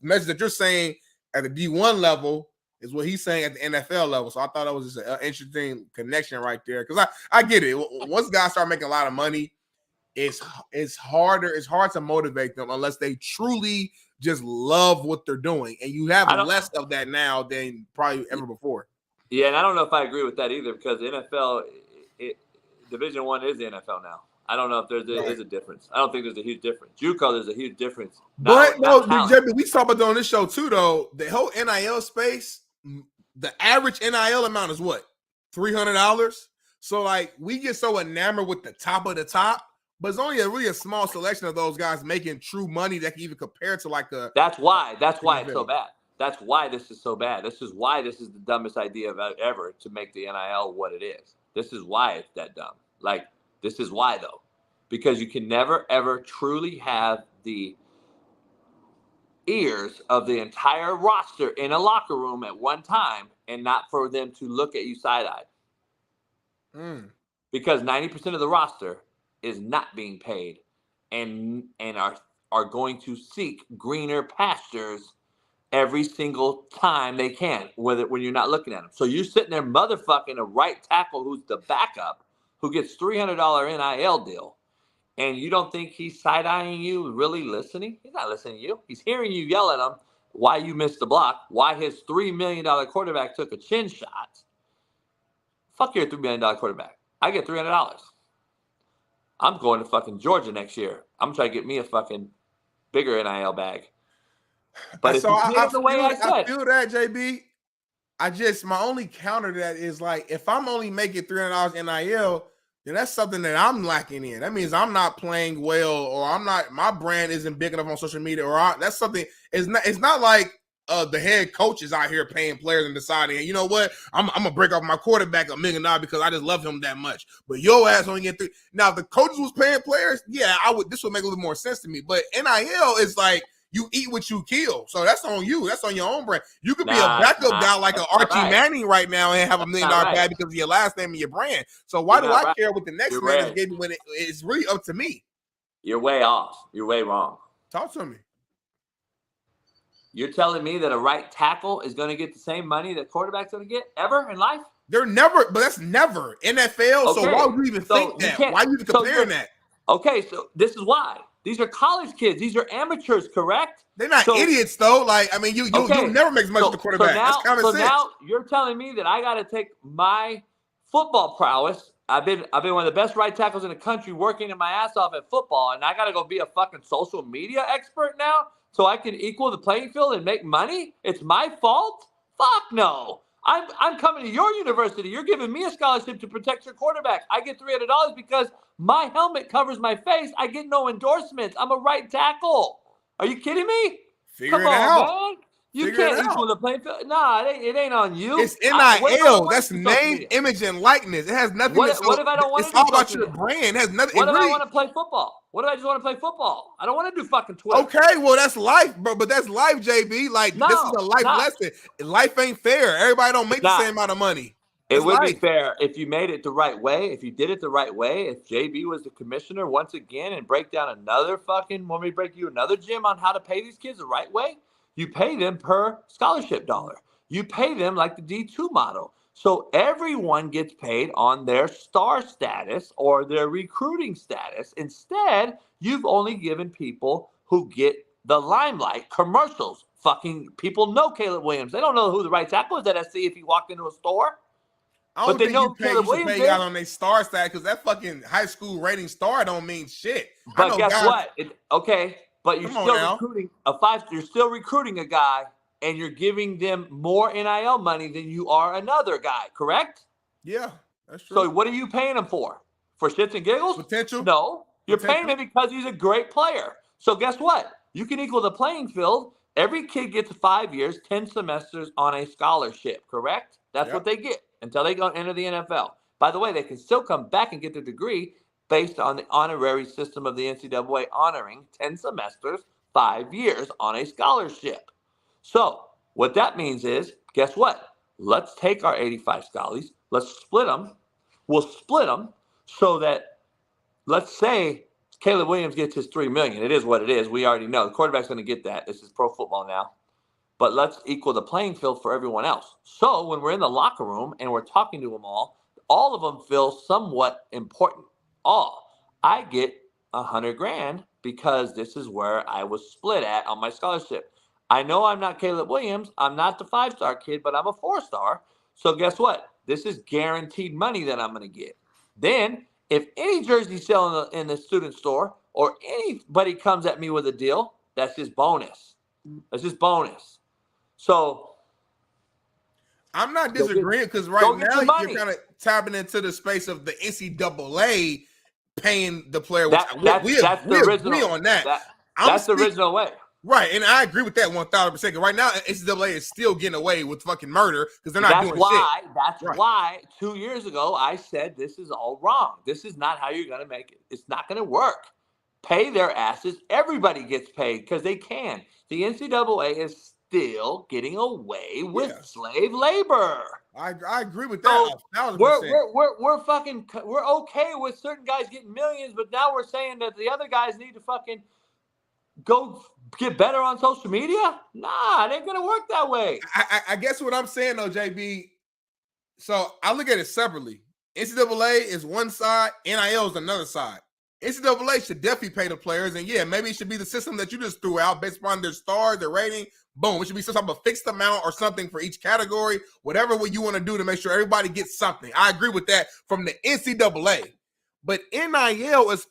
message that you're saying at the D1 level is what he's saying at the NFL level. So I thought that was just an interesting connection right there. Because I get it. Once guys start making a lot of money, it's hard to motivate them unless they truly just love what they're doing. And you have less of that now than probably ever before. Yeah, and I don't know if I agree with that either because the NFL, Division I is the NFL now. I don't know if there is a difference. I don't think there's a huge difference. JUCO, there's a huge difference. But JB, we talked about that on this show too, though. The whole NIL space, the average NIL amount is what? $300. So like we get so enamored with the top of the top, but it's only really a small selection of those guys making true money that can even compare to like a. That's why it's so bad. That's why this is so bad. This is why this is the dumbest idea ever to make the NIL what it is. This is why it's that dumb. Like, this is why, though. Because you can never, ever truly have the ears of the entire roster in a locker room at one time and not for them to look at you side-eyed. Because 90% of the roster is not being paid and are going to seek greener pastures every single time they can, when you're not looking at them. So you're sitting there motherfucking a right tackle who's the backup, who gets $300 NIL deal, and you don't think he's side-eyeing you, really listening? He's not listening to you. He's hearing you yell at him why you missed the block, why his $3 million quarterback took a chin shot. Fuck your $3 million quarterback. I get $300. I'm going to fucking Georgia next year. I'm trying to get me a fucking bigger NIL bag. But so I feel that, JB. My only counter to that is like, if I'm only making $300 NIL, then that's something that I'm lacking in. That means I'm not playing well, or my brand isn't big enough on social media, that's something. It's not like the head coach is out here paying players and deciding, and you know what, I'm gonna break off my quarterback $1 million because I just love him that much. But your ass only get 3. Now, if the coaches was paying players, yeah, this would make a little more sense to me. But NIL is like, you eat what you kill. So that's on you. That's on your own brand. You could be a backup guy like an Archie Manning right now and have $1 million bag because of your last name and your brand. So why do I care what the next man is getting when it's really up to me? You're way off. You're way wrong. Talk to me. You're telling me that a right tackle is going to get the same money that quarterback's going to get ever in life? They're never, but that's never NFL. Okay. So why would you even think that? Why are you even comparing that? Okay, so this is why. These are college kids. These are amateurs, correct? They're not idiots, though. Like, I mean, you'll never make as much as the quarterback. That's common sense. So now you're telling me that I got to take my football prowess. I've been one of the best right tackles in the country, working in my ass off at football, and I got to go be a fucking social media expert now so I can equal the playing field and make money? It's my fault? Fuck no. I'm coming to your university. You're giving me a scholarship to protect your quarterback. I get $300 because my helmet covers my face. I get no endorsements. I'm a right tackle. Are you kidding me? Come on, man. You can't equal the playing field. Nah, it ain't on you. It's NIL. That's name, image, and likeness. It has nothing to do. What if I don't want to do It's all about your brand. It has nothing. What if I want to play football? What if I just want to play football? I don't want to do fucking Twitter. Okay, well, that's life, bro. But that's life, JB. Like, this is a life lesson. Life ain't fair. Everybody don't make the same amount of money. It would be fair if you made it the right way. If you did it the right way. If JB was the commissioner once again and break down another fucking, want me to break you another gym on how to pay these kids the right way? You pay them per scholarship dollar. You pay them like the D2 model. So everyone gets paid on their star status or their recruiting status. Instead, you've only given people who get the limelight, commercials. Fucking people know Caleb Williams. They don't know who the right tackle is at SC if he walked into a store. I don't think you pay out on their star status because that fucking high school rating star don't mean shit. But guess what? But you're still recruiting you're still recruiting a guy, and you're giving them more NIL money than you are another guy, correct? Yeah, that's true. So what are you paying him for? For shits and giggles? Potential? No. You're paying him because he's a great player. So guess what? You can equal the playing field. Every kid gets 5 years, 10 semesters on a scholarship, correct? That's what they get until they go enter the NFL. By the way, they can still come back and get their degree based on the honorary system of the NCAA honoring 10 semesters, 5 years on a scholarship. So what that means is, guess what? Let's take our 85 scholars. Let's split them. We'll split them so that, let's say Caleb Williams gets his $3 million. It is what it is. We already know. The quarterback's going to get that. This is pro football now. But let's equal the playing field for everyone else. So when we're in the locker room and we're talking to them all of them feel somewhat important. I get $100,000 because this is where I was split at on my scholarship. I know I'm not Caleb Williams. I'm not the 5-star kid, but I'm a 4-star. So guess what? This is guaranteed money that I'm going to get. Then if any jersey sell in the student store or anybody comes at me with a deal, that's just bonus. That's just bonus. So I'm not disagreeing because right now you're kind of tapping into the space of the NCAA paying the player. We agree on that. That's the original way. Right, and I agree with that 1,000%. Right now, NCAA is still getting away with fucking murder because they're not doing shit. That's why 2 years ago I said this is all wrong. This is not how you're going to make it. It's not going to work. Pay their asses. Everybody gets paid because they can. The NCAA is still getting away with slave labor. I agree with that. So we're okay with certain guys getting millions, but now we're saying that the other guys need to fucking go get better on social media? Nah, it ain't gonna work that way. I guess what I'm saying though, JB. So I look at it separately. NCAA is one side, NIL is another side. NCAA should definitely pay the players, and maybe it should be the system that you just threw out based upon their stars, their rating. Boom, it should be some type of fixed amount or something for each category, whatever what you want to do to make sure everybody gets something. I agree with that from the NCAA. But NIL has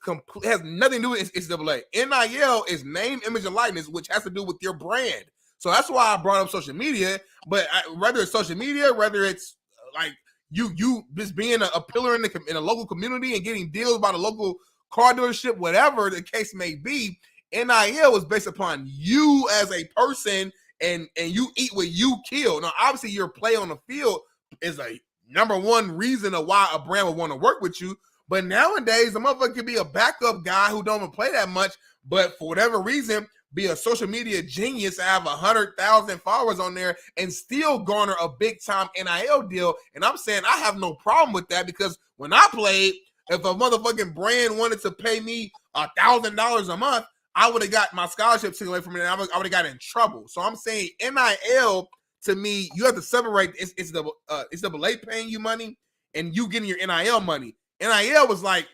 nothing to do with NCAA. NIL is name, image, and likeness, which has to do with your brand. So that's why I brought up social media. But whether it's social media, whether it's like you just being a pillar in a local community and getting deals by the local car dealership, whatever the case may be, NIL is based upon you as a person, and you eat what you kill. Now, obviously, your play on the field is a number one reason of why a brand would want to work with you. But nowadays, the motherfucker could be a backup guy who don't even play that much, but for whatever reason, be a social media genius, have 100,000 followers on there, and still garner a big-time NIL deal. And I'm saying I have no problem with that because when I played, if a motherfucking brand wanted to pay me $1,000 a month, I would have got my scholarship taken away from me, and I would have got in trouble. So I'm saying NIL to me, you have to separate. It's double A paying you money and you getting your NIL money. NIL was like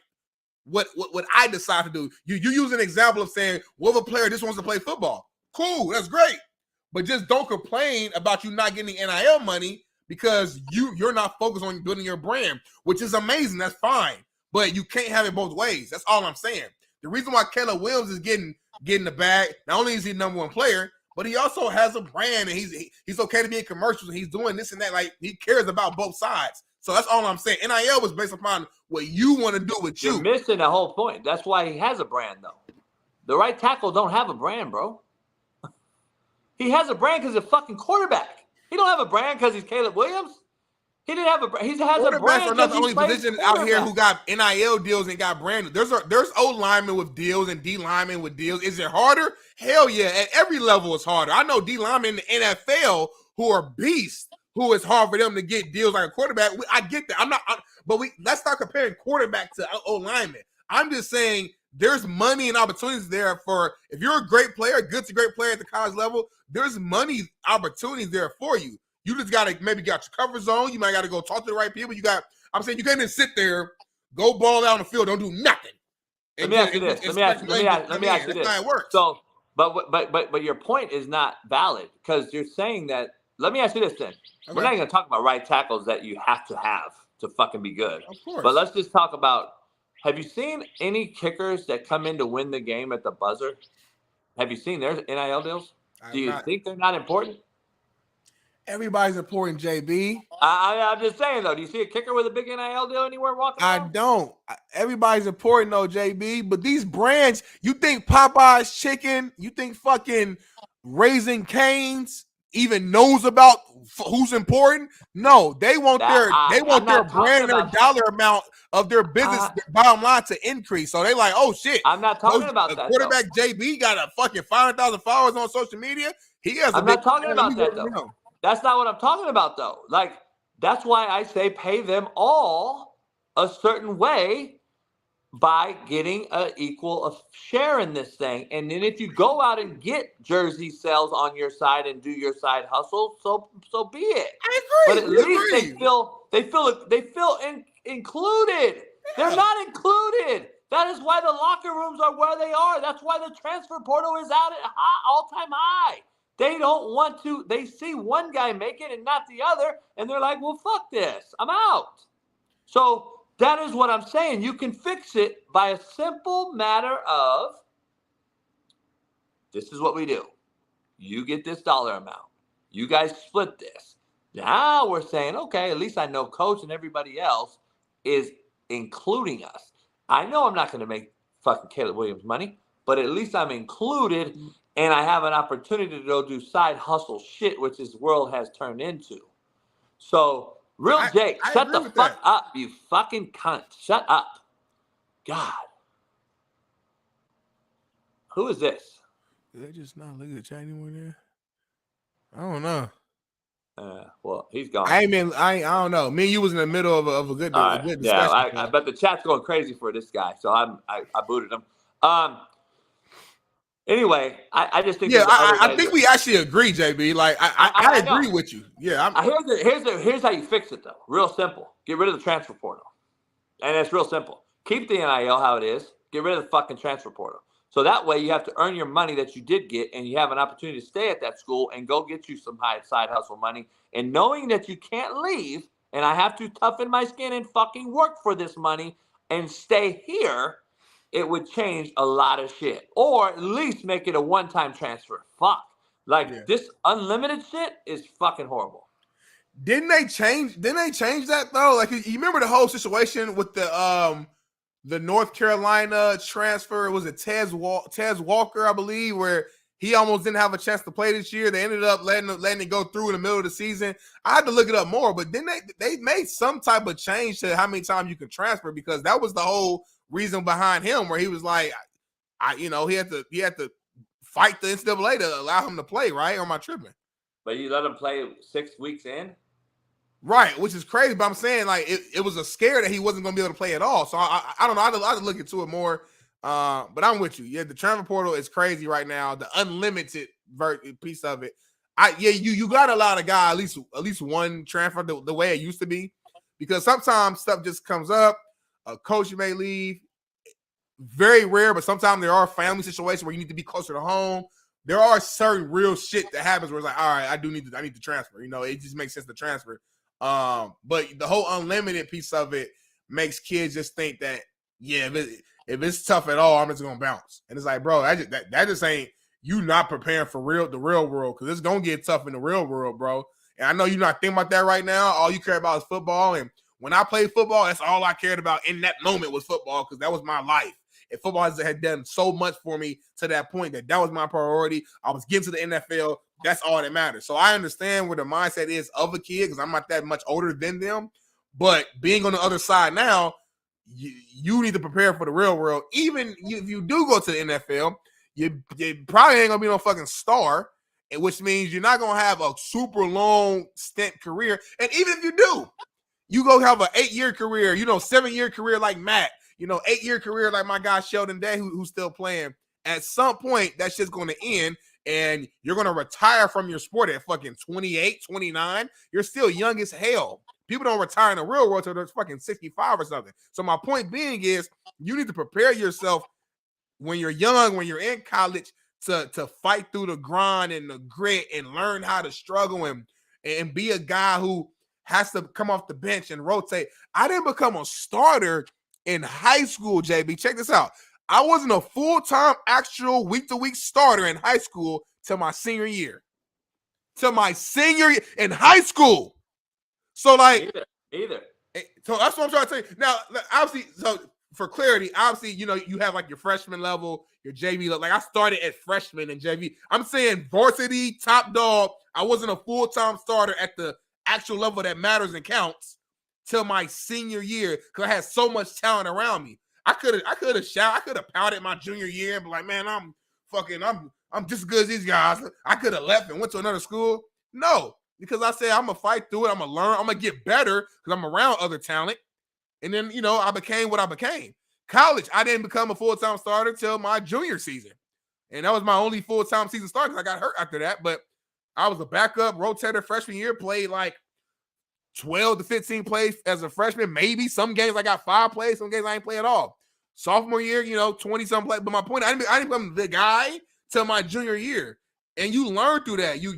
what I decide to do. You use an example of saying, well, if a player just wants to play football, cool, that's great, but just don't complain about you not getting NIL money because you're not focused on building your brand, which is amazing. That's fine, but you can't have it both ways. That's all I'm saying. The reason why Caleb Williams is getting the bag, not only is he the number one player, but he also has a brand, and he's okay to be in commercials, and he's doing this and that. Like, he cares about both sides. So that's all I'm saying. NIL was based upon what you want to do with you. You're missing the whole point. That's why he has a brand, though. The right tackle don't have a brand, bro. He has a brand because he's a fucking quarterback. He don't have a brand because he's Caleb Williams. He didn't have a brand. He has a brand. Quarterbacks are not the only position out here who got NIL deals and got branded. There's O linemen with deals and D linemen with deals. Is it harder? Hell yeah. At every level, it's harder. I know D linemen in the NFL who are beasts, who it's hard for them to get deals like a quarterback. I get that. But let's not comparing quarterback to O lineman. I'm just saying there's money and opportunities there for, if you're a great player, good to great player at the college level, there's money opportunities there for you. You just got to maybe got your cover zone. You might got to go talk to the right people. I'm saying you can't just sit there, go ball out on the field, don't do nothing. Let me ask you this. Let me ask you this. That's how it works. So, but your point is not valid because you're saying that. Let me ask you this then. Okay. We're not going to talk about right tackles that you have to fucking be good. Of course. But let's just talk about, have you seen any kickers that come in to win the game at the buzzer? Have you seen their NIL deals? Do you think they're not important? Everybody's important, JB. I'm just saying, though. Do you see a kicker with a big NIL deal anywhere walking around? I don't. Everybody's important, though, JB. But these brands, you think Popeye's Chicken, you think fucking Raising Cane's even knows about who's important? No, they want their brand and their dollar amount of their business, their bottom line to increase. So they like, oh shit. I'm not talking about that. Quarterback though. JB got a fucking 500,000 followers on social media. He has. I'm not talking about that though. That's not what I'm talking about though. Like, that's why I say pay them all a certain way by getting an equal share in this thing. And then if you go out and get jersey sales on your side and do your side hustle, so be it. I agree. But at least they feel included. They're not included. That is why the locker rooms are where they are. That's why the transfer portal is out at all-time high. They don't want to. They see one guy make it and not the other, and they're like, well, fuck this. I'm out. So that is what I'm saying. You can fix it by a simple matter of, this is what we do. You get this dollar amount. You guys split this. Now we're saying, okay, at least I know Coach and everybody else is including us. I know I'm not going to make fucking Caleb Williams money, but at least I'm included and I have an opportunity to go do side hustle shit, which this world has turned into. So, Jake, shut the fuck up, you fucking cunt. Shut up. God. Who is this? Did they just not look at the chat anymore there? I don't know. Well, he's gone. I don't know. Me and you was in the middle of a good discussion. Yeah, I bet the chat's going crazy for this guy, so I booted him. Anyway, I just think. Yeah, I think we actually agree, JB. Like I agree with you. Yeah. Here's how you fix it though. Real simple. Get rid of the transfer portal, and it's real simple. Keep the NIL how it is. Get rid of the fucking transfer portal. So that way you have to earn your money that you did get, and you have an opportunity to stay at that school and go get you some side hustle money. And knowing that you can't leave, and I have to toughen my skin and fucking work for this money and stay here, it would change a lot of shit. Or at least make it a one-time transfer. Fuck. This unlimited shit is fucking horrible. Didn't they change that though? Like, you remember the whole situation with the North Carolina transfer? Was it Tez Walker, I believe, where he almost didn't have a chance to play this year. They ended up letting it go through in the middle of the season. I had to look it up more, but then they made some type of change to how many times you can transfer, because that was the whole reason behind him, where he was like, he had to fight the NCAA to allow him to play, right? Or am I tripping? But you let him play 6 weeks in? Right, which is crazy. But I'm saying, like, it was a scare that he wasn't going to be able to play at all. So I don't know. I had to look into it more. But I'm with you. Yeah, the transfer portal is crazy right now. The unlimited piece of it. you got to allow the guy at least one transfer the way it used to be, because sometimes stuff just comes up. A coach may leave. Very rare, but sometimes there are family situations where you need to be closer to home. There are certain real shit that happens where it's like, all right, I need to transfer. You know, it just makes sense to transfer. But the whole unlimited piece of it makes kids just think that, yeah, if it's tough at all, I'm just gonna bounce. And it's like, bro, that just ain't you not preparing for the real world, because it's gonna get tough in the real world, bro. And I know you're not thinking about that right now. All you care about is football. And when I played football, that's all I cared about in that moment was football, because that was my life. And football had done so much for me to that point that was my priority. I was getting to the NFL. That's all that matters. So I understand where the mindset is of a kid, because I'm not that much older than them. But being on the other side now, you need to prepare for the real world. Even if you do go to the NFL, you probably ain't going to be no fucking star, which means you're not going to have a super long stint career. And even if you do, you go have an 8-year career, 7-year career like Matt, 8-year career like my guy Sheldon Day, who's still playing. At some point, that shit's going to end, and you're going to retire from your sport at fucking 28, 29. You're still young as hell. People don't retire in the real world until they're fucking 65 or something. So my point being is, you need to prepare yourself when you're young, when you're in college, to fight through the grind and the grit and learn how to struggle and be a guy who has to come off the bench and rotate. I didn't become a starter in high school, JB. Check this out. I wasn't a full-time actual week-to-week starter in high school till my senior year. Till my senior year in high school. So, like... Either. So, that's what I'm trying to tell you. Now, obviously, so for clarity, obviously, you have, like, your freshman level, your JV level. Like, I started at freshman and JV. I'm saying varsity, top dog. I wasn't a full-time starter at the actual level that matters and counts till my senior year, because I had so much talent around me. I could have pouted my junior year and be like, man, I'm just as good as these guys. I could have left and went to another school. No, because I said I'm gonna fight through it. I'm gonna learn. I'm gonna get better because I'm around other talent. And then I became what I became. College, I didn't become a full-time starter till my junior season, and that was my only full-time season starter because I got hurt after that. But I was a backup rotator freshman year, played like 12 to 15 plays as a freshman. Maybe some games I got 5 plays, some games I ain't play at all. Sophomore year, 20-some plays. But my point, I didn't become the guy till my junior year. And you learn through that. You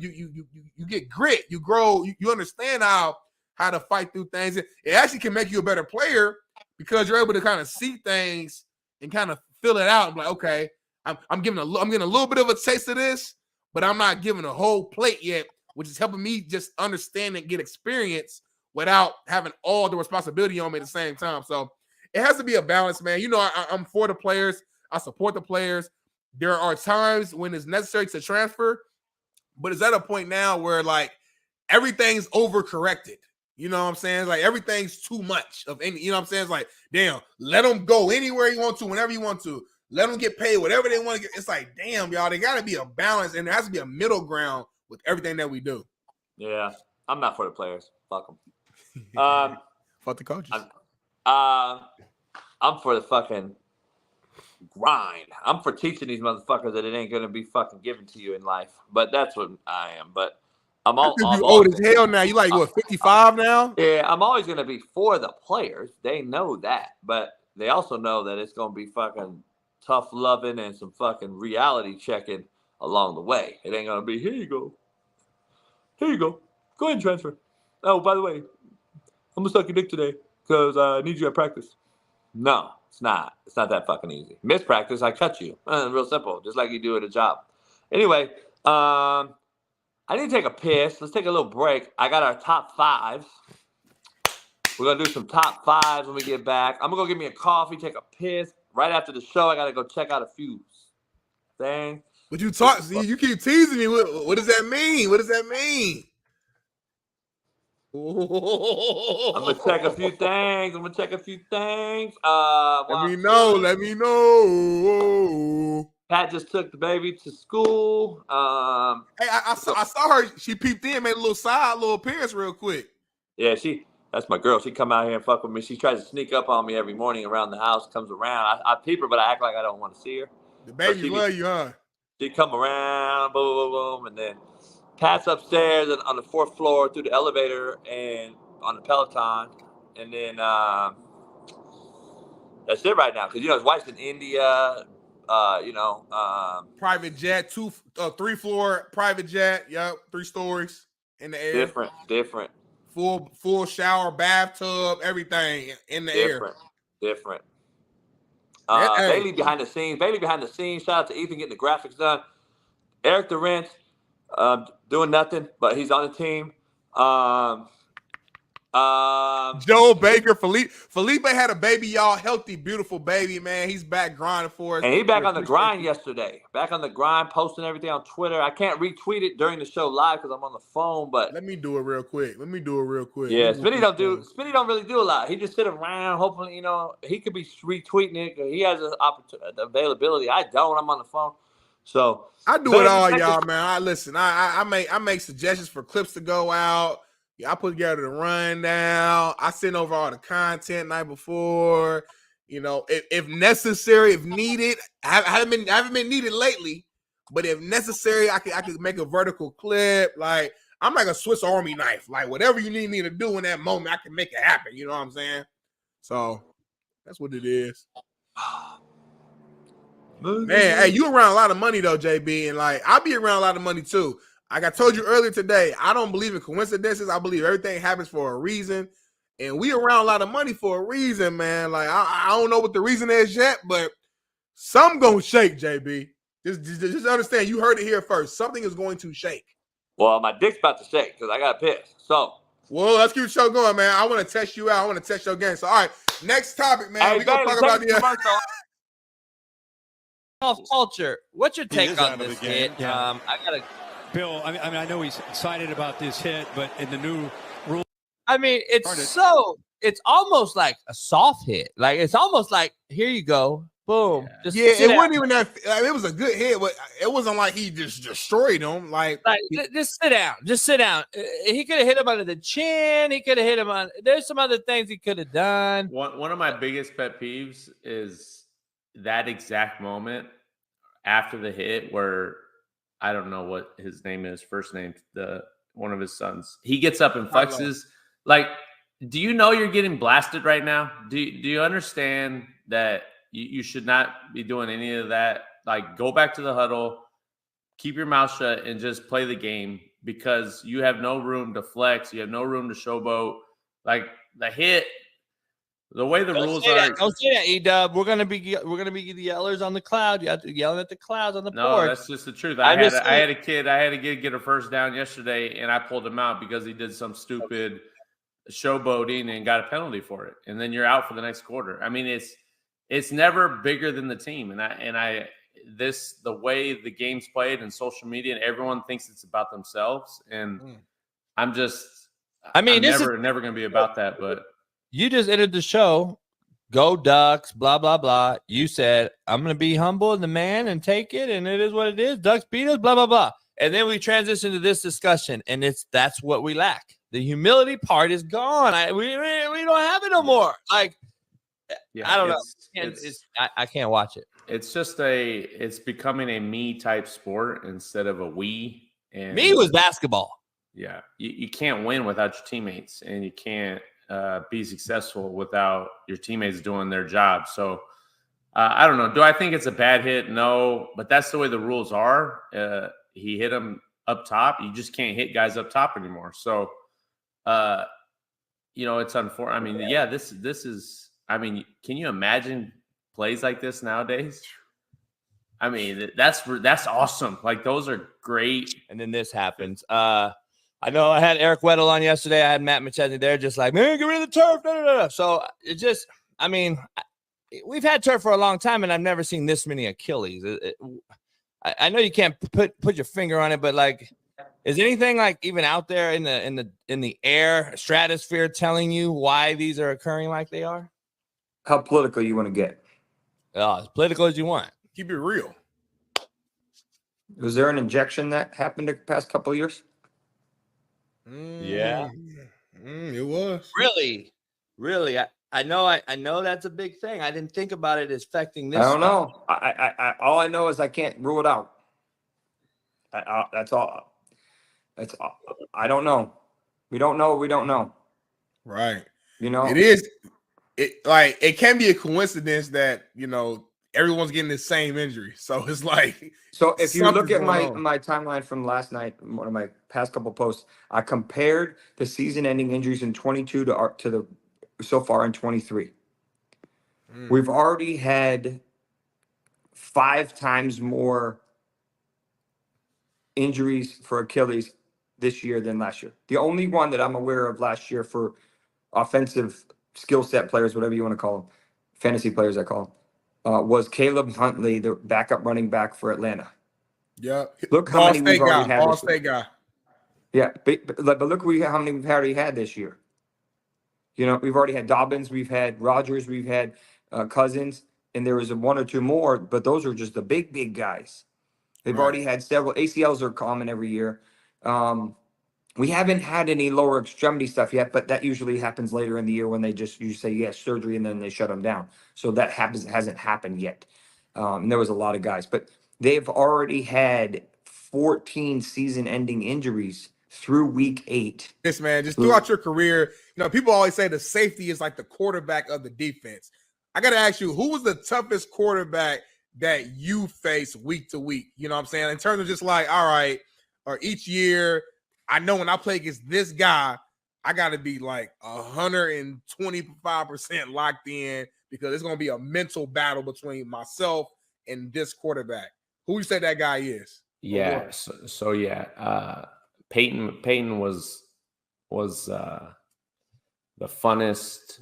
get grit. You grow. You understand how to fight through things. It actually can make you a better player because you're able to kind of see things and kind of fill it out. I'm like, okay, I'm getting a little bit of a taste of this, but I'm not giving a whole plate yet, which is helping me just understand and get experience without having all the responsibility on me at the same time. So it has to be a balance, man. I'm for the players. I support the players. There are times when it's necessary to transfer, but it's at a point now where, like, everything's overcorrected. You know what I'm saying? Like, everything's too much of any, you know what I'm saying? It's like, damn, let them go anywhere you want to, whenever you want to. Let them get paid, whatever they want to get. It's like, damn, y'all, there got to be a balance, and there has to be a middle ground with everything that we do. Yeah, I'm not for the players. Fuck them. Fuck the coaches. I'm for the fucking grind. I'm for teaching these motherfuckers that it ain't gonna be fucking given to you in life. But that's what I am. But I'm all you old as hell now. You like what, 55 now? Yeah, I'm always gonna be for the players. They know that, but they also know that it's gonna be fucking tough loving and some fucking reality checking along the way. It ain't gonna be here you go. Here you go. Go ahead and transfer. Oh, by the way, I'm gonna suck your dick today because I need you at practice. No, it's not. It's not that fucking easy. Miss practice, I cut you. Real simple, just like you do at a job. Anyway, I need to take a piss. Let's take a little break. I got our top 5s. We're gonna do some top 5s when we get back. I'm gonna go get me a coffee, take a piss. Right after the show, I gotta go check out a few things. But you talk, see, you keep teasing me. What does that mean? What does that mean? I'm gonna check a few things. Let me know. Pat just took the baby to school. Hey, I saw her. She peeped in, made a little appearance real quick. Yeah, that's my girl. She come out here and fuck with me. She tries to sneak up on me every morning around the house. Comes around. I peep her, but I act like I don't want to see her. The baby love you, huh? She come around, boom, boom, boom, and then pass upstairs and on the 4th floor through the elevator and on the Peloton. And then that's it right now. Because, his wife's in India, Private jet, 3-floor private jet. Yep, 3 stories in the air. Different. Full shower, bathtub, everything in the air. Different. Hey. Bailey behind the scenes. Shout out to Ethan getting the graphics done. Eric Durant doing nothing, but he's on the team. Joe Baker, Felipe had a baby, y'all. Healthy, beautiful baby, man. He's back grinding for us. And he's back on the grind yesterday. Back on the grind, posting everything on Twitter. I can't retweet it during the show live because I'm on the phone, but let me do it real quick. Yeah, Smitty don't really do a lot. He just sit around. Hopefully, he could be retweeting it. He has the availability. I don't. I'm on the phone. So I do it all, y'all, man. I make suggestions for clips to go out. Yeah, I put together the rundown. I send over all the content night before. If necessary, if needed, I haven't been needed lately, but if necessary, I could make a vertical clip. Like, I'm like a Swiss Army knife. Like, whatever you need me to do in that moment, I can make it happen. You know what I'm saying? So that's what it is. Man, hey, you around a lot of money though, JB, and like I'll be around a lot of money too. Like I told you earlier today, I don't believe in coincidences. I believe everything happens for a reason, and we around a lot of money for a reason, man. Like I don't know what the reason is yet, but something gonna shake, JB. Just understand. You heard it here first. Something is going to shake. Well, my dick's about to shake because I got pissed. So, well, let's keep the show going, man. I want to test you out. I want to test your game. So, all right, next topic, man. Hey, we gonna talk about the culture. What's your take on this hit? Yeah. I gotta. Bill, I know he's excited about this hit, but in the new rule, it's almost like a soft hit. Like it's almost like here you go, boom. Yeah, it wasn't even that. It was a good hit, but it wasn't like he just destroyed him. Like just sit down, He could have hit him under the chin. He could have hit him on. There's some other things he could have done. One of my biggest pet peeves is that exact moment after the hit where. I don't know what his name is, first name, one of his sons. He gets up and flexes. Like, do you know you're getting blasted right now? Do you understand that you should not be doing any of that? Like, go back to the huddle, keep your mouth shut, and just play the game because you have no room to flex. You have no room to showboat. Like, the hit, the way the rules are. Don't say that, E-Dub. We're gonna be the yellers on the cloud. You have to yelling at the clouds on the porch. No, that's just the truth. I had a kid get a first down yesterday, and I pulled him out because he did some stupid showboating and got a penalty for it. And then you're out for the next quarter. I mean, it's never bigger than the team. The way the game's played and social media and everyone thinks it's about themselves. And I'm never going to be about that, but. You just entered the show. Go Ducks, blah, blah, blah. You said, I'm going to be humble and the man and take it. And it is what it is. Ducks beat us, blah, blah, blah. And then we transition to this discussion. And that's what we lack. The humility part is gone. We don't have it no more. Like, I don't know. I can't watch it. It's just it's becoming a me type sport instead of a we. And me was basketball. Yeah. You can't win without your teammates, and you can't be successful without your teammates doing their job. So I don't know. Do I think it's a bad hit? No, but that's the way the rules are. He hit him up top. You just can't hit guys up top anymore. So, it's unfortunate. I mean, yeah, this is, can you imagine plays like this nowadays? I mean, that's awesome. Like, those are great. And then this happens. I know I had Eric Weddle on yesterday. I had Matt McChesney there just like, man, get rid of the turf. Da, da, da. So it just, we've had turf for a long time, and I've never seen this many Achilles. I know you can't put your finger on it, but like, is anything like even out there in the air stratosphere telling you why these are occurring like they are? How political you want to get? As political as you want. Keep it real. Was there an injection that happened the past couple of years? Yeah, it was really. I know that's a big thing. I didn't think about it as affecting this. I don't know. I all I know is I can't rule it out. That's all. I don't know. We don't know. We don't know. Right. You know, it can be a coincidence that, everyone's getting the same injury. So it's like, so if you look at something's going on. my timeline from last night, one of my past couple posts, I compared the season-ending injuries in 22 to the so far in 23. We've already had 5 times more injuries for Achilles this year than last year. The only one that I'm aware of last year for offensive skill set players, whatever you want to call them, fantasy players I call them, was Caleb Huntley, the backup running back for Atlanta. Yeah. Look how many we've already had. Ball State guy. Yeah, but look how many we've already had this year. We've already had Dobbins, we've had Rogers, we've had Cousins, and there was 1 or 2 more, but those are just the big guys. They've already had several. ACLs are common every year. We haven't had any lower extremity stuff yet, but that usually happens later in the year when you say yes, surgery, and then they shut them down. So that hasn't happened yet. And there was a lot of guys, but they've already had 14 season-ending injuries through week 8. Yes, man. Just throughout your career, people always say the safety is like the quarterback of the defense. I got to ask you, who was the toughest quarterback that you face week to week? You know what I'm saying? In terms of just like, all right, or each year, I know when I play against this guy, I got to be like 125% locked in because it's going to be a mental battle between myself and this quarterback. Who you say that guy is? Yeah. So yeah, Peyton was the funnest,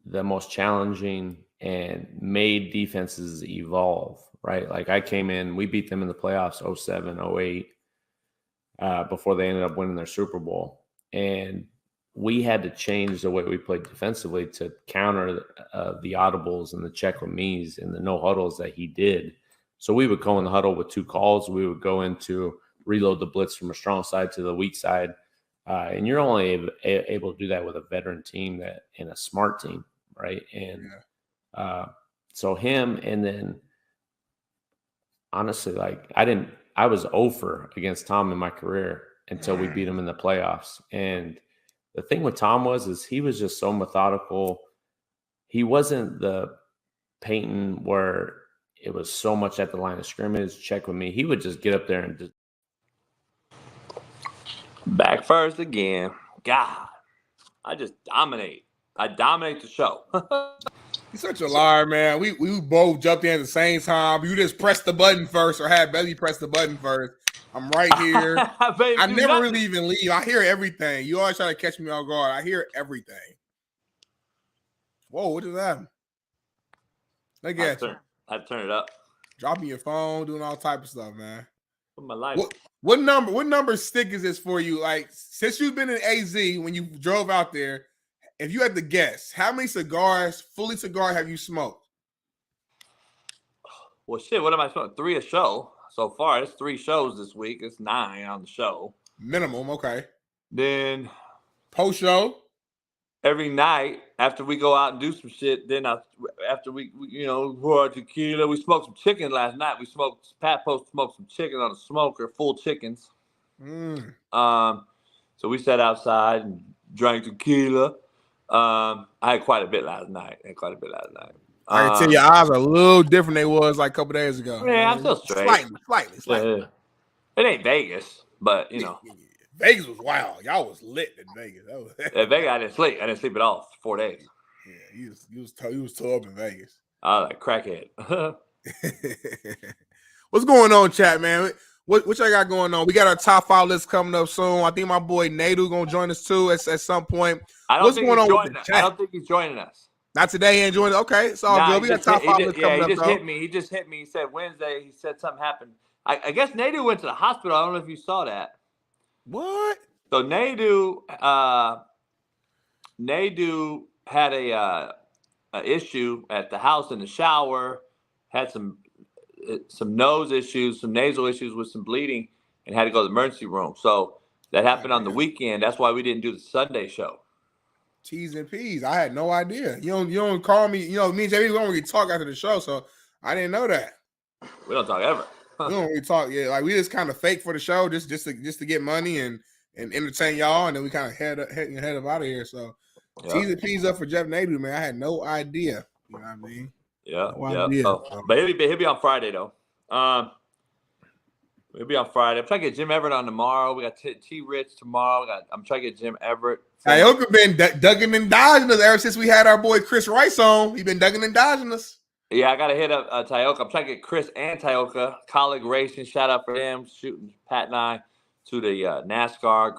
the most challenging, and made defenses evolve, right? Like I came in, we beat them in the playoffs 07, 08, before they ended up winning their Super Bowl. And we had to change the way we played defensively to counter the audibles and the check with me's and the no huddles that he did. So we would go in the huddle with 2 calls. We would go into reload the blitz from a strong side to the weak side. And you're only able to do that with a veteran team and a smart team, right? And so him, and then honestly, like I was 0 against Tom in my career until we beat him in the playoffs. And the thing with Tom is he was just so methodical. He wasn't the Peyton where it was so much at the line of scrimmage, check with me. He would just get up there and just. Back first again. God, I just dominate. I dominate the show. You're such a liar, man. We both jumped in at the same time. You just pressed the button first or had Belly press the button first. I'm right here. I never really even leave. I hear everything. You always try to catch me off guard. I hear everything. Whoa, what is that? Look at you. I turn it up. Dropping your phone, doing all type of stuff, man. Put my life. What number stick is this for you? Like, since you've been in AZ, when you drove out there, if you had to guess, how many fully cigars have you smoked? Well, shit, what am I smoking? 3 a show so far. It's 3 shows this week. It's 9 on the show. Minimum, okay. Then post show? Every night after we go out and do some shit, then after we pour our tequila, we smoked some chicken last night. Pat Post smoked some chicken on a smoker, full chickens. So we sat outside and drank tequila. I had quite a bit last night. I can tell your eyes are a little different than they was like a couple days ago. Yeah, I'm still straight. Slightly. Yeah. It ain't Vegas, but Vegas was wild. Y'all was lit in Vegas. Vegas, I didn't sleep. I didn't sleep at all for 4 days. Yeah, you was tore up in Vegas. I was like crackhead. What's going on, chat, man? What y'all got going on? We got our top 5 list coming up soon. I think my boy Nadu gonna join us too at some point. What's going on with the chat? I don't think he's joining us. Not today. He ain't joining. Okay, it's all good. We got top 5 list coming up. He just hit me. He said Wednesday. He said something happened. I guess Nadu went to the hospital. I don't know if you saw that. What? So Nadu had a issue at the house in the shower. Had some nose issues, some nasal issues with some bleeding, and had to go to the emergency room. So that happened on the weekend. That's why we didn't do the Sunday show. T's and P's. I had no idea. You don't call me. Me and JB, we don't really talk after the show, so I didn't know that. We don't talk ever. We don't really talk. Yeah, like we just kind of fake for the show, just to get money, and and entertain y'all, and then we kind of head up out of here. So T's and P's up for Jeff Nadu, man. I had no idea. You know what I mean? Yeah. No idea. But he'll be on Friday though. He'll be on Friday. I'm trying to get Jim Everett on tomorrow. We got T Rich tomorrow. I'm trying to get Jim Everett. Tayoka been ducking and dodging us ever since we had our boy Chris Rice on. He been ducking and dodging us. Yeah, I got to hit up Tayoka. I'm trying to get Chris and Tayoka. Colleague Racing, shout out for them. Shooting Pat and I to the NASCAR.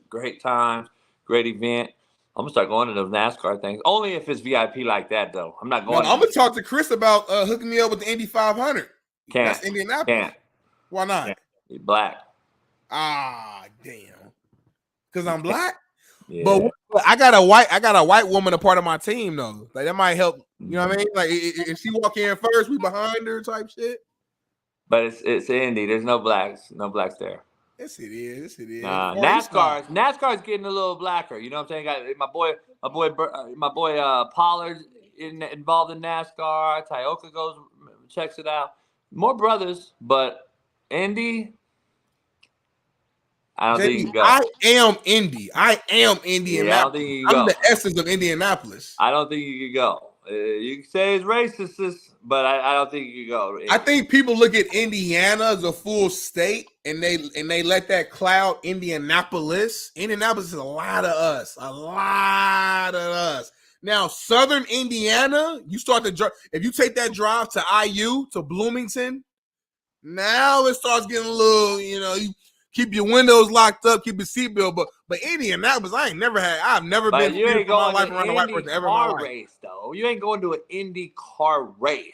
Great time. Great event. I'm going to start going to those NASCAR things. Only if it's VIP like that, though. I'm not going. No, I'm going to talk to Chris about hooking me up with the Indy 500. Can't. That's Indianapolis. Can't. Why not? Can't. You're black. Ah, damn. Because I'm black? Yeah. But I got a white woman a part of my team, though. Like, that might help. You know what I mean? Like, if she walk in first, we behind her type shit. But it's Indy. There's no blacks. No blacks there. Yes, it is. NASCAR's getting a little blacker. You know what I'm saying? Got my boy Pollard involved in NASCAR. Tayoka goes checks it out. More brothers, but Indy. I don't think you can go. I am Indy. Yeah, I don't think you can go. I'm the essence of Indianapolis. I don't think you can go. You can say it's racist, but I don't think you can go. I think people look at Indiana as a full state, and they let that cloud Indianapolis. Indianapolis is a lot of us. Now, Southern Indiana, you start to drive. If you take that drive to IU to Bloomington, now it starts getting a little. You keep your windows locked up, keep your seatbelt. But Indianapolis, I've never been in my life around a white person ever in my life. Race, though. You ain't going to an Indy car race.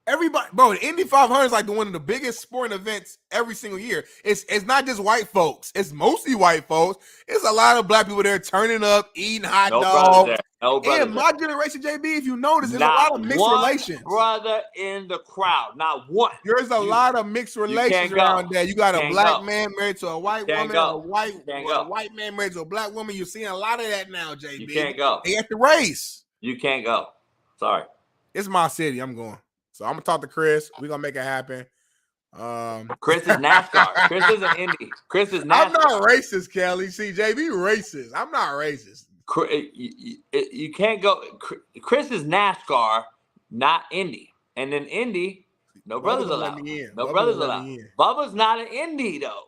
Everybody, bro, the Indy 500 is like one of the biggest sporting events every single year. It's not just white folks. It's mostly white folks. It's a lot of black people there turning up, eating hot dogs. And my generation, JB, if you notice, there's a lot of mixed relations. Brother in the crowd, not one. There's a lot of mixed relations around there. You got a black man married to a white woman, a white man married to a black woman. You're seeing a lot of that now, JB. You can't go. They at the race. You can't go. Sorry. It's my city. I'm going. So I'm gonna talk to Chris. We're gonna make it happen. Chris is NASCAR. Chris isn't Indy. Chris is NASCAR. I'm not racist, Kelly. See, JB racist. I'm not racist. You can't go. Chris is NASCAR, not Indy. And then Indy, no brothers allowed. No brothers allowed. Bubba's not an Indy though.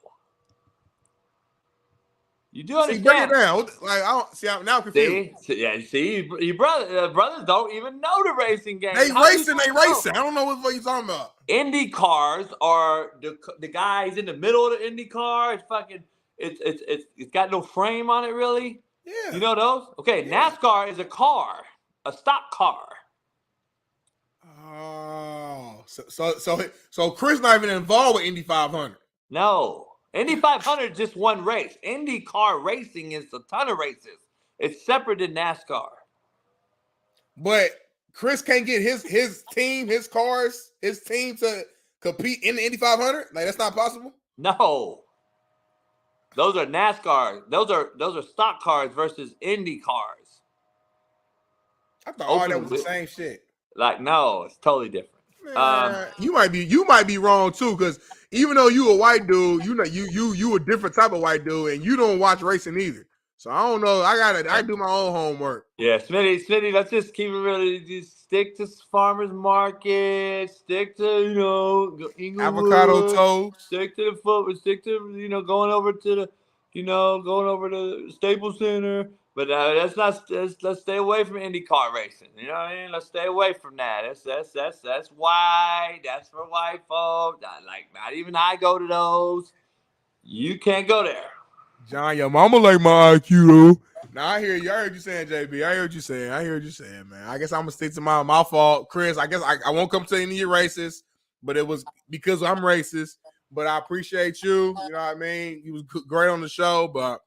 You do understand? Break it down. Like I don't see. I'm now confused. You brothers don't even know the racing game. They racing. I don't know what you're talking about. Indy cars are the guys in the middle of the Indy car. It's fucking. It's got no frame on it really. Yeah. You know those? Okay. Yeah. NASCAR is a car, a stock car. Oh, so Chris not even involved with Indy 500. No. Indy 500 is just one race. Indy car racing is a ton of races. It's separate than NASCAR. But Chris can't get his team, his cars, his team to compete in the Indy 500? Like, that's not possible? No. Those are NASCAR. Those are stock cars versus Indy cars. I thought all that was the same shit. Like, no, it's totally different. You might be wrong too, because even though you a white dude, you a different type of white dude, and you don't watch racing either. So I don't know. I do my own homework. Yeah, Smitty, let's just keep it really. Just stick to farmers market. Stick to Inglewood, avocado toast. Stick to the foot. Stick to going over to the Staples Center. But let's stay away from IndyCar racing. You know what I mean? Let's stay away from that. That's white. That's for white folks. Not even I go to those. You can't go there. John, your mama like my IQ though. Now I hear you. I heard you saying, JB. I heard you saying, man. I guess I'm gonna stick to my fault, Chris. I guess I won't come to any of your races, but it was because I'm racist. But I appreciate you. You know what I mean? You was great on the show, but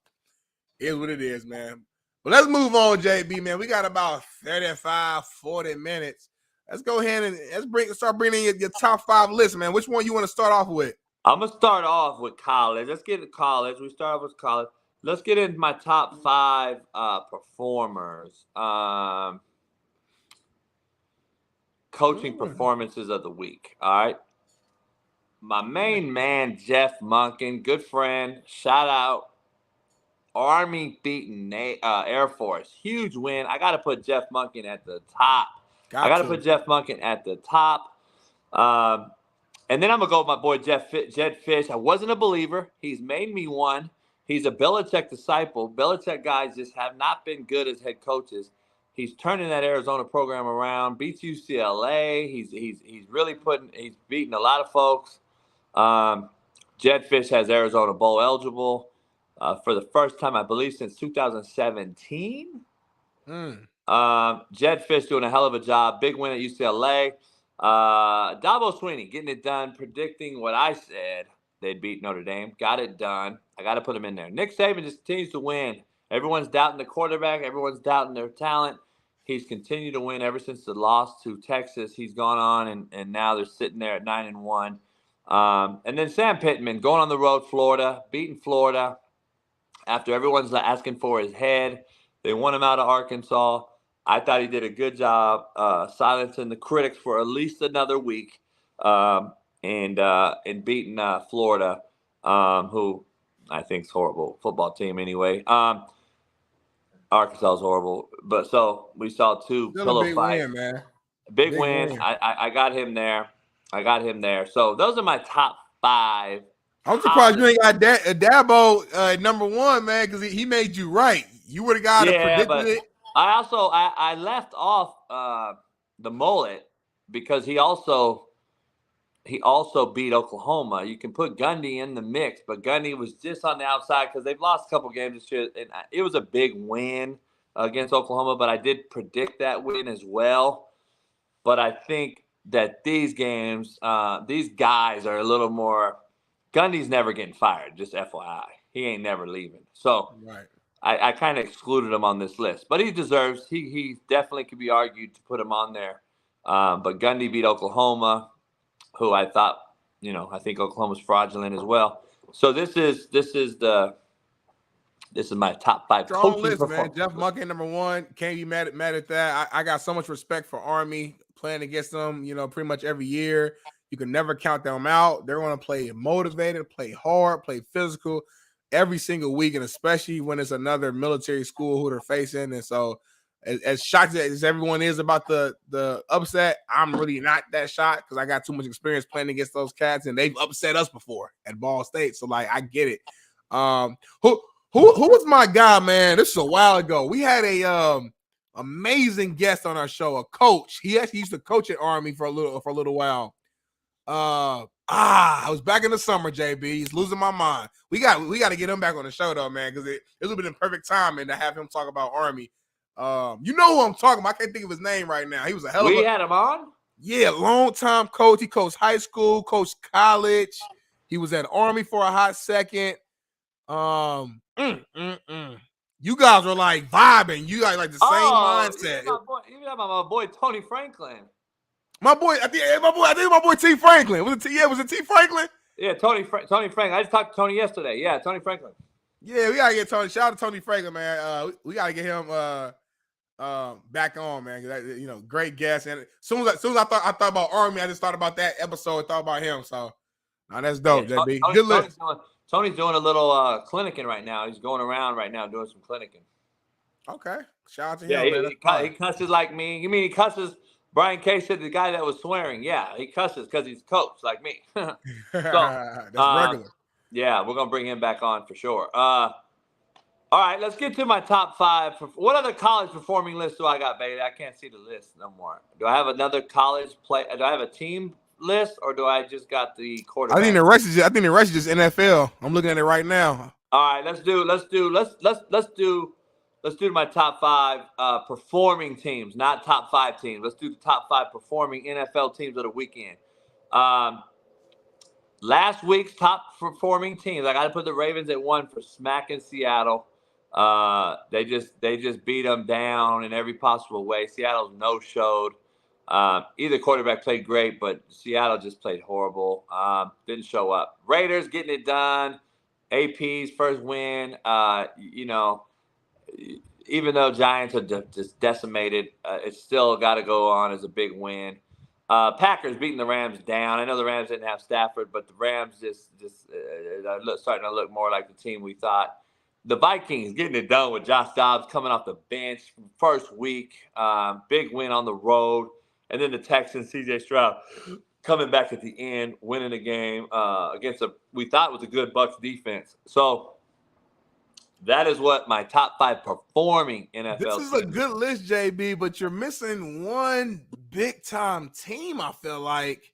it is what it is, man. But let's move on, JB, man. We got about 35, 40 minutes. Let's go ahead and start bringing your top 5 list, man. Which one you want to start off with? I'm going to start off with college. Let's get to college. We start off with college. Let's get into my top 5 performers. Coaching performances of the week, all right? my main man, Jeff Monken, good friend. Shout out. Army beating Air Force. Huge win. I got to put Jeff Monken at the top. I got to put Jeff Monken at the top. And then I'm going to go with my boy Jed Fish. I wasn't a believer. He's made me one. He's a Belichick disciple. Belichick guys just have not been good as head coaches. He's turning that Arizona program around. Beats UCLA. He's really he's beating a lot of folks. Jed Fish has Arizona Bowl eligible for the first time, I believe, since 2017. Jed Fish doing a hell of a job. Big win at UCLA. Dabo Swinney getting it done, predicting what I said. They'd beat Notre Dame. Got it done. I got to put him in there. Nick Saban just continues to win. Everyone's doubting the quarterback. Everyone's doubting their talent. He's continued to win ever since the loss to Texas. He's gone on, and now they're sitting there at 9-1. And then Sam Pittman going on the road, Florida, beating Florida after everyone's asking for his head. They won him out of Arkansas. I thought he did a good job silencing the critics for at least another week and beating Florida, who I think is horrible football team anyway. Arkansas is horrible. But so we saw two pillow fights. Win, man. Big win. I got him there. So those are my top 5. I'm surprised you ain't got Dabo number 1, man, because he made you right. You would have got it predicted it. I left off the mullet because he also beat Oklahoma. You can put Gundy in the mix, but Gundy was just on the outside because they've lost a couple games this year, and it was a big win against Oklahoma. But I did predict that win as well. But I think that these games, these guys are a little more. Gundy's never getting fired. Just FYI, he ain't never leaving. So right. I kind of excluded him on this list, but he deserves. He definitely could be argued to put him on there. But Gundy beat Oklahoma, who I thought, I think Oklahoma's fraudulent as well. So this is my top 5 strong list, man. Jeff Monken number 1. Can't be mad at that. I got so much respect for Army playing against them. Pretty much every year. You can never count them out. They're going to play motivated, play hard, play physical every single week, and especially when it's another military school who they're facing. And so as shocked as everyone is about the upset, I'm really not that shocked because I got too much experience playing against those cats, and they've upset us before at Ball State. So, I get it. Who was my guy, man? This is a while ago. We had a amazing guest on our show, a coach. He actually used to coach at Army for a little while. I was back in the summer, JB. He's losing my mind. We got to get him back on the show though, man, because it would have been in perfect timing to have him talk about Army. You know who I'm talking about. I can't think of his name right now. He was a hell of a. We had him on? Yeah, long-time coach. He coached high school, coached college. He was at Army for a hot second. You guys were vibing. You guys the same mindset. You talking about my boy Tony Franklin. I think my boy T. Franklin. Was it T. Franklin? Yeah, Tony Franklin. I just talked to Tony yesterday. Yeah, Tony Franklin. Yeah, we gotta get Tony. Shout out to Tony Franklin, man. We gotta get him back on, man. Great guest. And as soon as I thought about Army, I just thought about that episode. I thought about him. So, that's dope, yeah, JB. Good look. Tony's doing a little clinicking right now. He's going around right now doing some clinicking. Okay, shout out to him. Yeah, he cusses like me. You mean he cusses? Brian K said the guy that was swearing. Yeah, he cusses because he's coach like me. So, that's regular. Yeah, we're going to bring him back on for sure. All right, let's get to my top 5. What other college performing list do I got, baby? I can't see the list no more. Do I have another college play? Do I have a team list, or do I just got the quarterback? I think the rest is just NFL. I'm looking at it right now. All right, let's do my top 5 performing teams, not top 5 teams. Let's do the top 5 performing NFL teams of the weekend. Last week's top performing teams, I got to put the Ravens at 1 for smacking Seattle. They just beat them down in every possible way. Seattle's no-showed. Either quarterback played great, but Seattle just played horrible. Didn't show up. Raiders getting it done. AP's first win. Even though Giants are just decimated, it's still got to go on as a big win. Packers beating the Rams down. I know the Rams didn't have Stafford, but the Rams just starting to look more like the team we thought. The Vikings getting it done with Josh Dobbs coming off the bench first week. Big win on the road. And then the Texans, C.J. Stroud, coming back at the end, winning the game against we thought was a good Bucs defense. So that is what my top 5 performing NFL. This is a good list, JB, but you're missing one big-time team, I feel like,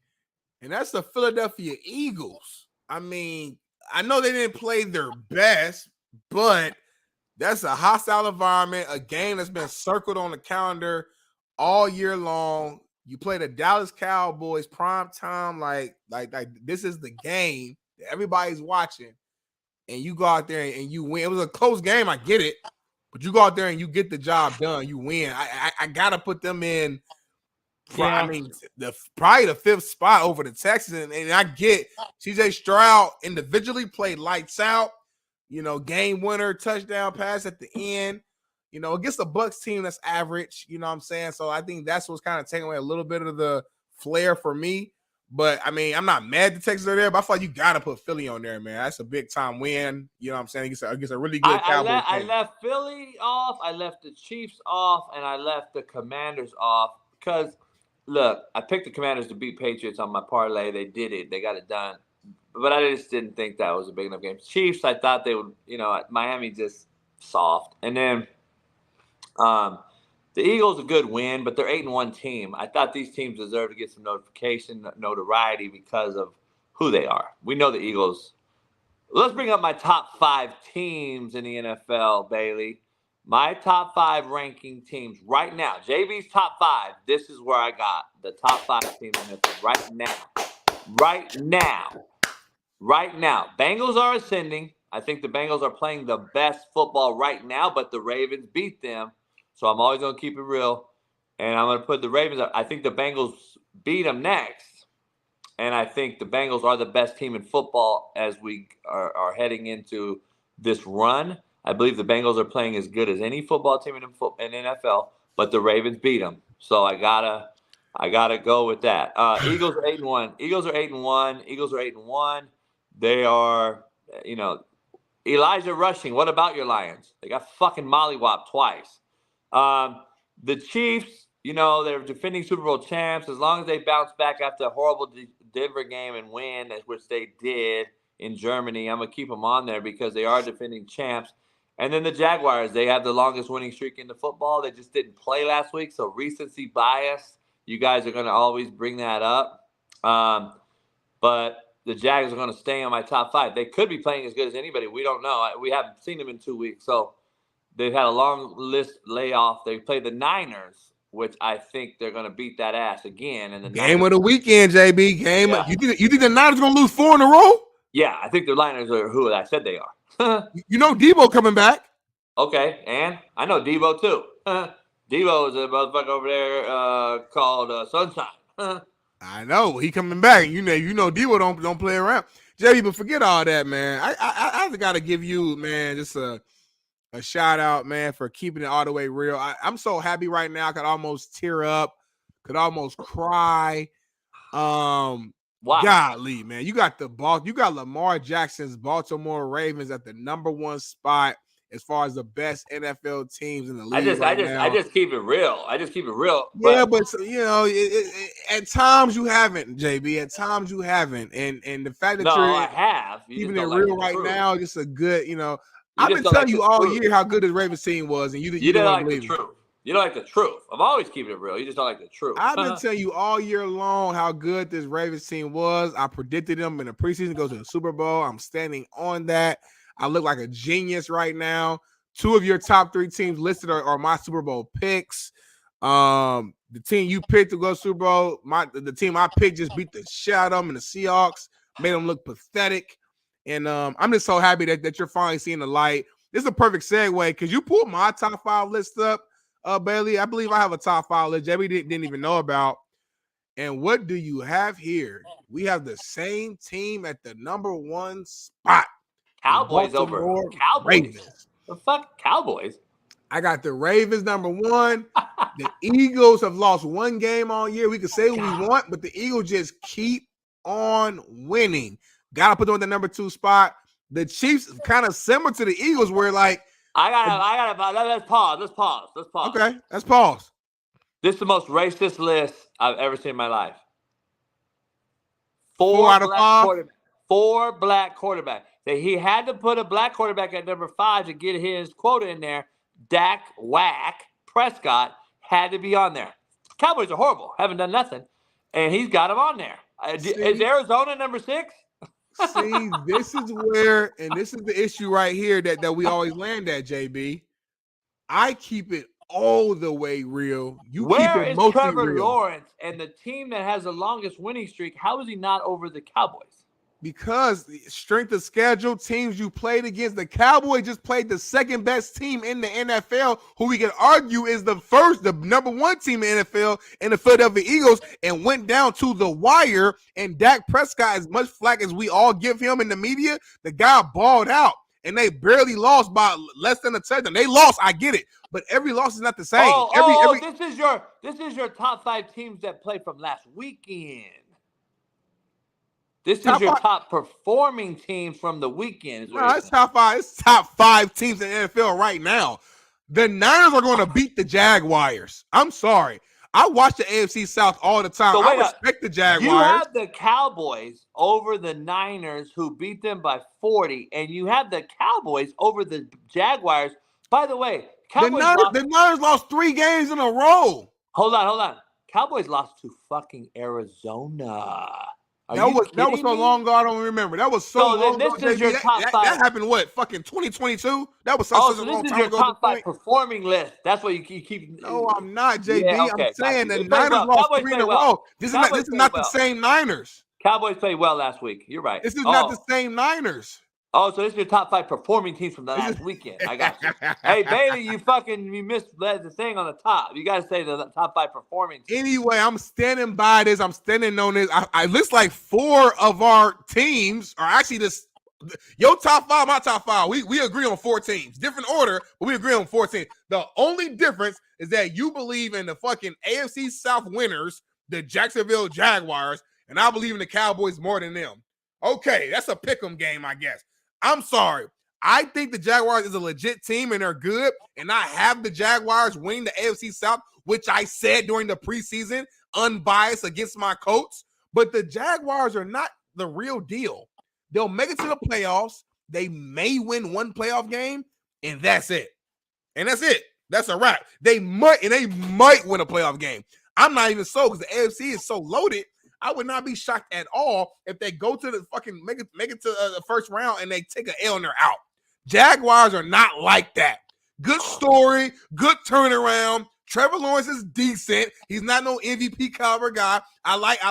and that's the Philadelphia Eagles. I mean, I know they didn't play their best, but that's a hostile environment, a game that's been circled on the calendar all year long. You play the Dallas Cowboys prime time, like this is the game that everybody's watching, and you go out there and you win. It was a close game, I get it, but you go out there and you get the job done, you win. I gotta put them in. Yeah. I mean, probably the 5th spot over the Texans, and I get C.J. Stroud individually played lights out. You know, game winner, touchdown pass at the end. You know, against the Bucs team that's average, you know what I'm saying? So I think that's what's kind of taking away a little bit of the flair for me. But, I mean, I'm not mad the Texans are there, but I feel like you got to put Philly on there, man. That's a big-time win. You know what I'm saying? Against a really good Cowboys team. I left Philly off, I left the Chiefs off, and I left the Commanders off because, look, I picked the Commanders to beat Patriots on my parlay. They did it. They got it done. But I just didn't think that was a big enough game. Chiefs, I thought they would, Miami just soft. And then the Eagles, a good win, but they're 8-1 team. I thought these teams deserve to get some notoriety because of who they are. We know the Eagles. Let's bring up my top 5 teams in the NFL, Bailey. My top 5 ranking teams right now. JB's top 5. This is where I got the top 5 teams in the NFL right now. Right now. Bengals are ascending. I think the Bengals are playing the best football right now, but the Ravens beat them. So I'm always going to keep it real. And I'm going to put the Ravens up. I think the Bengals beat them next. And I think the Bengals are the best team in football as we are heading into this run. I believe the Bengals are playing as good as any football team in NFL, but the Ravens beat them. So I gotta go with that. Eagles are 8-1. They are, Elijah Rushing. What about your Lions? They got fucking mollywopped twice. The Chiefs, they're defending Super Bowl champs. As long as they bounce back after a horrible Denver game and win, which they did in Germany, I'm going to keep them on there because they are defending champs. And then the Jaguars, they have the longest winning streak in the football. They just didn't play last week, so recency bias. You guys are going to always bring that up. But the Jags are going to stay on my top 5. They could be playing as good as anybody. We don't know. We haven't seen them in 2 weeks. So they've had a long list layoff. They played the Niners, which I think they're going to beat that ass again. And the game of the weekend, JB. Yeah. You think the Niners are going to lose 4 in a row? Yeah, I think the Niners are who I said they are. Debo coming back. Okay, and I know Debo too. Debo is a motherfucker over there called Sunshine. I know he coming back. You know Debo don't play around. JB, but forget all that, man. I got to give you, man, just a shout out, man, for keeping it all the way real. I'm so happy right now. I could almost tear up, could almost cry. Wow. Golly, man. You got Lamar Jackson's Baltimore Ravens at the number 1 spot as far as the best NFL teams in the league. I just keep it real. Yeah, but at times you haven't, JB. At times you haven't. And the fact that I have. Keeping it real right now, just a good, I've been telling you all year how good this Ravens team was, and you don't like the truth. You don't like the truth. I'm always keeping it real. You just don't like the truth. I've been telling you all year long how good this Ravens team was. I predicted them in the preseason to go to the Super Bowl. I'm standing on that. I look like a genius right now. 2 of your top 3 teams listed are my Super Bowl picks. The team you picked to go Super Bowl, the team I picked just beat the shit out of them, and the Seahawks made them look pathetic. And I'm just so happy that you're finally seeing the light. This is a perfect segue because you pulled my top 5 list up. Bailey, I believe I have a top 5 list Jebby didn't even know about. And what do you have here? We have the same team at the number 1 spot. Cowboys over Cowboys. Ravens. The fuck, Cowboys? I got the Ravens number 1. The Eagles have lost one game all year. We can say what we want, but the Eagles just keep on winning. Got to put them in the number 2 spot. The Chiefs kind of similar to the Eagles, where like I gotta. Let's pause. Okay, let's pause. This is the most racist list I've ever seen in my life. 4 out of 5. 4 black quarterbacks. That he had to put a black quarterback at number 5 to get his quota in there. Dak Prescott had to be on there. Cowboys are horrible. Haven't done nothing. And he's got him on there. Is Arizona number 6? See, this is where, and this is the issue right here that we always land at, JB. I keep it all the way real. Where keep it is Trevor real. Lawrence and the team that has the longest winning streak? How is he not over the Cowboys? Because the strength of schedule, teams you played against, the Cowboys just played the second best team in the NFL, who we can argue is the number 1 team in the NFL, in the Philadelphia Eagles, and went down to the wire. And Dak Prescott, as much flack as we all give him in the media, the guy balled out, and they barely lost by less than a touchdown. They lost, I get it, but every loss is not the same. This is your top 5 teams that played from last weekend. This is your top performing team from the weekend. No, it's top 5. It's top 5 teams in the NFL right now. The Niners are going to beat the Jaguars. I'm sorry. I watch the AFC South all the time. I respect the Jaguars. You have the Cowboys over the Niners, who beat them by 40, and you have the Cowboys over the Jaguars. By the way, the Niners lost 3 games in a row. Hold on. Cowboys lost to fucking Arizona. That was so long ago, I don't remember. That was so long ago. This is your top 5. That happened, what, fucking 2022? That was such a long time ago. This is your top 5 performing list. That's what you keep. No, I'm not, JB. Yeah, okay, I'm saying the Niners lost 3 in a row. This is not the same Niners. Cowboys played well last week. You're right. This is not the same Niners. Oh, so this is your top 5 performing teams from the last weekend. I got you. Hey, Bailey, you missed the thing on the top. You got to say the top 5 performing teams. Anyway, I'm standing by this. I'm standing on this. I list like 4 of our teams are actually this. Your top 5, my top 5. We agree on 4 teams. Different order, but we agree on 4 teams. The only difference is that you believe in the fucking AFC South winners, the Jacksonville Jaguars, and I believe in the Cowboys more than them. Okay, that's a pick'em game, I guess. I'm sorry. I think the Jaguars is a legit team and they're good. And I have the Jaguars winning the AFC South, which I said during the preseason, unbiased against my coach. But the Jaguars are not the real deal. They'll make it to the playoffs. They may win 1 playoff game, and that's it. That's a wrap. They might win a playoff game. I'm not even so, because the AFC is so loaded. I would not be shocked at all if they go to the fucking make it to the first round and they take an L and they're out. Jaguars are not like that. Good story, good turnaround. Trevor Lawrence is decent. He's not no MVP caliber guy. I like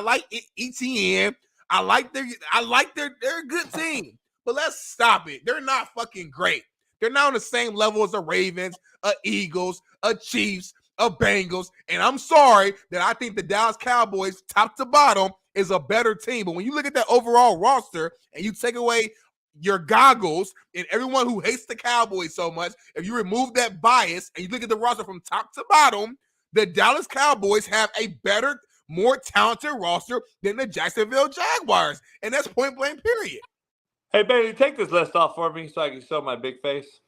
ETN. They're a good team. But let's stop it. They're not fucking great. They're not on the same level as the Ravens, Eagles, Chiefs, Bengals. And I'm sorry that I think the Dallas Cowboys, top to bottom, is a better team. But when you look at that overall roster and you take away your goggles and everyone who hates the Cowboys so much, if you remove that bias and you look at the roster from top to bottom, the Dallas Cowboys have a better, more talented roster than the Jacksonville Jaguars. And that's point blank, period. Hey, Bailey, take this list off for me so I can show my big face.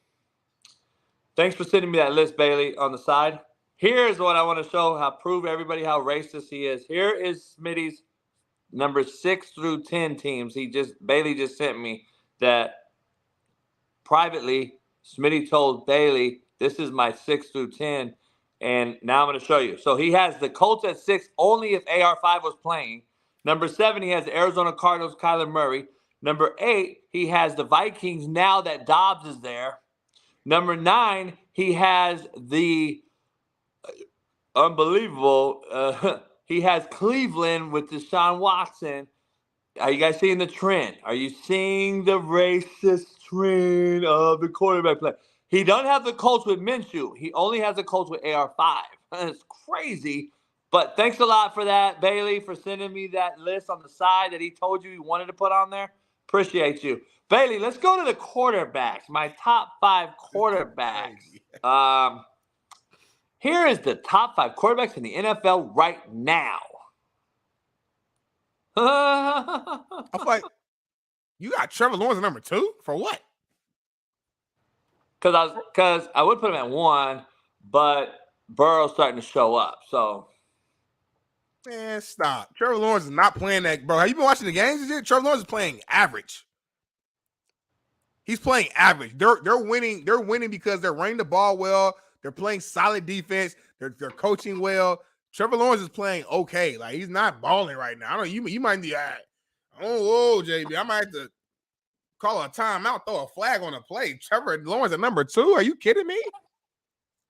Thanks for sending me that list, Bailey, on the side. Here's what I want to show, prove everybody how racist he is. Here is Smitty's number 6 through 10 teams. Bailey just sent me that privately. Smitty told Bailey, this is my 6 through 10, and now I'm going to show you. So he has the Colts at 6 only if AR5 was playing. Number 7, he has the Arizona Cardinals, Kyler Murray. Number 8, he has the Vikings now that Dobbs is there. Number 9, he has the unbelievable. He has Cleveland with Deshaun Watson. Are you guys seeing the trend? Are you seeing the racist trend of the quarterback play? He doesn't have the Colts with Minshew. He only has the Colts with AR5. It's crazy. But thanks a lot for that, Bailey, for sending me that list on the side that he told you he wanted to put on there. Appreciate you. Bailey, let's go to the quarterbacks. My top 5 quarterbacks. Here is the top 5 quarterbacks in the NFL right now. I feel like you got Trevor Lawrence at number 2 for what? Because I would put him at 1, but Burrow's starting to show up. So, man, stop. Trevor Lawrence is not playing that, bro. Have you been watching the games? Trevor Lawrence is playing average. He's playing average. They're winning. They're winning because they're running the ball well. They're playing solid defense. They're coaching well. Trevor Lawrence is playing okay. Like, he's not balling right now. I don't know. You might be JB. I might have to call a timeout, throw a flag on a play. Trevor Lawrence at number 2. Are you kidding me?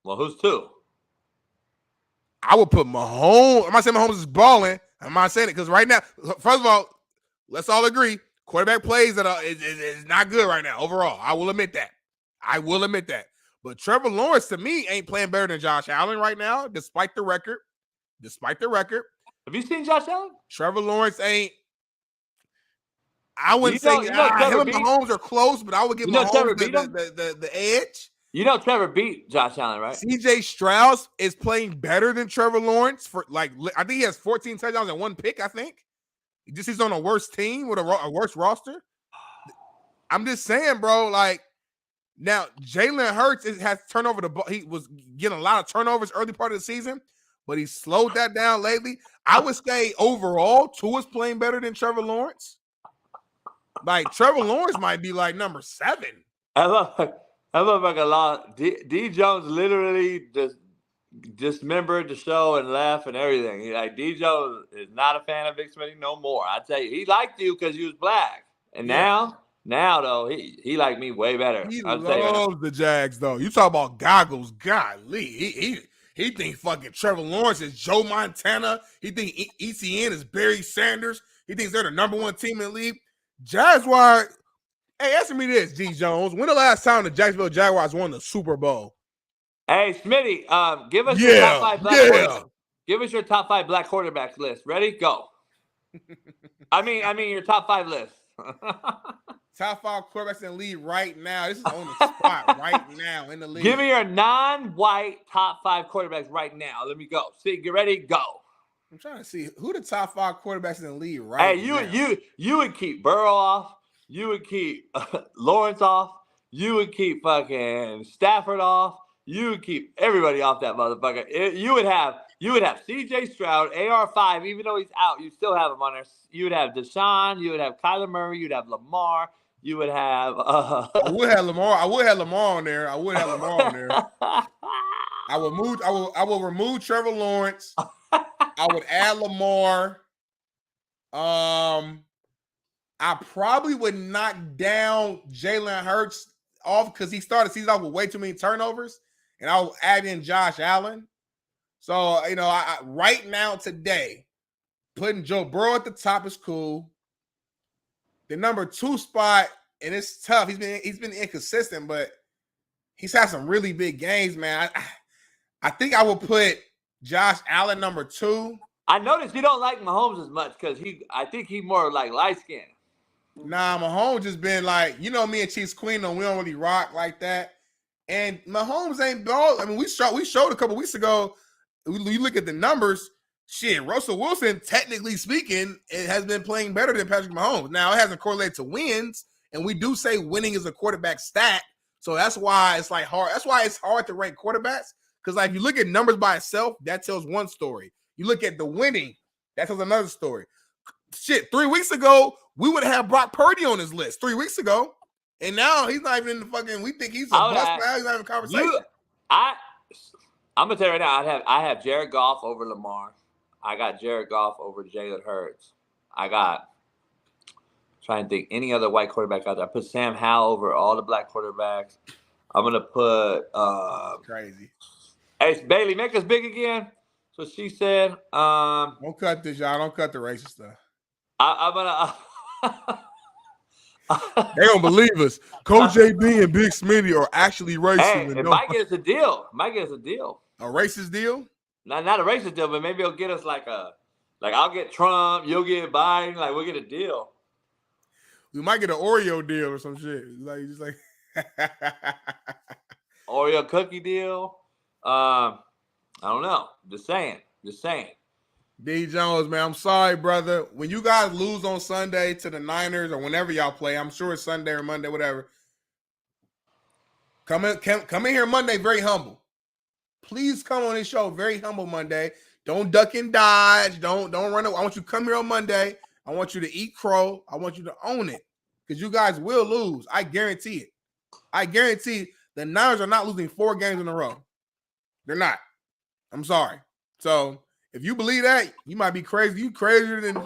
Well, who's 2? I would put Mahomes. I'm not saying Mahomes is balling. I'm not saying it because right now, first of all, let's all agree, quarterback plays that is not good right now overall. I will admit that. But Trevor Lawrence, to me, ain't playing better than Josh Allen right now, despite the record. Have you seen Josh Allen? Trevor Lawrence ain't. I wouldn't say him and Mahomes are close, but I would give Mahomes the edge. You know Trevor beat Josh Allen, right? CJ Stroud is playing better than Trevor Lawrence I think he has 14 touchdowns and 1 pick, I think. He's on a worse team with a worse roster. I'm just saying, bro, like, now Jalen Hurts has turnover the ball. He was getting a lot of turnovers early part of the season, but he slowed that down lately. I would say overall, Tua's playing better than Trevor Lawrence. Like, Trevor Lawrence might be like number 7. I love like a lot. D Jones literally just dismembered the show and left and everything. D Jones is not a fan of Big Smitty no more. I tell you, he liked you because you was black, and now though he liked me way better. He loves the Jags though. You talk about goggles, golly. He think fucking Trevor Lawrence is Joe Montana. He think ETN is Barry Sanders. He thinks they're the number 1 team in the league. Jaguars. Hey, answer me this, D Jones. When the last time the Jacksonville Jaguars won the Super Bowl? Hey, Smitty, give us your top 5 black quarterbacks. Give us your top 5 black quarterbacks list. Ready? Go. I mean your top 5 list. Top 5 quarterbacks in the league right now. This is on the spot right now in the league. Give me your non-white top 5 quarterbacks right now. Let me go. See, get ready, go. I'm trying to see who the top 5 quarterbacks in the league right now. Hey, you would keep Burrow off. You would keep Lawrence off. You would keep fucking Stafford off. You would keep everybody off that motherfucker. You would have CJ Stroud, AR5, even though he's out, you still have him on there. You would have Deshaun, you would have Kyler Murray, you'd have Lamar, you would have I would have Lamar on there. I will remove Trevor Lawrence. I would add Lamar. I probably would knock down Jalen Hurts off because he started the season off with way too many turnovers, and I'll add in Josh Allen. So, I right now today, putting Joe Burrow at the top is cool. The number 2 spot, and it's tough. He's been inconsistent, but he's had some really big games, man. I think I will put Josh Allen number 2. I noticed you don't like Mahomes as much because I think he's more like light skinned. Nah, Mahomes just been like, me and Chiefs Queen, we don't really rock like that. And Mahomes ain't ball. I mean, we showed a couple weeks ago. You look at the numbers. Shit, Russell Wilson, technically speaking, it has been playing better than Patrick Mahomes. Now, it hasn't correlated to wins, and we do say winning is a quarterback stat. So that's why it's like hard. That's why it's hard to rank quarterbacks. Because like, if you look at numbers by itself, that tells one story. You look at the winning, that tells another story. Shit, 3 weeks ago, we would have Brock Purdy on his list 3 weeks ago. And now he's not even in the fucking, we think he's a bust now. He's not in the conversation. I'm going to tell you right now, I have Jared Goff over Lamar. I got Jared Goff over Jalen Hurts. Trying to think any other white quarterback out there. I put Sam Howell over all the black quarterbacks. I'm going to put crazy. Hey, Bailey, make us big again. So she said. Don't cut this, y'all. Don't cut the racist stuff. I'm going to. They don't believe us. Coach JB and Big Smitty are actually racist. Hey, it might get us a deal. A racist deal? Not a racist deal, but maybe it'll get us like I'll get Trump, you'll get Biden, like we'll get a deal. We might get an Oreo deal or some shit. Just like Oreo cookie deal. I don't know. Just saying. D Jones, man, I'm sorry, brother. When you guys lose on Sunday to the Niners or whenever y'all play, I'm sure it's Sunday or Monday, whatever. Come in here Monday very humble. Please come on this show very humble Monday. Don't duck and dodge. Don't run away. I want you to come here on Monday. I want you to eat crow. I want you to own it because you guys will lose. I guarantee it. I guarantee the Niners are not losing 4 games in a row. They're not. I'm sorry. So if you believe that, you might be crazy. You crazier than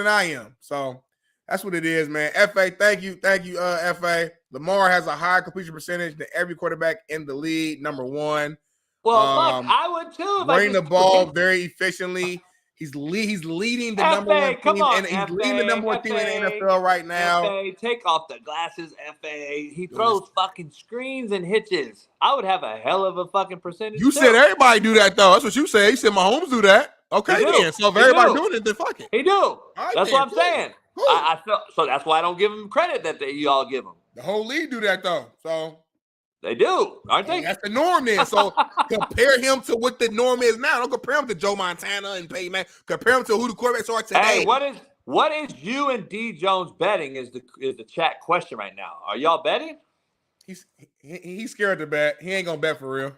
I am. So that's what it is, man. FA, thank you, FA. Lamar has a higher completion percentage than every quarterback in the league, number 1. Well, fuck, I would too. Running the ball very efficiently. He's leading the number 1 team, and he's leading the number 1 team in the NFL right now. FA, take off the glasses, FA. He throws fucking screens and hitches. I would have a hell of a fucking percentage. You said everybody do that, though. That's what you said. You said Mahomes do that. Okay, then. So if everybody doing it, then fuck it. He do. Right, that's what I'm saying. I feel so. That's why I don't give him credit that you all give him. The whole league do that, though. So they do, aren't they? That's the norm then. So compare him to what the norm is now. Don't compare him to Joe Montana and Peyton Manning. Compare him to who the quarterbacks are today. Hey, what is you and D Jones betting is the chat question right now. Are y'all betting? He's scared to bet. He ain't gonna bet for real.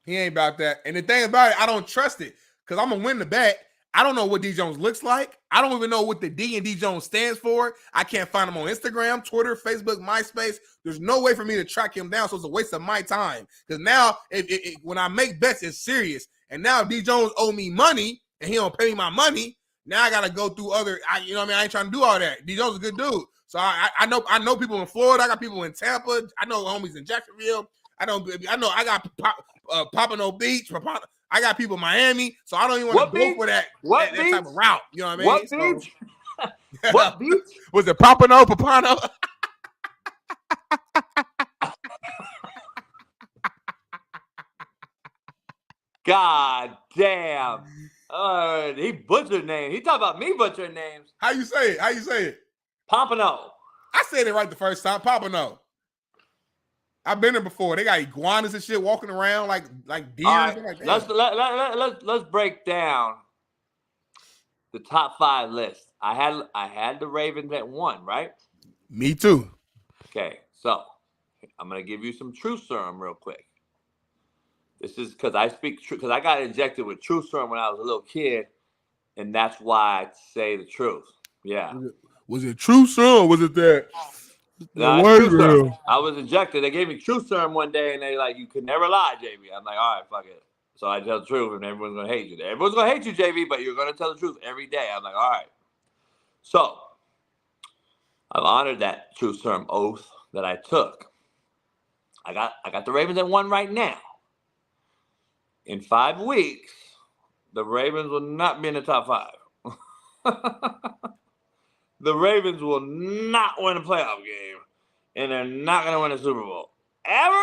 He ain't about that. And the thing about it, I don't trust it because I'm gonna win the bet. I don't know what D Jones looks like. I don't even know what the D and D Jones stands for. I can't find him on Instagram, Twitter, Facebook, MySpace. There's no way for me to track him down, so it's a waste of my time. Because now, when I make bets, it's serious. And now if D Jones owe me money and he don't pay me my money, now I gotta go through other. You know what I mean? I ain't trying to do all that. D Jones is a good dude. So I know people in Florida. I got people in Tampa. I know homies in Jacksonville. I know I got Pompano Beach. I got people in Miami, so I don't even want to go for that type of route. You know what I mean? What beach? What beach? Was it Pompano? God damn. He butchered names. He talking about me butchering names. How you say it? Pompano. I said it right the first time. Pompano. I've been there before. They got iguanas and shit walking around like deer. Right, like let's break down the top 5 list. I had the Ravens at 1, right? Me too. Okay, so I'm gonna give you some truth serum real quick. This is because I speak truth because I got injected with truth serum when I was a little kid, and that's why I say the truth. Yeah. Was it truth serum or was it that? No, I was injected. They gave me truth serum one day, and they like, you could never lie, JB. I'm like, all right, fuck it. So I tell the truth, and everyone's gonna hate you. Everyone's gonna hate you, JB, but you're gonna tell the truth every day. I'm like, all right. So I've honored that truth serum oath that I took. I got the Ravens at 1 right now. In 5 weeks, the Ravens will not be in the top 5. The Ravens will not win a playoff game, and they're not going to win a Super Bowl. Ever.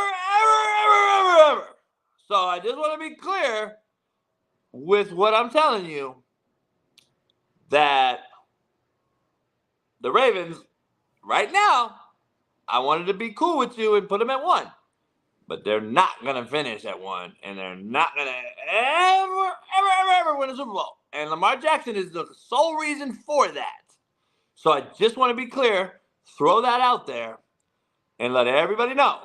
So I just want to be clear with what I'm telling you, that the Ravens, right now, I wanted to be cool with you and put them at 1. But they're not going to finish at 1, and they're not going to ever win a Super Bowl. And Lamar Jackson is the sole reason for that. So I just want to be clear, throw that out there, and let everybody know.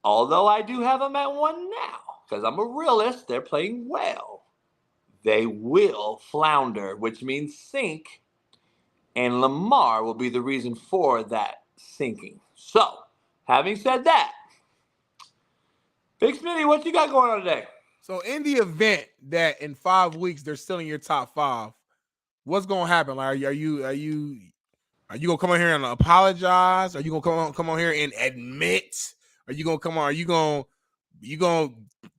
Although I do have them at 1 now, because I'm a realist, they're playing well. They will flounder, which means sink, and Lamar will be the reason for that sinking. So, having said that, Big Smitty, what you got going on today? So in the event that in 5 weeks they're still in your top 5, what's gonna happen? Like, are you gonna come on here and apologize? Are you gonna come on here and admit? Are you gonna come on? Are you gonna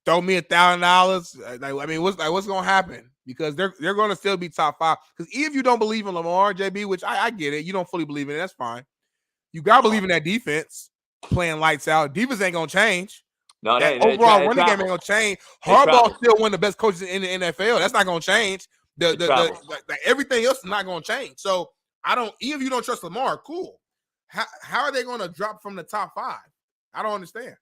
throw me $1,000? Like, I mean, what's gonna happen? Because they're gonna still be top 5. Because if you don't believe in Lamar, JB, which I get it, you don't fully believe in it. That's fine. You gotta believe in that defense playing lights out. Defense ain't gonna change. No, that overall running game ain't gonna change. Harbaugh still one of the best coaches in the NFL. That's not gonna change. Everything else is not going to change. So even if you don't trust Lamar, cool. How are they going to drop from the top 5? I don't understand.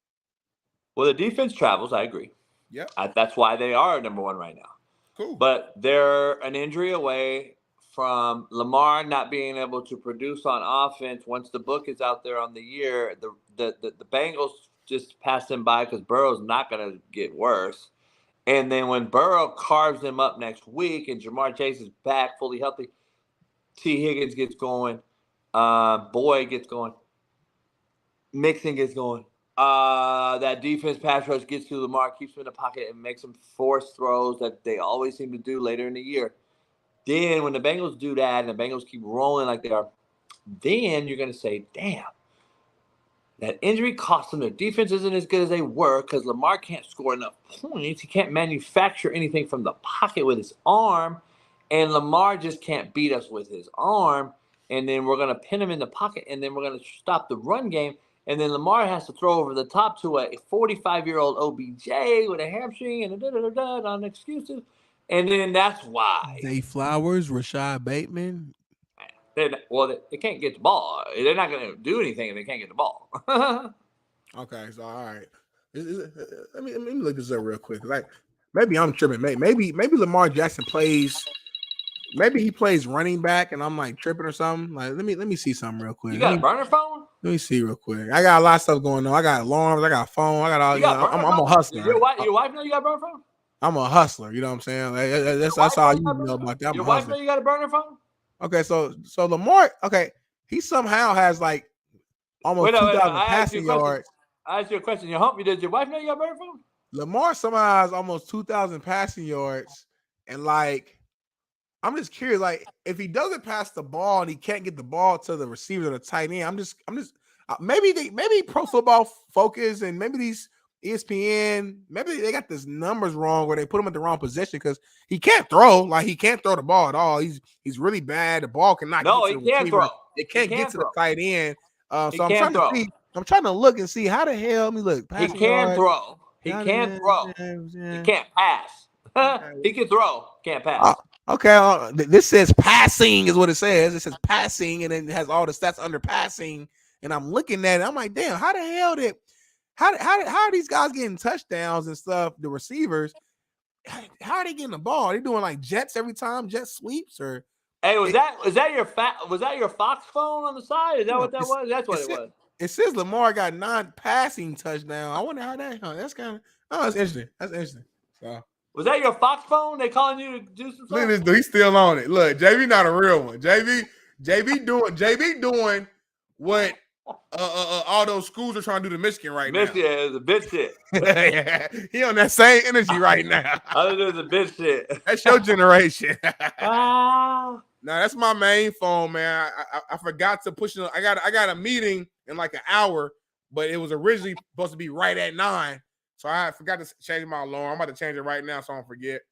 Well, the defense travels. I agree. Yeah, that's why they are number 1 right now. Cool. But they're an injury away from Lamar not being able to produce on offense. Once the book is out there on the year, the Bengals just pass him by because Burrow's not going to get worse. And then when Burrow carves him up next week and Jamar Chase is back fully healthy, T. Higgins gets going, Boyd gets going, Mixon gets going. That defense pass rush gets to Lamar, keeps him in the pocket, and makes him force throws that they always seem to do later in the year. Then when the Bengals do that and the Bengals keep rolling like they are, then you're going to say, damn, that injury cost them. Their defense isn't as good as they were because Lamar can't score enough points. He can't manufacture anything from the pocket with his arm, and Lamar just can't beat us with his arm. And then we're going to pin him in the pocket, and then we're going to stop the run game. And then Lamar has to throw over the top to a 45-year-old OBJ with a hamstring and on excuses. And then that's why. Zay Flowers, Rashad Bateman. They can't get the ball. They're not going to do anything if they can't get the ball. Okay, so all right. Let me look this up real quick. Like maybe I'm tripping. Maybe Lamar Jackson plays. Maybe he plays running back, and I'm like tripping or something. Like let me see something real quick. You got a burner phone? Let me see real quick. I got a lot of stuff going on. I got alarms. I got a phone. I got all. I'm a hustler. Your wife know you got a burner phone? I'm a hustler. You know what I'm saying? Like, that's all you know about that. Your wife know you got a burner phone? Okay, so Lamar. Okay, he somehow has like almost 2,000 passing yards. I asked you a question. Does your wife know you got a burner phone? Lamar somehow has almost 2,000 passing yards, and like. I'm just curious, like if he doesn't pass the ball and he can't get the ball to the receiver or the tight end, I'm just maybe Pro Football Focus and maybe these ESPN, maybe they got this numbers wrong where they put him in the wrong position because he can't throw, like he can't throw the ball at all. He's really bad. The ball cannot. No, get to he the can't receiver. throw. It can't get to the tight end. So I'm trying to look and see how the hell. Let me look. He can throw. He can throw. He can't pass. He can throw. Can't pass. Okay, this says passing is what it says. It says passing, and then it has all the stats under passing. And I'm looking at it. I'm like, damn, how the hell how are these guys getting touchdowns and stuff? The receivers, how are they getting the ball? Are they doing like jets every time, jet sweeps, or? Hey, was that your Fox phone on the side? Is that what that was? That's what it was. It says Lamar got 9 passing touchdowns. I wonder how that's kind of. Oh, that's interesting. That's interesting. So. Was that your Fox phone? They calling you to do some stuff? Look at this dude. He's still on it. Look, JB not a real one. JB doing what all those schools are trying to do to Michigan right now. Michigan is a bitch shit. Yeah, he on that same energy right now. Other than the bitch shit. That's your generation. Wow. Now that's my main phone, man. I forgot to push it. I got a meeting in like an hour, but it was originally supposed to be right at 9. So I forgot to change my alarm. I'm about to change it right now so I don't forget.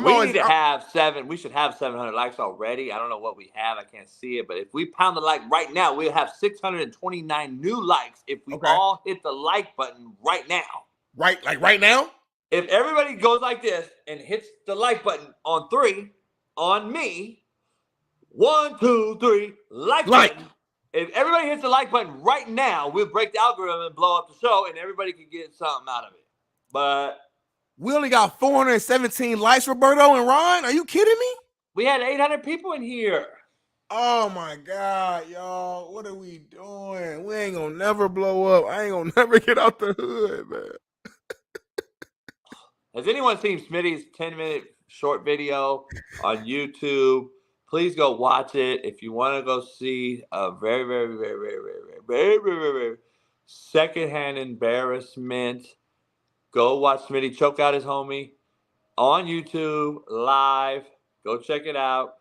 We should have 700 likes already. I don't know what we have. I can't see it. But if we pound the like right now, we'll have 629 new likes if we all hit the like button right now. Right now? If everybody goes like this and hits the like button on 3, on me, 1, 2, 3, like button. If everybody hits the like button right now, we'll break the algorithm and blow up the show, and everybody can get something out of it. But we only got 417 likes, Roberto and Ron. Are you kidding me? We had 800 people in here. Oh my God, y'all. What are we doing? We ain't gonna never blow up. I ain't gonna never get out the hood, man. Has anyone seen Smitty's 10-minute short video on YouTube? Please go watch it. If you want to go see a very, very, very, very, very, very, very, very secondhand embarrassment, go watch Smitty choke out his homie on YouTube live. Go check it out.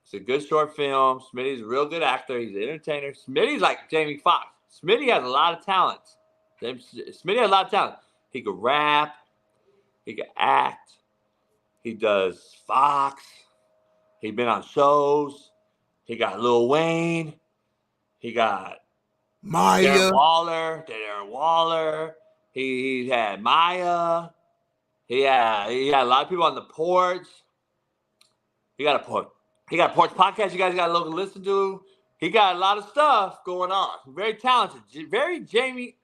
It's a good short film. Smitty's a real good actor. He's an entertainer. Smitty's like Jamie Foxx. Smitty has a lot of talents. Smitty has a lot of talent. He could rap. He could act. He does Fox. He's been on shows. He got Lil Wayne. He got Maya. Darren Waller. He had Maya. He had a lot of people on the porch. He got a porch podcast. You guys got to listen to. He got a lot of stuff going on. Very talented. Very Jamie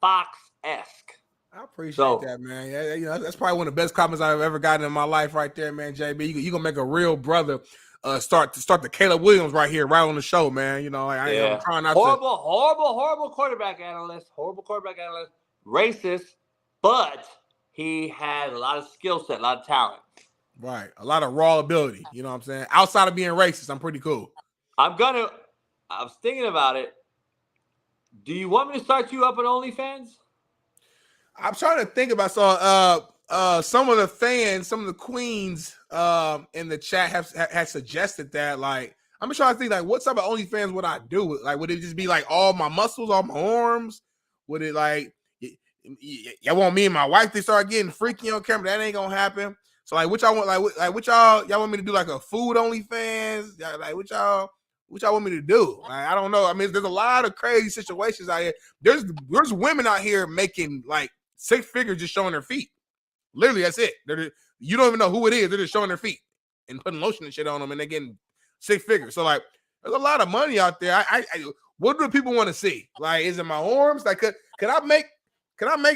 Foxx-esque. I appreciate that, man. Yeah, that's probably one of the best comments I've ever gotten in my life, right there, man. JB, you gonna make a real brother start the Caleb Williams right here, right on the show, man. You know, I'm trying not horrible quarterback analyst. Racist, but he has a lot of skill set, a lot of talent. Right, a lot of raw ability. You know what I'm saying? Outside of being racist, I'm pretty cool. I was thinking about it. Do you want me to start you up on OnlyFans? I'm trying to think about some of the fans, some of the queens in the chat have suggested that. Like, I'm trying to think, like, what type of OnlyFans would I do? Like, would it just be like all my muscles, all my arms? Would it like y'all want me and my wife to start getting freaky on camera? That ain't gonna happen. So like, what y'all want? Like what y'all want me to do? Like a food OnlyFans? Like what y'all want me to do? Like, I don't know. I mean, there's a lot of crazy situations out here. There's women out here making like 6 figures just showing their feet. Literally, that's it. You don't even know who it is. They're just showing their feet and putting lotion and shit on them, and they're getting 6 figures. So like, there's a lot of money out there. What do people want to see? Like, is it my arms? Like, could I make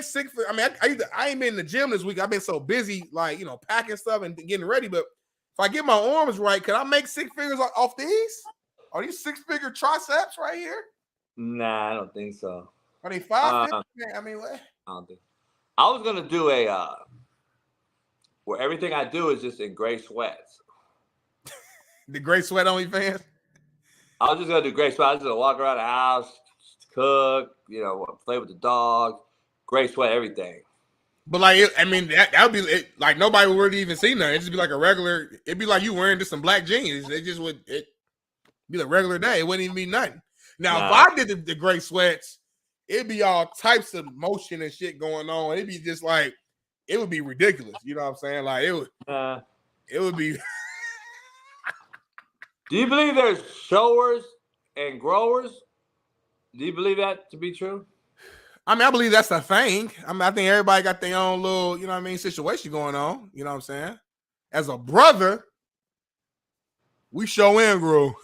6 figures? I mean, I ain't been in the gym this week. I've been so busy, like, you know, packing stuff and getting ready. But if I get my arms right, could I make 6 figures off these? Are these 6-figure triceps right here? Nah, I don't think so. Are they 5 figures? I mean, what? I don't think. I was gonna do a where everything I do is just in gray sweats. The gray sweat OnlyFans? I was just gonna do gray sweat. I was just gonna walk around the house, cook, you know, play with the dog, gray sweat, everything. But like, I mean, that would be it, like nobody would really even see nothing. It'd just be like a regular. It'd be like you wearing just some black jeans. It just would be a regular day. It wouldn't even be nothing. Now, if I did the gray sweats, it'd be all types of motion and shit going on. It'd be just like, it would be ridiculous. You know what I'm saying? Like it would be. Do you believe there's showers and growers? Do you believe that to be true? I mean, I believe that's a thing. I mean, I think everybody got their own little, you know what I mean, situation going on. You know what I'm saying? As a brother, we show and grow.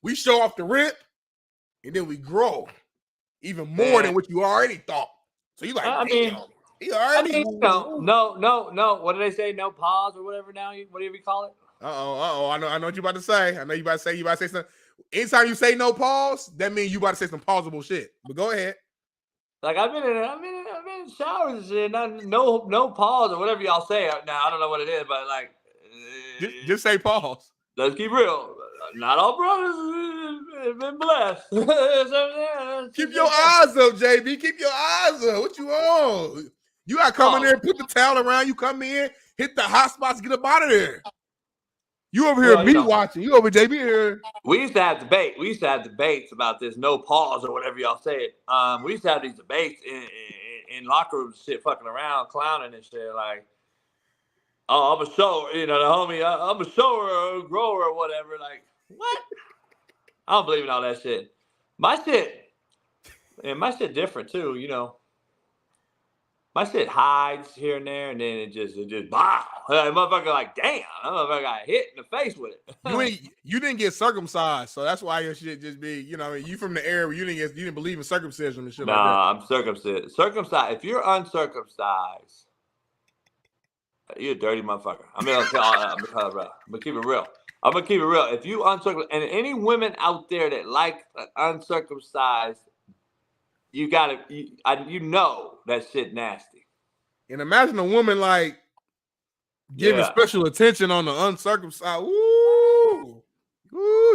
We show off the rip, and then we grow even more than what you already thought. So you like, no. What do they say? No pause or whatever. Now, whatever you call it. I know what you about to say. I know you about to say something. Anytime you say no pause, that means you about to say some pausable shit. But go ahead. Like I've been in showers and no pause or whatever y'all say. Now I don't know what it is, but like, just say pause. Let's keep real. Not all brothers have been blessed. Keep your eyes up, JB. Keep your eyes up. What you on? You gotta come in there, put the towel around. You come in, hit the hot spots, get up out of there. You over here, watching. You over JB here. We used to have debate. We used to have debates about this no pause or whatever y'all say it. We used to have these debates in locker rooms, shit, fucking around, clowning and shit. Like, oh, I'm a shower, you know, the homie. I'm a shower or a grower or whatever. Like, what? I don't believe in all that shit. My shit different too, you know. My shit hides here and there, and then it just wow. Motherfucker, like, damn, that motherfucker got hit in the face with it. You didn't get circumcised, so that's why your shit just be, you know, you from the area where you didn't believe in circumcision and shit like that. Nah, I'm circumcised. Circumcised. If you're uncircumcised, you're a dirty motherfucker. I'm gonna keep it real. I'm gonna keep it real. If you uncircumcised, and any women out there that like uncircumcised, you know that shit nasty. And imagine a woman like giving special attention on the uncircumcised. Ooh,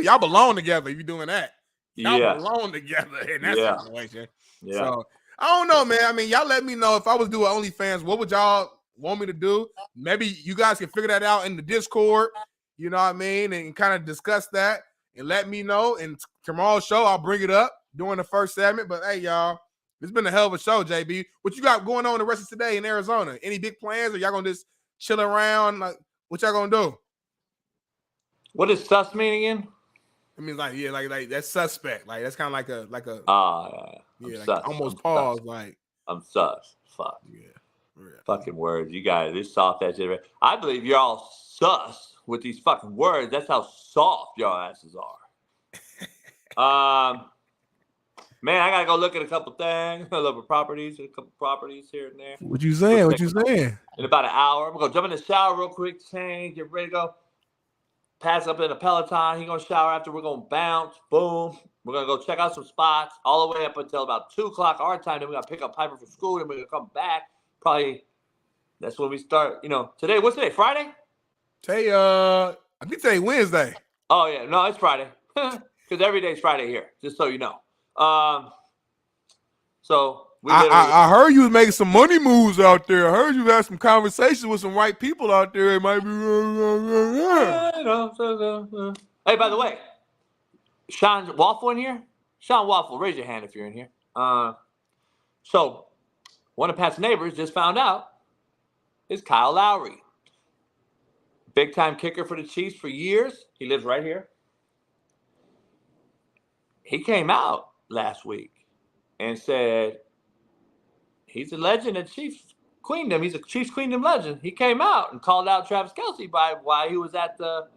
y'all belong together if you're doing that. Y'all belong together in that situation. Yeah. So I don't know, man. I mean, y'all let me know if I was doing OnlyFans, what would y'all want me to do? Maybe you guys can figure that out in the Discord. You know what I mean? And kind of discuss that and let me know. And tomorrow's show, I'll bring it up during the first segment. But hey, y'all, it's been a hell of a show, JB. What you got going on the rest of today in Arizona? Any big plans, or y'all gonna just chill around? Like, what y'all gonna do? What does sus mean again? I mean, like that's suspect. Like that's kind of like a like almost pause. Like I'm sus. Fuck. Yeah. Fucking words. You got it. This soft ass shit. I believe you're all sus with these fucking words. That's how soft your asses are. Man, I gotta go look at a couple things. A couple properties here and there. What you saying? What you saying? In about an hour, I'm gonna jump in the shower real quick, change, get ready to go. Pass up in a Peloton. He gonna shower after. We're gonna bounce. Boom. We're gonna go check out some spots all the way up until about 2:00 our time. Then we gotta pick up Piper from school. Then we're gonna come back. Probably that's when we start. Today. What's today? Friday? Today, I think today Wednesday. Oh yeah, no, it's Friday. Because every day's Friday here. Just so you know. So I heard you was making some money moves out there. I heard you had some conversations with some white people out there. It might be. Hey, by the way, Sean Waffle in here? Sean Waffle, raise your hand if you're in here. So one of Pat's neighbors just found out is Kyle Lowry. Big time kicker for the Chiefs for years. He lives right here. He came out last week and said he's a legend at Chiefs Queendom. He's a Chiefs Queendom legend. He came out and called out Travis Kelce while he was at the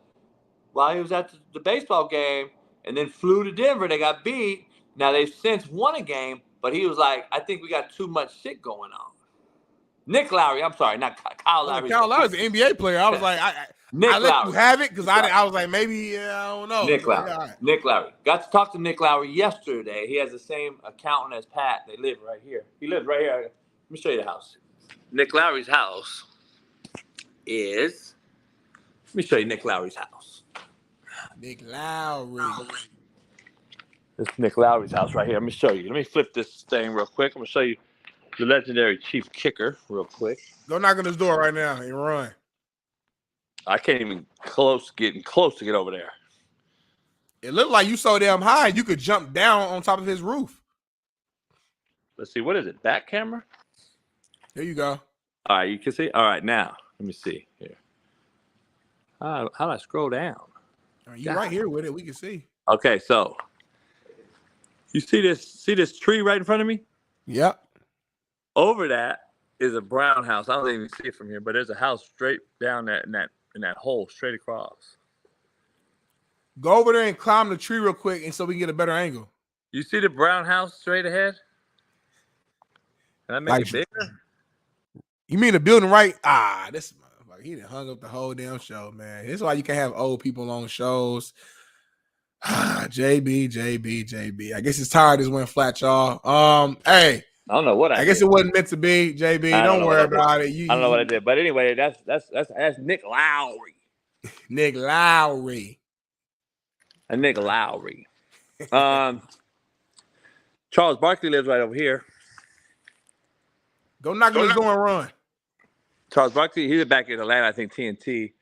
baseball game, and then flew to Denver. They got beat. Now they've since won a game, but he was like, I think we got too much shit going on. Nick Lowry, I'm sorry, not Kyle Lowry. Kyle Lowry's an NBA player. I was like, I let you have it because I was like, maybe I don't know. Nick Lowry. Nick Lowry. Got to talk to Nick Lowry yesterday. He has the same accountant as Pat. They live right here. He lives right here. Let me show you the house. Nick Lowry's house is. Let me show you Nick Lowry's house. Nick Lowry. This is Nick Lowry's house right here. Let me show you. Let me flip this thing real quick. I'm gonna show you the legendary Chief kicker real quick. Go knock on his door right now and run. I can't even getting close to get over there. It looked like you so damn high you could jump down on top of his roof. Let's see. What is it? Back camera? There you go. All right, you can see. All right, now let me see here. How do I scroll down? You're right here with it. We can see. Okay, so you see this tree right in front of me? Yep. Over that is a brown house. I don't even see it from here, but there's a house straight down in that hole, straight across. Go over there and climb the tree real quick, and so we can get a better angle. You see the brown house straight ahead? Can I make it bigger? You mean the building right? This motherfucker, he done hung up the whole damn show, man. This is why you can't have old people on shows. JB. I guess his tire just went flat, y'all. Hey. I don't know what I guess did. it wasn't meant to be, JB. Don't worry about it. I don't know what I did. But anyway, that's Nick Lowry. Nick Lowry. And Nick Lowry. Charles Barkley lives right over here. Go knock on his door and run. Charles Barkley, he's back in Atlanta, I think TNT.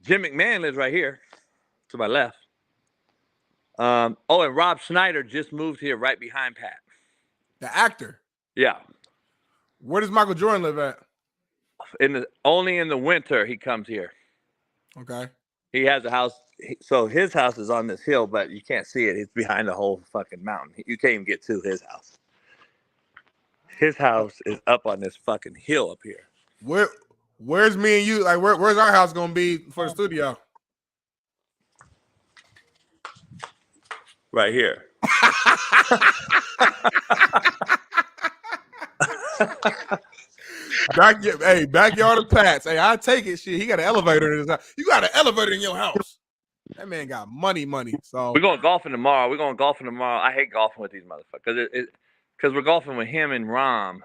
Jim McMahon lives right here to my left. And Rob Schneider just moved here right behind Pat. The actor. Yeah. Where does Michael Jordan live at? Only in the winter he comes here. Okay. He has a house. So his house is on this hill, but you can't see it. It's behind the whole fucking mountain. You can't even get to his house. His house is up on this fucking hill up here. Where's me and you? Like, where's our house gonna be for the studio? Right here. Backyard of Pat's. Hey, I take it. Shit, he got an elevator in his house. You got an elevator in your house. That man got money. So we're going golfing tomorrow. I hate golfing with these motherfuckers because we're golfing with him and Rom,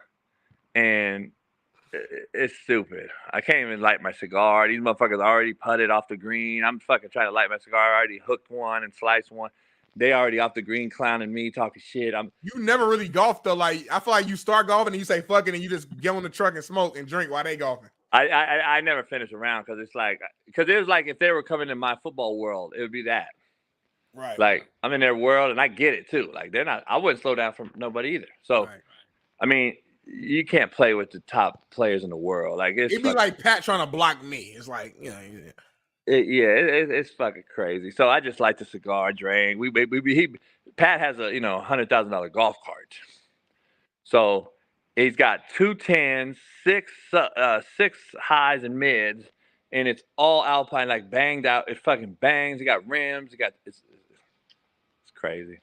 and it's stupid. I can't even light my cigar. These motherfuckers already putted off the green. I'm fucking trying to light my cigar. I already hooked one and sliced one. They already off the green clowning me, talking shit. You never really golfed though. Like, I feel like you start golfing and you say fuck it and you just get on the truck and smoke and drink while they golfing. I never finish around because it was like if they were coming in my football world, it would be that. Right. Like I'm in their world and I get it too. Like I wouldn't slow down for nobody either. So, right. I mean, you can't play with the top players in the world. Like it'd be like Pat trying to block me. It's like, you know. It's fucking crazy. So I just like the cigar, drink. Pat has a $100,000 golf cart. So He's got 2 10s, 6 highs and mids, and it's all Alpine, like banged out. It fucking bangs. He got rims. It's crazy.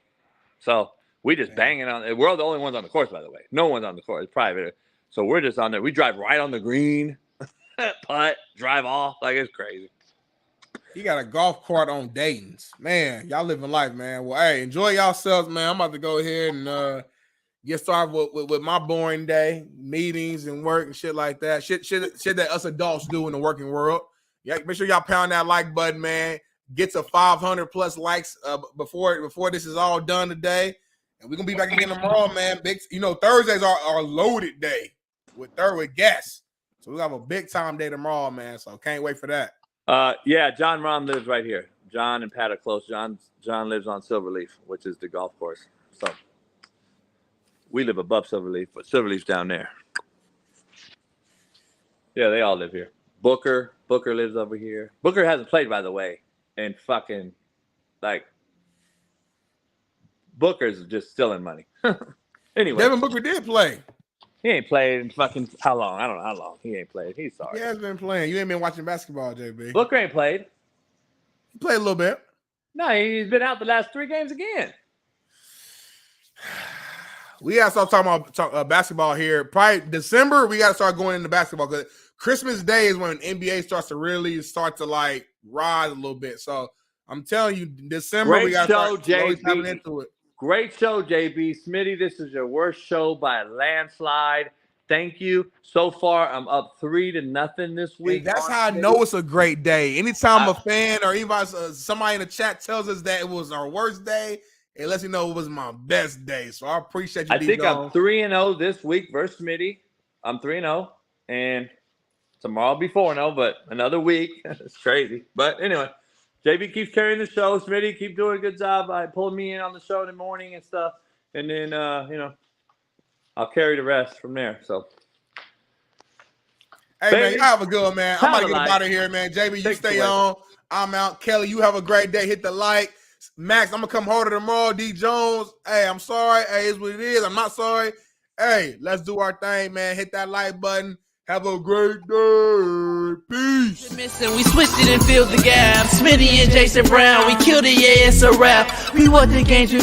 So we just banging on. We're the only ones on the course, by the way. No one's on the course. It's private. So we're just on there. We drive right on the green, putt, drive off. Like, it's crazy. He got a golf cart on Dayton's. Man, y'all living life, man. Well, hey, enjoy yourselves, man. I'm about to go ahead and get started with my boring day, meetings and work and shit like that. Shit that us adults do in the working world. Yeah, make sure y'all pound that like button, man. Get to 500 plus likes before this is all done today. And we're gonna be back again tomorrow, man. Thursdays are loaded day with guests. So we have a big time day tomorrow, man. So can't wait for that. Yeah, John Rahm lives right here. John and Pat are close. John lives on Silverleaf, which is the golf course. So we live above Silverleaf, but Silverleaf's down there. Yeah, they all live here. Booker lives over here. Booker hasn't played, by the way, and fucking like Booker's just stealing money. Anyway, Devin Booker did play. He ain't played in fucking how long? I don't know how long. He ain't played. He's sorry. He has been playing. You ain't been watching basketball, JB. Booker ain't played. He played a little bit. No, he's been out the last 3 games again. We got to start talking about basketball here. Probably December, we got to start going into basketball because Christmas Day is when NBA starts to really start to like rise a little bit. So I'm telling you, December, we got to start tapping into it. Great show, JB. Smitty, this is your worst show by a landslide. Thank you. So far, I'm up 3-0 this week. And that's how I know it's a great day. Anytime a fan or even somebody in the chat tells us that it was our worst day, it lets me know it was my best day. So I appreciate you. I think I'm 3-0 this week versus Smitty. I'm 3-0, and tomorrow I'll be 4-0, but another week. It's crazy. But anyway, JB keeps carrying the show. Smitty, keep doing a good job by pulling me in on the show in the morning and stuff. And then, I'll carry the rest from there. So, hey, man, you have a good one, man. I'm about to get out of here, man. JB, you stay on. I'm out. Kelly, you have a great day. Hit the like. Max, I'm going to come harder tomorrow. D. Jones, hey, I'm sorry. Hey, it's what it is. I'm not sorry. Hey, let's do our thing, man. Hit that like button. Have a great day. Peace. We switched it and filled the gap. Smitty and Jason Brown, we killed it, yeah, it's a wrap. We want the games.